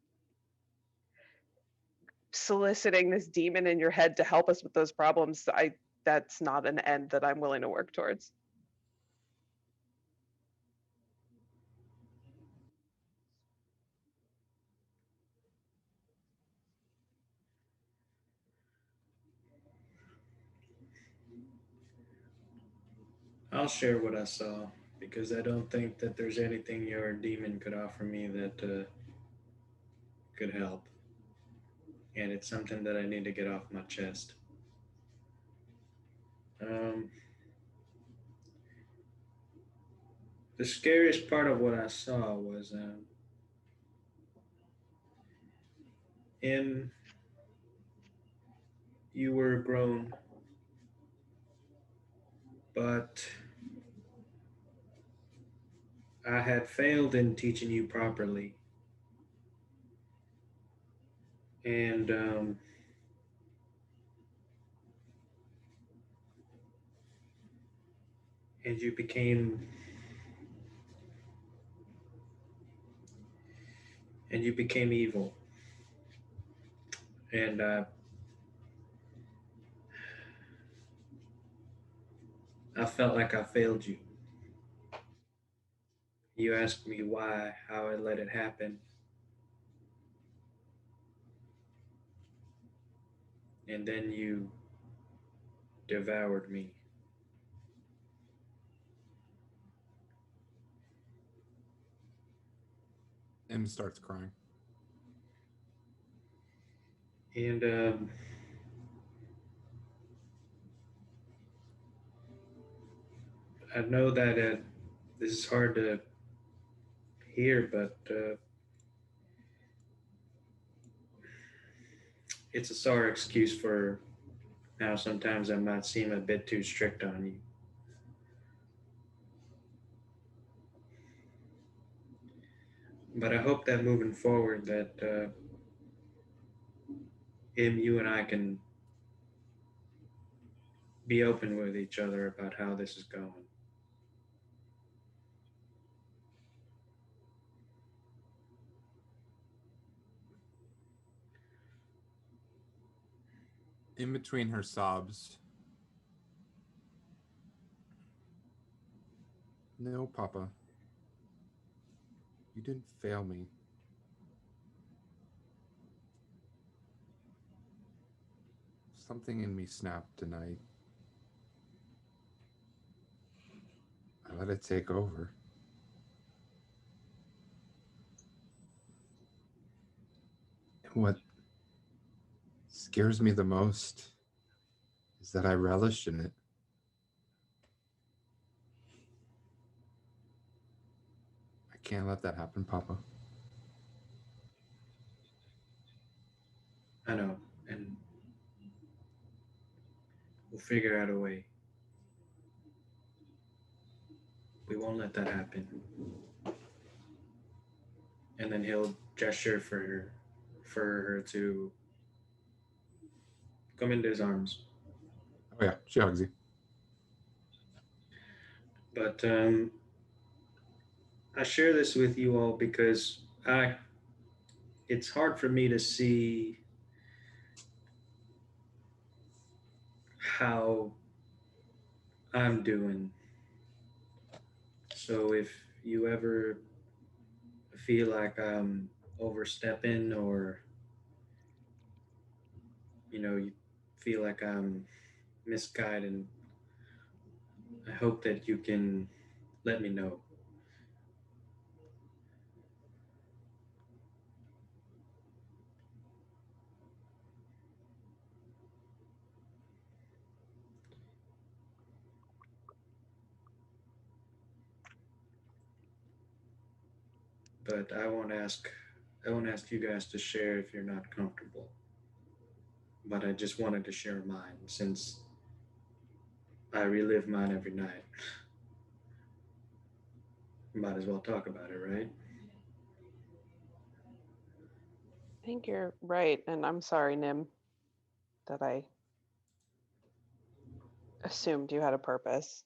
soliciting this demon in your head to help us with those problems, that's not an end that I'm willing to work towards. I'll share what I saw because I don't think that there's anything your demon could offer me that could help. And it's something that I need to get off my chest. Um, the scariest part of what I saw was in you were grown, but I had failed in teaching you properly. And and you became evil. And I felt like I failed you. You asked me why, how I let it happen, and then you devoured me. M starts crying. And I know that this is hard to hear, but it's a sorry excuse for how sometimes I might seem a bit too strict on you. But I hope that moving forward, that you and I can be open with each other about how this is going. In between her sobs, no, Papa, you didn't fail me. Something in me snapped tonight. I let it take over. And what scares me the most is that I relish in it. I I can't let that happen, Papa. I know, and we'll figure out a way. We won't let that happen. And then he'll gesture for her to come into his arms. Oh yeah, she hugs you. But I share this with you all because it's hard for me to see how I'm doing. So if you ever feel like I'm overstepping or you feel like I'm misguided, I hope that you can let me know. But I won't ask you guys to share if you're not comfortable. But I just wanted to share mine since I relive mine every night. Might as well talk about it, right? I think you're right, and I'm sorry, Nim, that I assumed you had a purpose.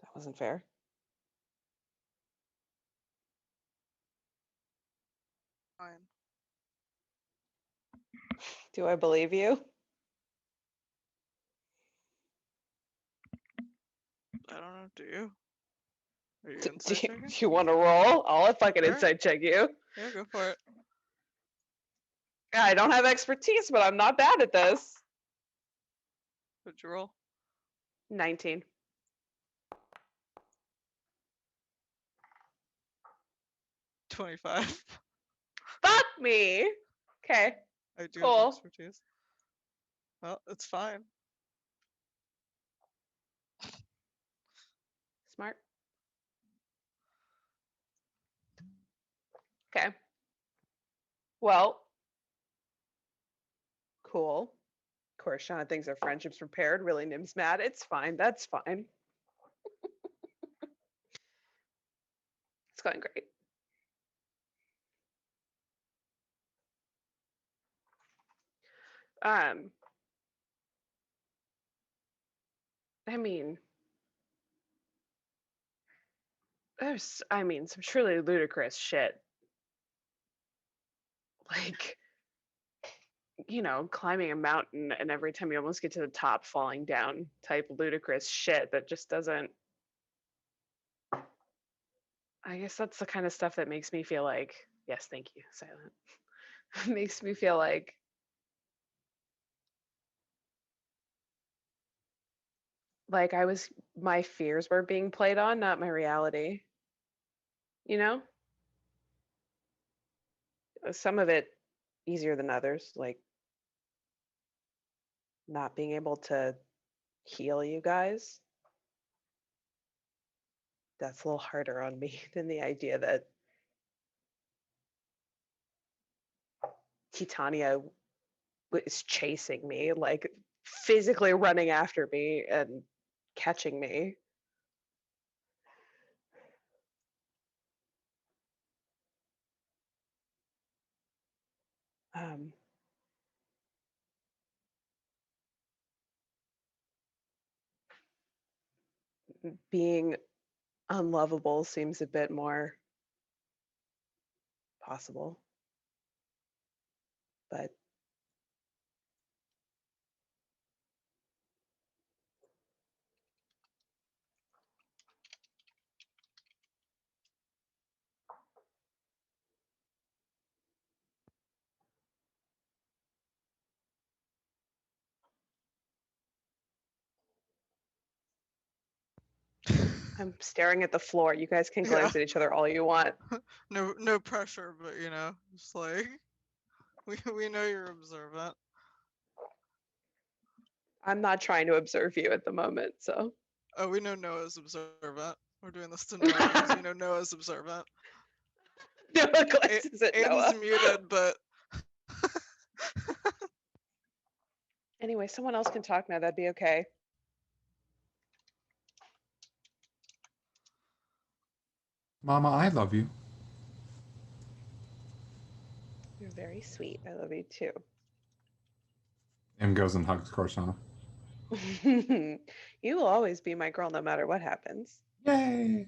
That wasn't fair. Fine. Do I believe you? I don't know. Do you? Are you Do inside you, checking? do you want to roll? I'll fucking Sure. insight check you. Yeah, go for it. Yeah, I don't have expertise, but I'm not bad at this. What'd you roll? 19. 25. Fuck me. Okay, I do have cool. expertise. Well, it's fine. Smart. Okay. Well, cool. Of course, Shauna thinks our friendship's repaired. Really, Nim's mad. It's fine. That's fine. It's going great. Um, I mean, some truly ludicrous shit. Like, climbing a mountain and every time you almost get to the top, falling down type ludicrous shit that just doesn't. I guess that's the kind of stuff that makes me feel like, yes, thank you, Silent. Makes me feel like my fears were being played on, not my reality. You know? Some of it easier than others, like not being able to heal you guys. That's a little harder on me than the idea that Titania was chasing me, like physically running after me and catching me. Um, Being unlovable seems a bit more possible, but I'm staring at the floor. You guys can glance Yeah. at each other all you want. No pressure, but just like we know you're observant. I'm not trying to observe you at the moment, so Oh, we know Noah's observant. We're doing this to Noah because Noah's observant. Noah glances at Noah. Aiden's muted, but Anyway, someone else can talk now. That'd be okay. Mama, I love you. You're very sweet. I love you too. Em goes and hugs Cortana. You will always be my girl no matter what happens. Yay!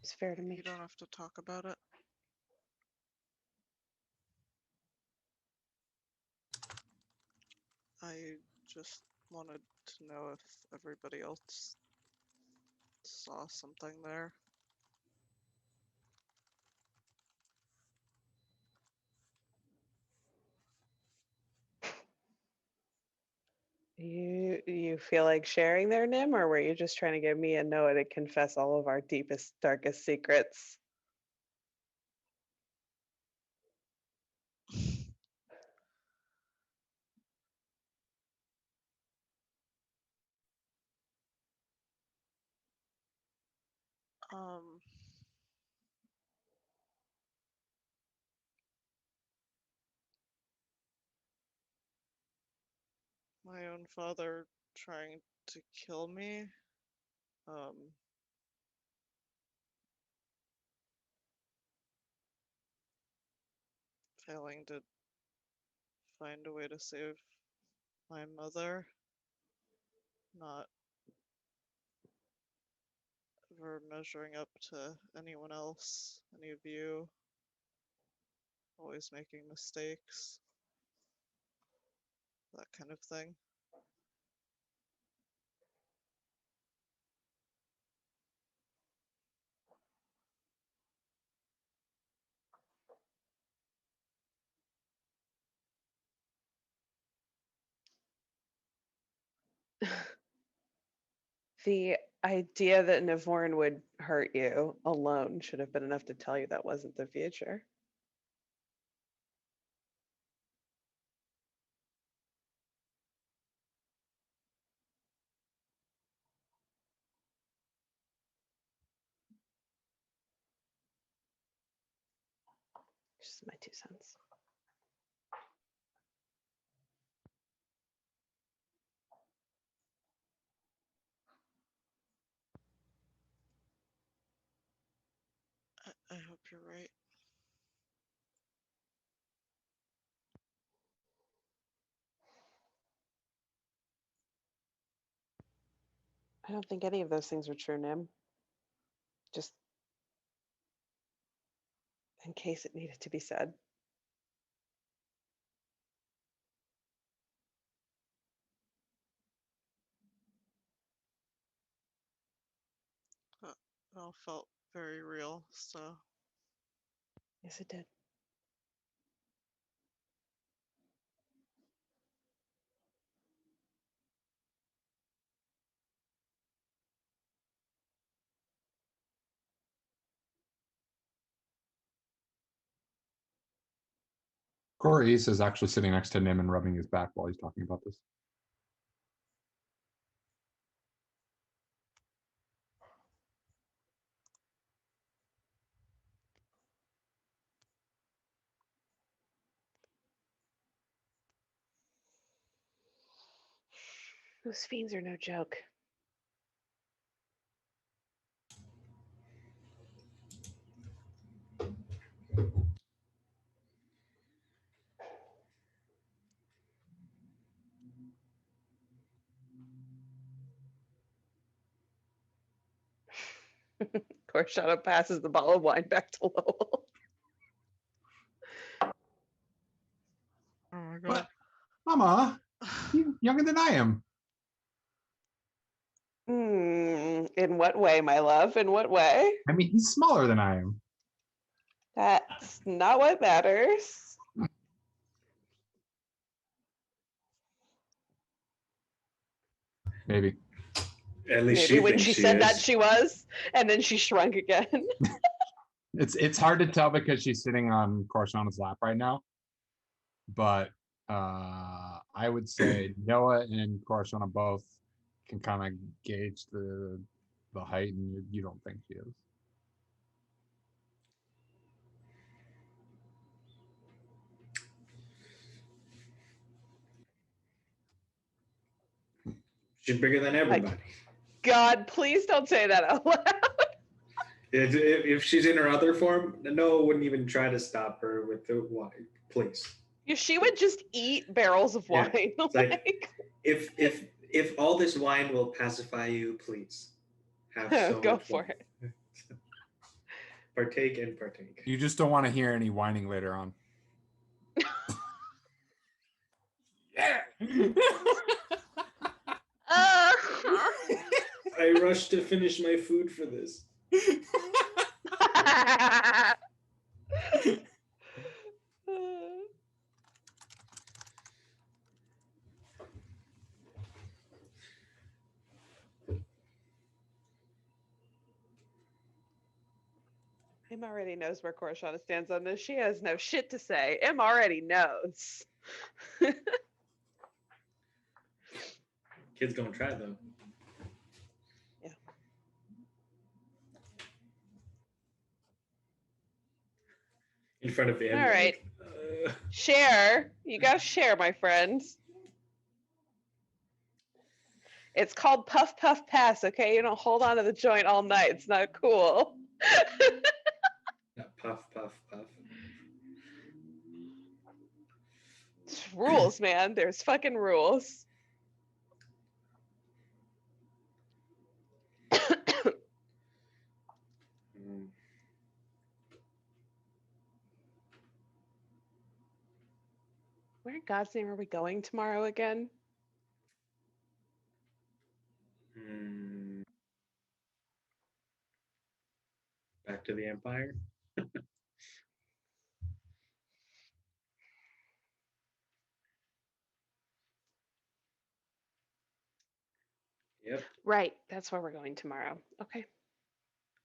It's fair to you me. don't have to talk about it. I just wanted to know if everybody else saw something there. You feel like sharing there, Nim, or were you just trying to get me and Noah to confess all of our deepest, darkest secrets? Um, my own father trying to kill me. Failing to find a way to save my mother. Not ever measuring up to anyone else, any of you. Always making mistakes. That kind of thing. The idea that Nivorn would hurt you alone should have been enough to tell you that wasn't the future. Just my 2 cents. I hope you're right. I don't think any of those things are true, Nim. Just in case it needed to be said. It all felt very real, so Yes, it did. Corey is actually sitting next to Nim and rubbing his back while he's talking about this. Those fiends are no joke. Corshana passes the bottle of wine back to Lowell. Oh my god. What? Mama, you younger than I am. In what way, my love? In what way? I mean, he's smaller than I am. That's not what matters. Maybe. At least Maybe she when thinks she she said is. that she was, and then she shrunk again. It's hard to tell because she's sitting on Corshana's lap right now. But I would say Noah and Corshana both can kind of gauge the height, and you don't think she is. She's bigger than everybody. God, please don't say that out loud. If she's in her other form, Noah wouldn't even try to stop her with the wine. Please. If she would just eat barrels of Yeah, wine. it's like- If all this wine will pacify you, please have so Go much for wine. it. Partake and partake. You just don't want to hear any whining later on. Yeah. I rushed to finish my food for this. Em already knows where Corshana stands on this. She has no shit to say. Em already knows. Kids gonna try though. Yeah. In front of him. All right. Like, Share. You gotta share, my friends. It's called puff puff pass, okay? You don't hold on to the joint all night. It's not cool. puff, puff, puff. It's rules, man. There's fucking rules. Mm. Where in God's name are we going tomorrow again? Mm. Back to the Empire. Yep. Right. That's where we're going tomorrow. Okay.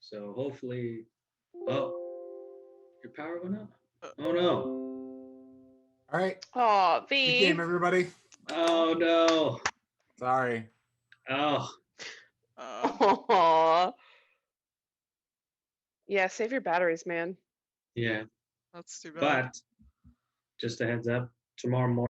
So hopefully, oh, your power went up. Oh no. All right. Oh, Good game, V. everybody. Oh no. Sorry. Oh. Aw. Yeah, save your batteries, man. Yeah. That's too bad. But just a heads up, tomorrow morning.